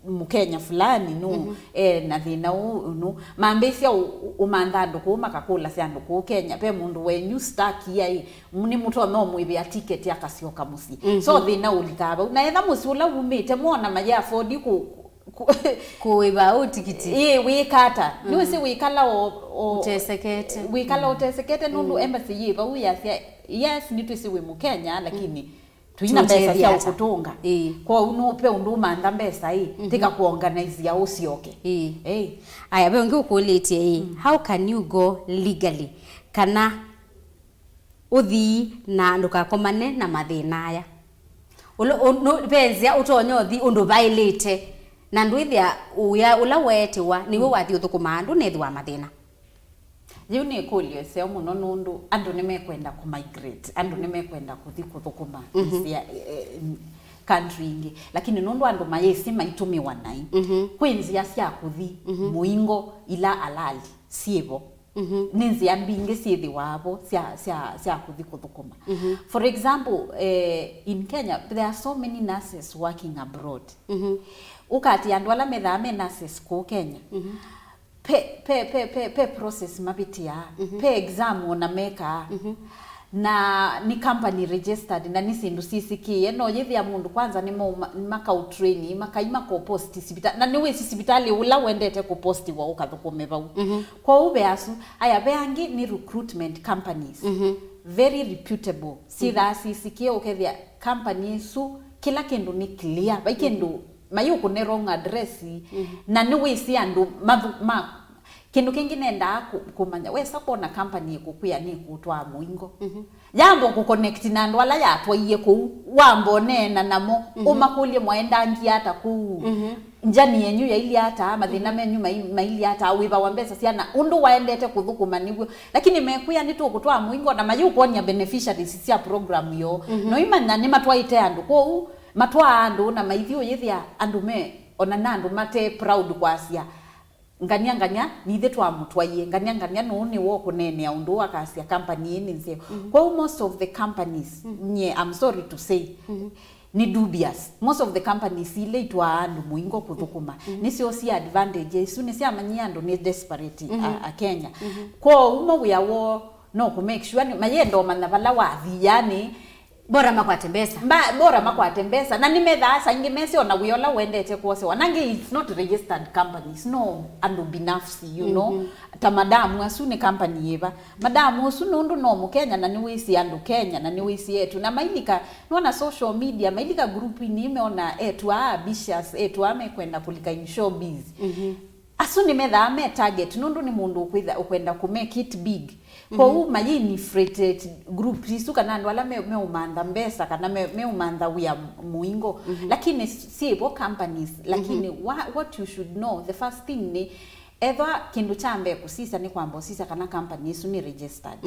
mukenya fulani na thina mambesia umandando kuma kakula siando ku Kenya pe mundu wenyu stack yai ni muto no mwibe ya ticket yakasioka musi so thina ulikaba na etha musi ula umite muona maja afford kuiba utikiti wikata niwese wikala utesekete wikala utesekete nundu embassy yiba uyasia yes nitwisi we mukenya lakini tuina mbesa sia ukutunga kwa unupe unduma anda mbesa tika kuorganize ya usioke aya bengi ukulete how can you go legally kana uthi na ndukakomane na mathina aya benzia utonyothi undu violate na ndwithia uya ula wetewa niwe wathi uthukuma andu nethwa mathina yu ni kulio seo muno nundu andu nimekwenda ku migrate andu nimekwenda kuthi kuthukuma country ingi lakini nundu andu mayesi maitumiwa nai kwenzia sia kuthi muingo ila alali siebo ninzia mbingi sithi wabo sia kuthi kuthukuma for example in Kenya there are so many nurses working abroad ukati andu ala methame nurses ku Kenya pe process mapitia pe exam ona meka na ni company registered na ni sindu sisikie no yethi ya mundu kwanza ni maka utraini makaima ko post sibitali na niwe sibitali ula wendete ko post wa ukathukume bau kwa ube asu aya beangi ni recruitment companies very reputable sitha sisikie ukethia company su kila kindu ni clear ba kindu mayuko ne wrong address na niwe si andu kindu kingine nda kumanya we support na company ikukwia ni kutwa muingo jambo ku connect na andu ala yatwaiye ku wambo nena namo umakulie mwaenda ngiata ku njani yenyu ya ili hata mathina menyu maili hata wiba wa mbesa ciana undu waendete kuthukuma niguo lakini mekuya ni tukutwa muingo na mayu kuonia beneficiaries cia program yo no imanya ni matwaite andu ko matwa andu na maithio yithia andu me ona nandu mate proud kwasia nganya nithe twamutwaie nganya no ni wo kunene undu akasia company ni nzio kwa most of the companies I'm sorry to say ni dubious. Most of the companies ile itwa andu muingo kuthukuma nicio cia advantages ni cia manyia andu ni desperate a Kenya kwa umo we awo no ku make sure ni mayendo manabala wathi yani bora makwate mbesa bora makwate mbesa na nimetha sangi mesi ona wiola wendete kwose wanange it's not registered companies no andu binafsi you know ta madamu asu ni company yeva madamu asu nundu no mu Kenya na niwisi andu Kenya na niwisi yetu na mailika nona social media mailika group ni imeona etu ambitious etu amekwenda kulika in showbiz asu nimetha ame target nundu ni mundu ukwenda ku make it big kwa mayini freighted group isuka na wala me umanda mbesa kana me umanda wia muingo lakini sibo companies lakini what you should know the first thing ni eva kindu chambe kusisa ni kwamba sisa kana company isu ni registered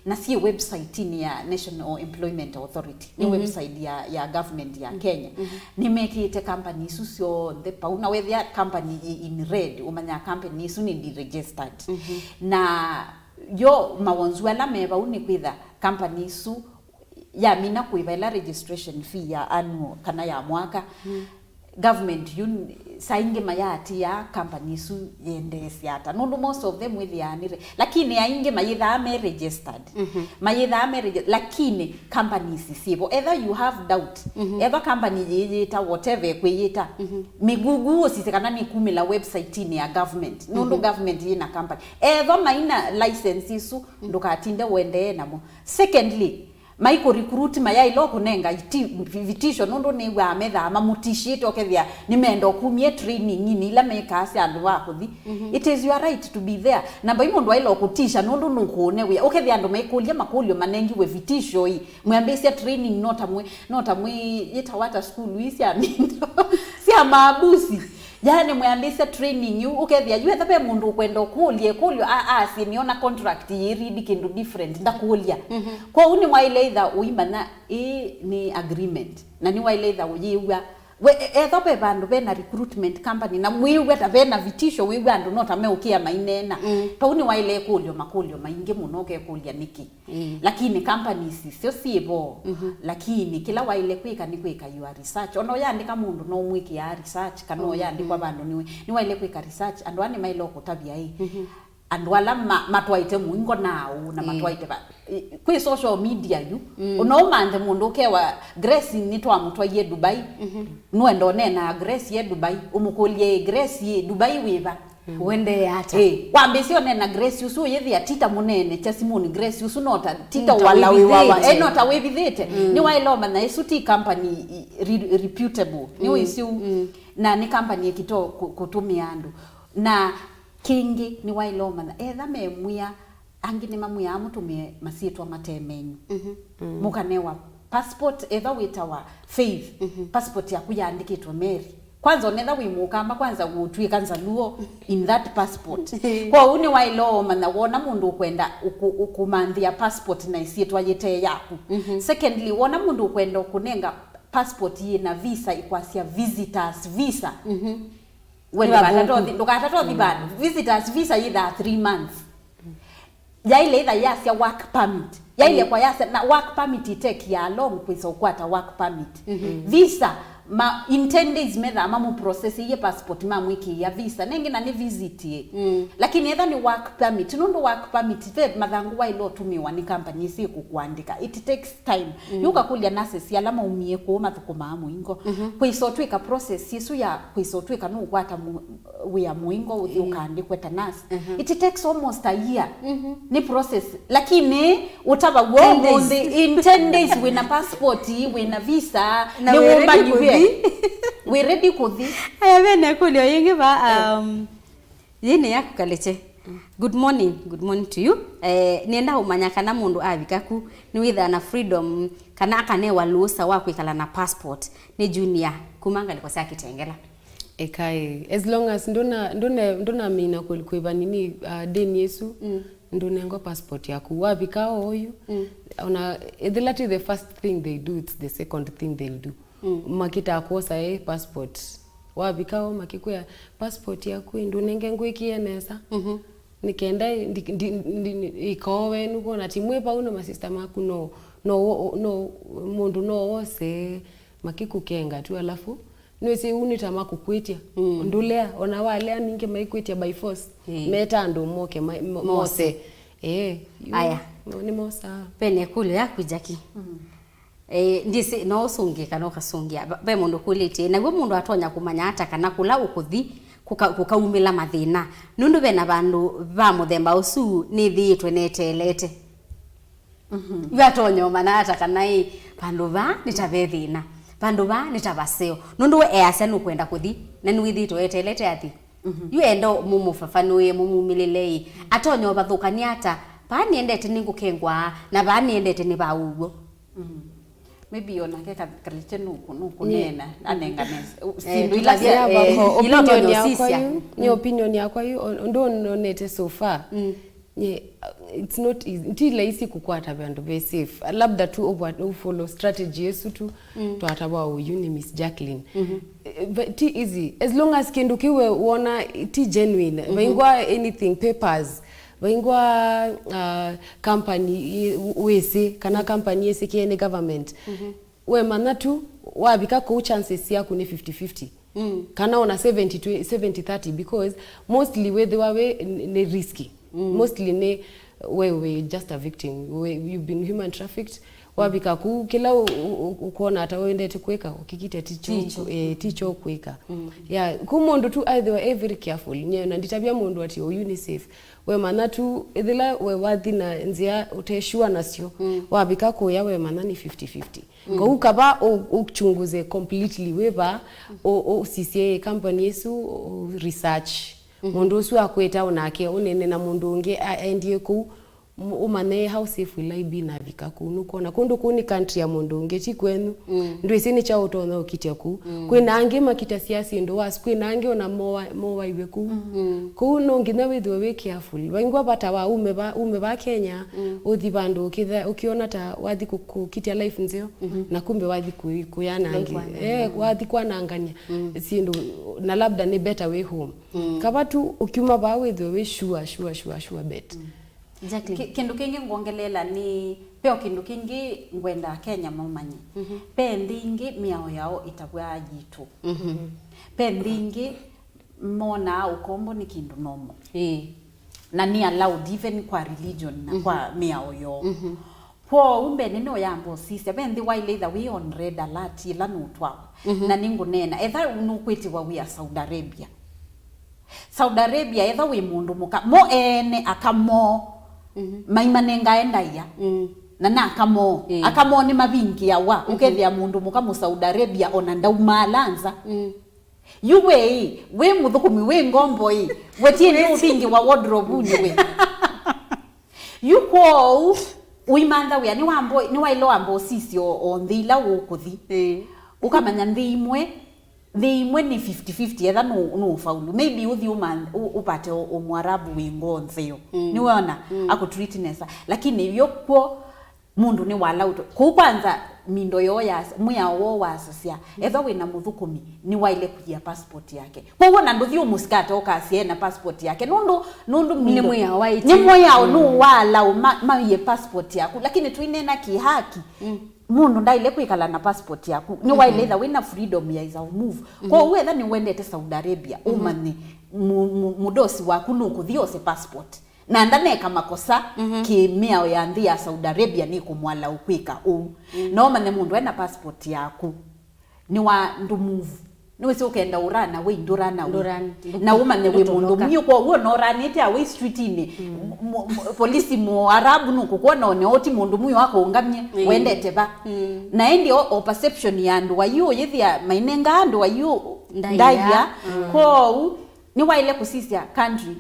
na si website ni ya National Employment Authority ni website ya government ya Kenya ni make it company isu sio the pauna whether company in red umanya company isu ni registered na yo mawonzu ala meva unikwitha company isu ya mina kuiva ila registration fee ya annual kana ya mwaka government sainge mayati ya company isu yendesi ata no most of them with yanire lakini ainge mayitha ame registered lakini companies sibo either you have doubt either company yita whatever kweyita migugu sisekana ni kumila website ni ya government no government ina company either maina license isu ndukatinde wende namo secondly maiko recruit mayai loko nenga vitisho nondo ni wa metha mamutishite okethia nimendo kumie training ni ila mekasi andu wakuthi it is your right to be there namba imondo ailo kutisha nondo nukune we okethia andu maikulia makulio manengi we vitisho i mwambisia training nota mwe yeta wata school wisi amindo si amabusi yani mwambisa training you ukethia you ethape mundu kwenda kulio si niona contract yiri kindu different ndakulia kwa uni waile either uimana ni agreement na ni waile either uyiwa we ethape bandu bena recruitment company na mwiwe ta bena vitisho wiwe andu nota meukia mainena pa uni waile makulio maingi munoke kulia niki lakini companies sio sibo lakini kila waile kwika ni kwika your research ono yandika mundu no mwiki ya research kano yandikwa bandu ni waile kwika research andu ani mailo kutabia andu ala matwaite muingo nao na matwaite ba kwi social media yu no mande mundu kewa Grace ni twamutwaye Dubai nwendo nena Grace ye Dubai umukulie Grace ye Dubai wiba wende hata wambisio nena Grace usu yethi atita munene cha Simoni Grace usu nota tita wala wiwa nota webithete ni wailoma na isuti company reputable ni wisu na ni company ekito kutumia andu na kingi ni wailoma na etha memwia angine mamuya amutumie masitwa matemenyu mukanewa passport etha witawa Faith passport ya kuyandikitwa Mary kwanza onetha wimukamba kwanza gutwika nzaluo in that passport kwa uni wailoma na wona mundu kwenda ukumanthia passport na isitwa yete yaku secondly wona mundu kwenda kunenga passport yina visa ikwasia visitors visa when ndukatato thibana visitors visa either 3 months yaile either yasia work permit yaile kwa yasia na work permit take ya long kwisa ukwata work permit visa in 10 days metha mamu process ye passport mamwiki ya visa nengi na ni visit ye lakini etha ni work permit nondo work permit ve mathangu wa ilo tumiwa ni company si kukuandika it takes time yuka kulia nurses ya lama umie ko mathukuma muingo kwisotwika process yesu ya kwisotwika no kwata we ya muingo ukaandikwe ta nurse it takes almost a year ni process lakini utaba wo in 10 days with a passport with a visa na ni we ready kuthi aya bene kulio yingi ba yini yakukaleche Good morning to you. Nienda umanya kana mundu abikaku ni witha na freedom kana akane walusa wa kwikala na passport ni junior kumanga liko saki tengela. Ekai as long as ndona mina kulikweba nini deni Yesu ndonengo passport yaku wabikao hoyu ona the first thing they do, it's the second thing they'll do. Makita akosa passport wabikao makikuya passport yaku ndonenge ngwikienesa nikenda ikowe nuko na timwe pa uno masista maku no mundu no wose makikukenga tu alafu nwese unita makukwitia ndulea ona wale ninge maikwitia by force meta ndo moke mose aya ni mosa pene kule yakujaki ndisi no sungika no kasungia be mundu kulite na gwe mundu atonya kumanya hata kana kula ukuthi kukaumila mathina nundu bena bandu ba muthemba usu ni thiitwe netelete yatonyo mana hata kana bandu ba nitabethina bandu ba nitabaseo nundu we ease nukwenda kuthi na ni withitwe etelete ati yu endo mumufafanuye mumumilelei atonyo bathukania hata ba niendete ningukengwa na ba niendete ni ba ugo maybe ona ke kalite nuku nena anenganese sindu ni opinion yakwa yu ndo nonete so far it's not easy until laisi kukwata bandu be safe labda tu follow strategy yesu tu to ataba uyuni Miss Jacqueline but ti easy as long as kindukiwe wona ti genuine baingwa anything papers baingwa company wese kana company yese kiene government we manatu wabika ko chances yako ni 50-50 kana ona 70-30 because mostly where they were ne risky mostly ne we just a victim you've been human trafficked wabika ku kila ukona hata wende tukweka ukikite ticho kweka yeah kumundu tu either were very careful nye na nditabia mundu ati UNICEF we manatu ithila we wathi na nzia uteshua nasio wabika ko ya we manani 50-50 ngo ukaba uchunguze completely weba o CCA company yesu research mundu usu akweta onake unene na mundu unge endie ku umane how safe will I be na vikaku nukona kundu kuni country ya mundu ngeti kwenu ndo isini cha utona ukitia ku kwena ange makita siasi ndo was kwena ange ona mowa ibeku ku no ngina withwe we careful wangwa bata wa ume ba Kenya udhibandu ukiona ta wathi kukitia life nzio na kumbe wathi kuyana ange wathi kwa naangania sindu na labda ni better way home kabatu ukiuma ba withwe we sure bet exactly kindu kingi ngongelela ni peo kindu kingi ngwenda Kenya mumanyi pendingi miao yao itagwa jitu pendingi mona ukombo ni kindu nomo na ni allowed even kwa religion na kwa miao yo po umbe neno yambo sisi bendi wile that we on red alert ila nutwa na ningu nena etha unukwiti wa we Saudi Arabia etha we mundu muka mo ene akamo maimanenga endaya na akamo ni mabingi yawa ukethia mundu muka mu Saudi Arabia ona ndauma lanza we muthukumi we ngombo wetie ni ubingi wa wardrobe we yuko uimanda we ni wailo ambo sisi on thila ukuthi ukamanya ndimwe ni 50-50 etha no faulu maybe uthi upate omwarabu wingo nthio ni wona akutreat nesa lakini yokwo mundu ni wala uto kwanza mindo yo ya muya wo wasasia etha we na muthukumi ni waile kujia passport yake kwa wona nduthi umuskata okasi na passport yake nundu ni muya waiti ni muya no wala maye passport yako lakini tuinena kihaki mundu ndaile kwikala na passport yaku ni waile that wina freedom ya iza move kwa whether ni wendete Saudi Arabia umane mudosi waku nuku thiose passport na ndaneka makosa kimia ya ndia Saudi Arabia ni kumwala ukwika no mane mundu ena passport yaku ni wa ndu move niwese ukenda urana we ndurana na umane we mundu myo kwa uo no ranite awe street ini polisi mu arabu nuko kuona one oti mundu myo wako ungamye wendete ba na endi o perception ya ndu wayo yithia mainenga ndu wayo ndaya ko ni waile kusisia country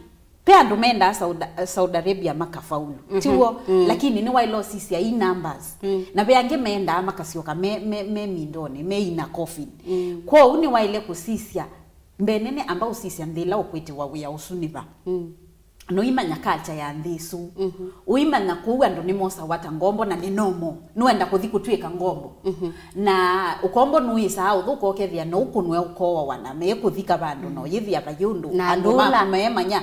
pia ndo menda Saudi Arabia makafaulu tiwo lakini ni wailo sisi ya numbers na beange menda makasioka me mindone me ina coffin kwa uni waile kusisia mbenene ambao sisi andila okwete wawe ya usuniba no imanya culture ya ndisu uimanya kuwa ndo ni mosa wata ngombo na ni nomo nuenda kuthikutwika ngombo na ukombo nuisa uthuko kethia no kunwe ukowa wana me kuthika bandu no yithia bayundu andu mamanya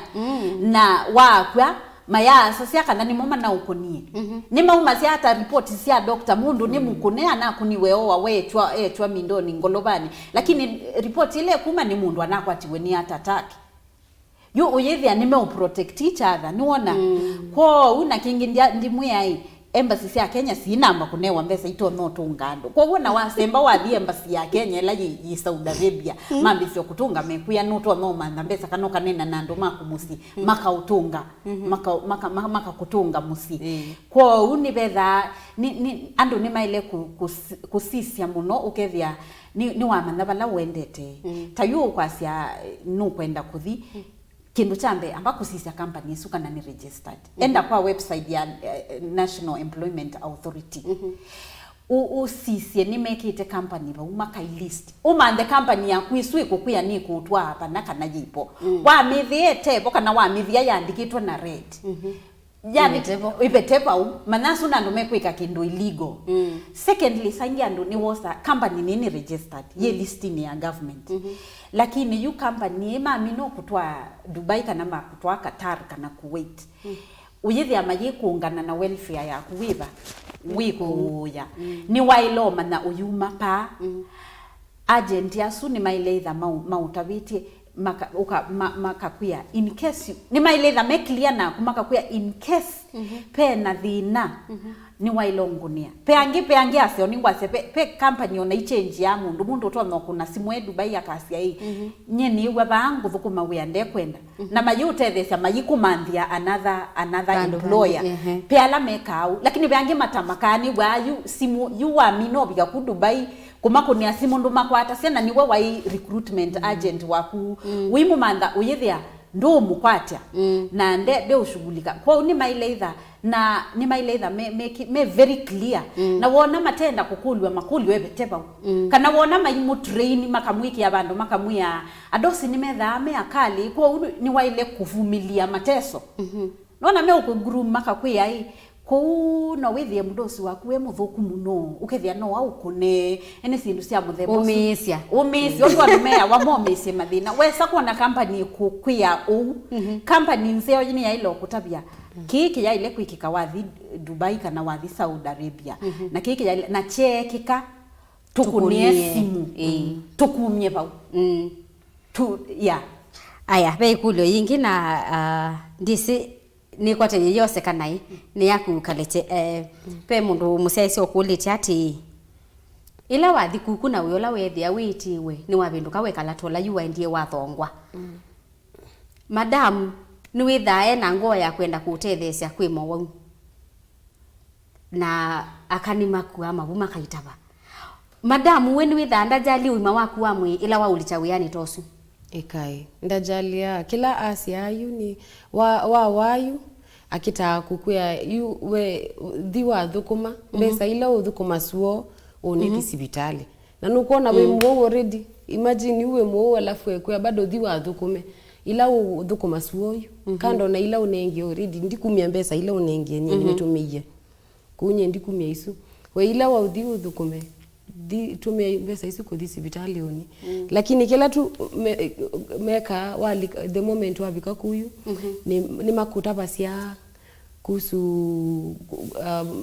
na wakwa maya sasa kana ni mama na ukonie ni mauma sia hata report sia doctor mundu ni mukune ana kuniweowa wetwa mindoni ngolobani lakini report ile kuma ni mundu anakwatiwe ni atataki yo uyethia nime protect each other niona kwa una kingi ndimwe ai embassy ya Kenya si namba kunewa mbesa ito no tungando kwa wona wasemba wathi embassy ya Kenya la yi Saudi Arabia mambi sio kutunga mekuya no to no manda mbesa kanoka nena nando makumusi maka utunga maka kutunga musi kwa uni betha ni ando ni maile kusisia muno ukethia ni wamanda bala wendete tayu kwasia no kwenda kuthi kindu chambe ambako sisi company suka na ni registered enda kwa website ya National Employment Authority sisi ni make it company ba umaka list umande company ya kwiswi kukuya ni kutwa hapa na kana jipo wa mithiete boka na wa mithia yandikitwa na red yani ipetepa manasu na ndo mekwika kindu illegal secondly sangia ndo ni wosa company nini registered ye listing ya government lakini you company mino kutwa Dubai kana kutwa Qatar kana Kuwait uyithi amaji kuungana na welfare ya kuwiba wikuya ni wailo mana uyuma pa agent yasu ni maileitha mautawiti makakuya in case ni maileitha me clear na kumakakuya in case pe na thina ni wailongunia peange asio ni ngwase pe company ona change ya mundu to no kuna simu Dubai akasia hii nyeni we bangu thukuma we ande kwenda na mayute thesa mayikumandhia another employer pe ala mekau lakini peange matamakani wayu simu yu wa mino biga ku Dubai kumako ni asimu ndo makwata sena niwe wa recruitment agent waku wimu manda uyethia ndo mukwatya na nde ushughulika kwa ni maileitha na ni maileitha me very clear na wona matenda kukulwa makulwe beteba kana wona maimu train makamwiki ya bandu makamwia adosi ni methame akali kwa ni waile kuvumilia mateso nona me ukuguru makakwia hii kuna withie mdosi waku we muthuku muno ukethia no au kune ene sindu cia muthemba umisia ondo anumea wa momisi mathina wesa kuona company kukwia company nzeo yini ya ilo kutabia kiki ya ile kwikika wathi Dubai kana wathi Saudi Arabia na kiki ya ile na chekika tukunie simu tukumye bau ya aya be kulyo yingi na ndisi ni kwate yose kanai ni yaku kalete pe mundu musiaisi okulite ati ila wathi kuku na uyola wethia witiwe ni wabinduka wekala tola yuwa ndie wathongwa madam ni withae na ngoya kwenda kutethesia kwimo wau na akanima kuwa mabuma kaitaba madam we ni witha ndajali uima waku amwe ila waulicha wiani tosu ikai ndajalia kila asiayu ni wayu akita kukuya yu we diwa thukuma besa ila uthukuma suo oni kisibitali na nukuona we mwo already imagine uwe mwo alafu ekwe bado diwa thukume ila uthukuma suo kando na ila unengi already ndikumia besa ila unengi ni nimetumia kunye ndikumia isu we ila wa uthukume tumia besa isu kuthi sibitali oni lakini kila tu meka wali the moment wabika kuyu ni makuta basia kuhusu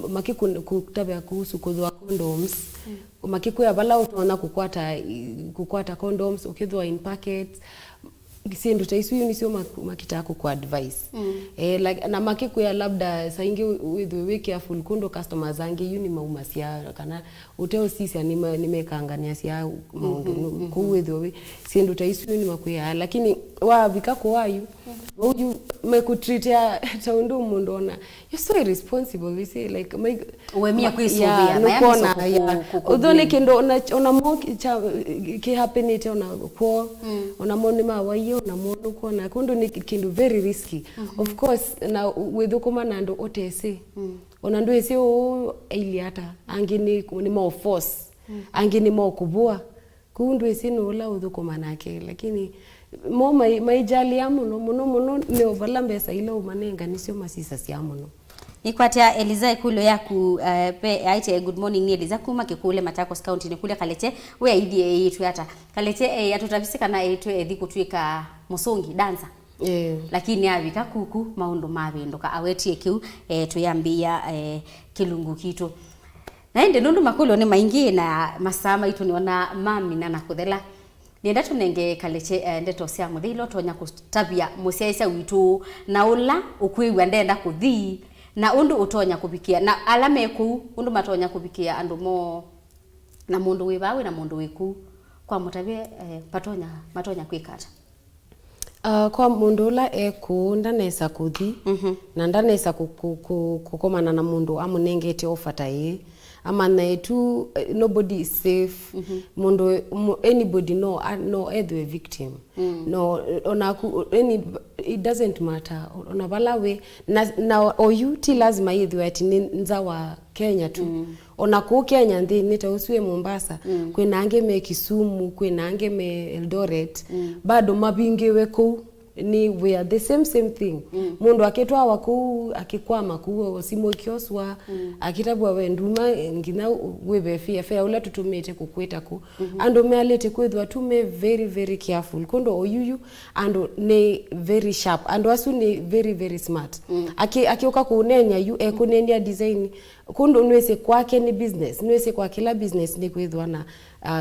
makikutabia kuhusu kuthwa condoms makikuya bala utaona kukwata condoms ukithwa in packets sindu taisu ni sio makitako kwa advice like na makikuya labda saingi with we careful kundo customers zangi yuni maumasia kana uteo sisi nimekangania sia mundu ku with we sindu taisu ni makuya lakini wa bikako wayu woju mekutreatia taundu mundu ona you're so irresponsible we say like we mia kuisubia mayami udhone kendo ona mo ki happen it ona kwa ona monima wayo no na mundu kona kundu ni kindu very risky. Of course na withukuma na ndo otese ona ndo ese o iliata angini ni more force angini more kubua kundu ese no la withukuma nake lakini mo maijali ya muno ne ovala mbesa ile umanenga nisio masisa sia muno Ikwatia Eliza ikulo yaku pe aite good morning ni Eliza kuma kikule Machakos County ni kule kalete we idea yetu hata kalete atutavisika na yetu ethi kutwika musongi danza lakini avika kuku maundu mavinduka awetie kiu tuyambia kilungu kitu na ende nundu makulo ni maingi na masama itu niona mami na nakuthela nienda tunenge kalete ndeto cia muthilo tonya kutabia musiaisa witu na ula ukwiwa ndenda kuthi na undu utonya kubikia na alame ku undu matonya kubikia andu mo na mundu wibawe na mundu wiku kwa mutabie matonya kwikata kwa mundu la eku ndanesa kuthi na ndanesa kukomana na mundu amunengete ofata ye ama na etu nobody is safe mundu anybody no either a victim no onaku it doesn't matter ona balawe na oyuti lazima yithu ati nza wa Kenya tu onaku Kenya ndi nitauswe Mombasa kwena angeme Kisumu kwena angeme Eldoret bado mabingewe ko ni we are the same thing mundu aketwa waku akikwama kuo simo kioswa akitabwa wenduma ngina webe fia ula tutumete kukweta ku ando mealete kwethwa tume very careful kondo oyuyu ando ne very sharp ando asu ne very smart akioka kunenya yu ekunenia design kondo nwese kwake ni business nwese kwa kila business ni kwethwa na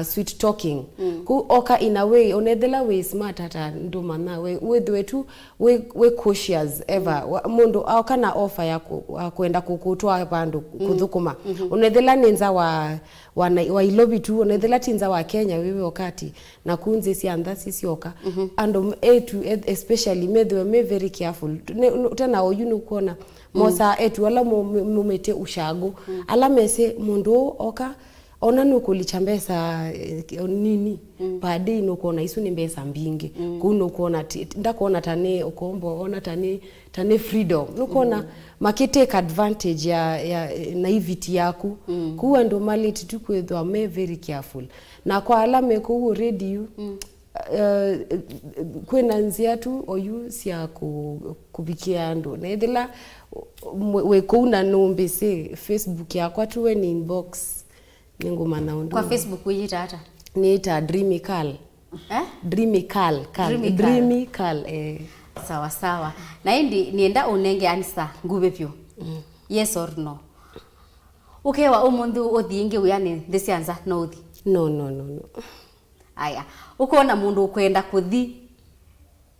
sweet talking ku oka in a way onedela way smart hata nduma na we tu we cautious ever mundu akana offer ya kwenda kukutwa bandu kuthukuma onedela nenza wa ilobi tu onedela tinza wa Kenya wewe wakati na kunze si anda sisi oka ando especially me very careful tena oyunu kuona mosa wala mumete ushago ala mese mundu oka ona nukulicha mbesa nini padi nukuona isu ni mbesa mbingi kuno kuona ndakuona tane okombo ona tane freedom nukuona makiteka advantage ya naivety yaku kuwa ndo mali tukwethwa me very careful na kwa alame ku ready kwena nzia tu oyu sia kubikia ndo na edela we kuna nombese Facebook yakwa tu we ni inbox ninguma naundu kwa Facebook uyita hata niita Dreamical Dreamical sawa na indi nienda unenge answer ngube pyo yes or no ukewa umundu othinge uyane thisianza no uthi no aya ukona mundu ukwenda kuthi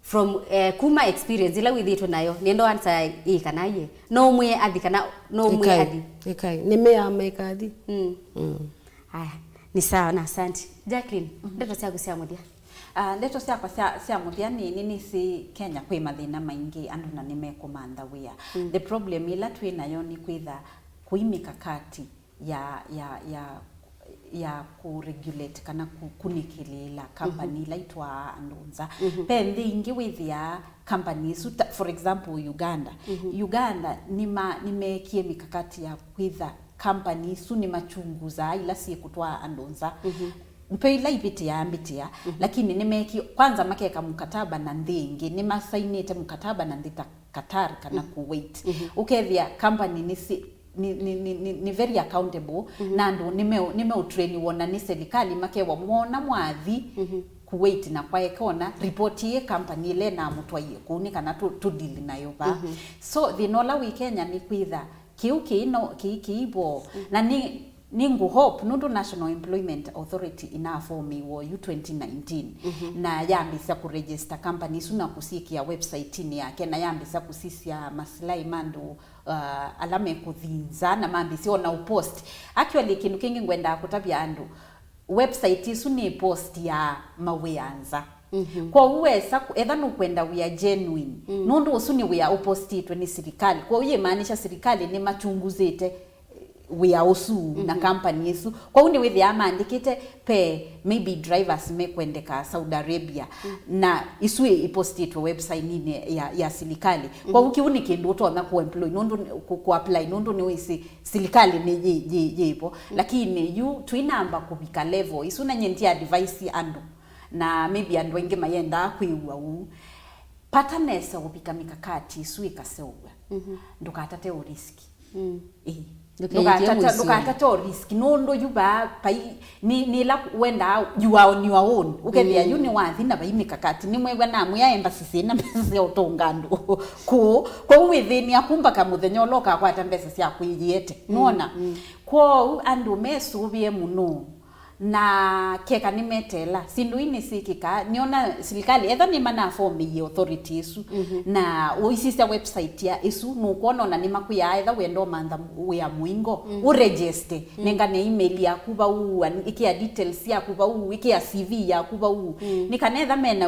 from kuma experience ila withito nayo niendo answer kana ye no mwe athi kana no mwe athi ekai nimeameka athi haya ni sawa na asante Jacqueline ndeto cia gucia muthia ndeto ciakwa cia muthia ni nini si Kenya kwi mathina maingi andu na nimekumantha wia the problem ila twinayo ni kwitha kuimika kati ya ku-regulate kana kunikilila company laitwa andunza pendi ingi withia companies for example Uganda nimekie mikakati ya kwitha companies ni machunguza ila si kutwa andunza mpela ipitia lakini nimeki kwanza makeka mkataba na ndingi nimasainite mkataba na ndita Qatar kana Kuwait ukethia company ni very accountable nando nimeutrain wona ni serikali makewa mwona mwathi Kuwait na kwa ekona report ye company ile na mutwa ye kuni kana to deal nayo ba so the nola we Kenya ni kwitha kiibo na ningu hope nundo National Employment Authority ina form wo 2019 na yambisa ku register company suna kusikia website ni yake na yambisa kusisia maslai mando alame kuthinza na mambisi ona upost actually kindu kingi ngwenda kutabia andu website isu ni post ya maweanza kwa uwesa etha nukwenda we are genuine nundu usuni we are opposite ni serikali kwa uye maanisha serikali ni machunguzete we are also na company yesu kwa uni with ya maandikite pe maybe drivers mekwendeka Saudi Arabia na isu iposti to website nini ya serikali kwa ukiuni kindu utona ku employ nondo ku apply nondo ni wisi serikali ni jipo lakini you twinamba kubika level isu na nyentia advice andu na maybe andu wengi mayenda kwiwa u patanesa kubika mikakati isu ikasewa ndukatate o riski Nukatata risk nondo yuba pai ni la wenda you are on your own ukethia you ni wathi na bai mikakati ni mwega na mu ya embassy na mbese utongando ko withini akumba kamuthenya oloka kwata mbese cia kwigiete nona ko andu mesubie muno na keka nimetela sindu ini sikika niona serikali etha ni mana form ye authorities na uisisa website ya isu nukuona na nimakuya etha wendo mantha ya muingo uregister nenga ne email ya kuba u ikia details ya kuba u ikia CV ya kuba u nikanetha mena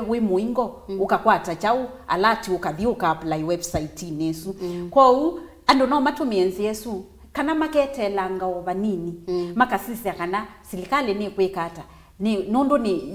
we muingo ukakwata chau alati ukathi apply website inesu kwa ando no matumienzi yesu kana maketelanga obanini makasisi kana serikali ni kwikata ni nondo ni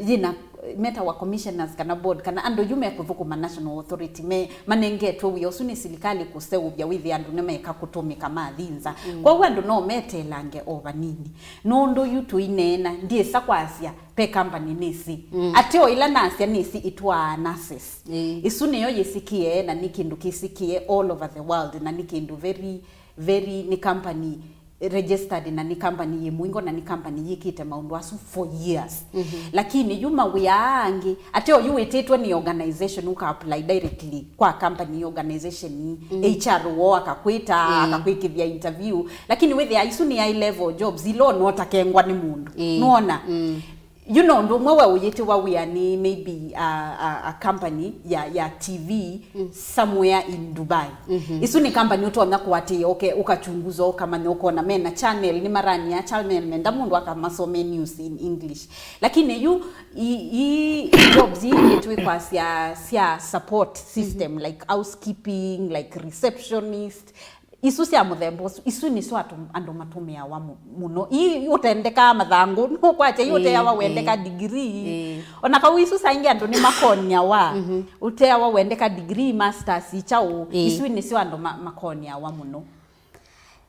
yina meta wa commissioners kana board kana ando yume kuthukuma national authority manengetwe wiyo suni serikali kuseubya withi andu nemeka kutumika mathinza kwa hiyo ando no metelange obanini nondo yutu inena ndiye sakwasia pe company nisi atio ila nasia nisi itwa nurses isuni yo yisikie na nikindu kisikie all over the world na nikindu very ni company registered na ni company ye muingo na ni company yikite maundu asu for years lakini yuma wiangi ateo you etetwe ni organization uka apply directly kwa company organization HR wo akakwita akakwikithia interview lakini with the isu ni high level jobs ilo no takengwa ni mundu nona you know ndo mwe uyete wa we ani maybe a company ya TV somewhere in Dubai isu ni company utona kuati okay ukachunguzo kama ni uko na mena channel ni marani ya channel nenda mundu akamasome news in English lakini you jobs yetu kwa sia support system like housekeeping like receptionist isu cia muthembo isu ni swatu ando matumia wa muno utendeka mathangu no kwacha yote yawa wendeka degree ona ka isu saingi ando ni makonia wa utewa wendeka degree masters ichao isu ni sio ando makonia wa muno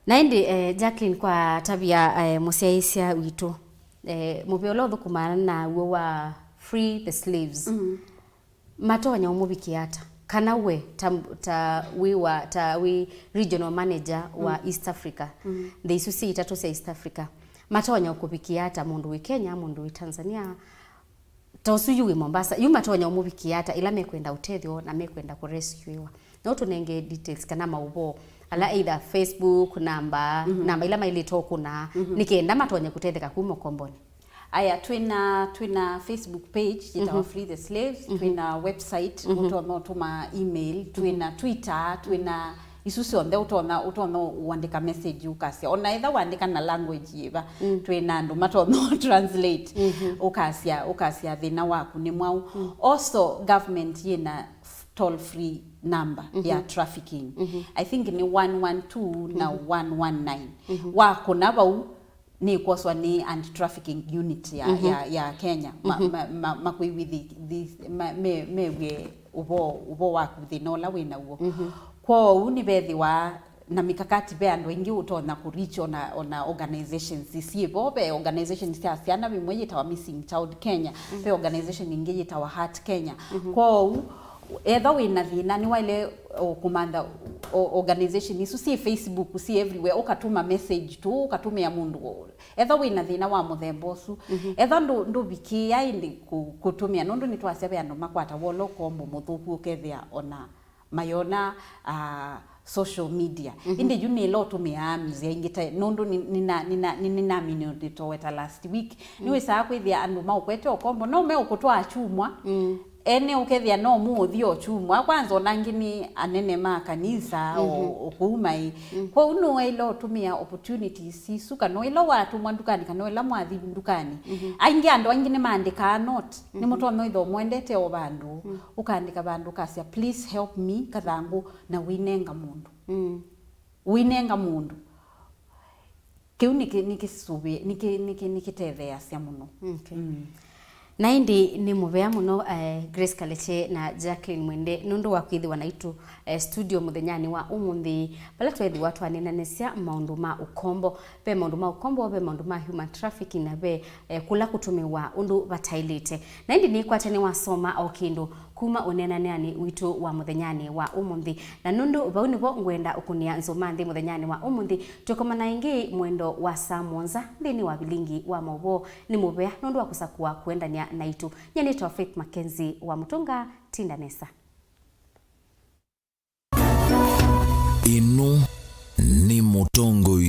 na indi Jacqueline kwa tabia musiaisia witu mubeolo thukumana na wa free the slaves matonya umubikiata kana we we regional manager wa East Africa the isusi itatu cia East Africa matonya ukubikia hata mundu we Kenya mundu we Tanzania tosu yu Mombasa yu matonya umubikia hata ila mekwenda utethio na mekwenda ku rescuewa na utunenge details kana maubo ala either Facebook namba ila maili toku na nikenda matonya kutetheka kuma komboni aya twina Facebook page jitawa Free the Slaves twina website utoma email twina Twitter twina isusi onde utona uandika message ukasia ona either uandika na language yiba twina ndo matono translate ukasia thina waku ni mwau also government yina toll free number ya trafficking I think ni 112 na 119 wako na bau ni kwaswa ni anti-trafficking unit ya Kenya makwi with this me ubo waku thinola wina uo kwa uni bethi wa na mikakati be andu ingi utona ku reach ona organizations isibo be organizations cia ciana bimwe yitawa Missing Child Kenya be organization ingi yitawa Heart Kenya kwa either wina thina ni wale kumanda organization isu si Facebook si everywhere ukatuma message tu ukatumia mundu either wina thina wa muthembosu either ndo bikia indi kutumia nondo ni twasebe ando makwata wolo kombo muthuku ukethia ona mayona social media indi juni lo tumia mzia ingita nondo nina minute to weta last week niwe saa kwithia andu maukwete okombo no me ukutwa achumwa ene ukethia no muthio chumwa kwanza onangini anene ma kanisa okuumai kwa uno ilo tumia opportunities isuka no ilo watu mwandukani kana ila mwathi ndukani aingi ando angine maandika note ni muto no itho mwendete o bandu ukaandika bandu kasia please help me kathangu na winenga mundu kiu nikisubi nikitethea cia muno. Okay. Na indi ni muvea muno Grace Kaleche na Jacqueline Mwende nundu wa kwithiwa naitu studio muthenyani wa umuthi bala twethi watu anenanesia maundu ma ukombo be maundu ma ukombo be maundu ma human trafficking na be kula kutumiwa undu batailite na indi ni kwatene wasoma o kindu kuma unenaniani witu wa muthenyani wa umuthi na nundu bauni bo ngwenda ukunia nzomanthi muthenyani wa umuthi tukomana ingi mwendo wa saa monza thini wa Vilingi wa Mauvoo ni muvea nundu wa kusakua kuendania naitu nyenito Faith Mackenzie wa Mutunga Tindanesa. Inu ni Mutongo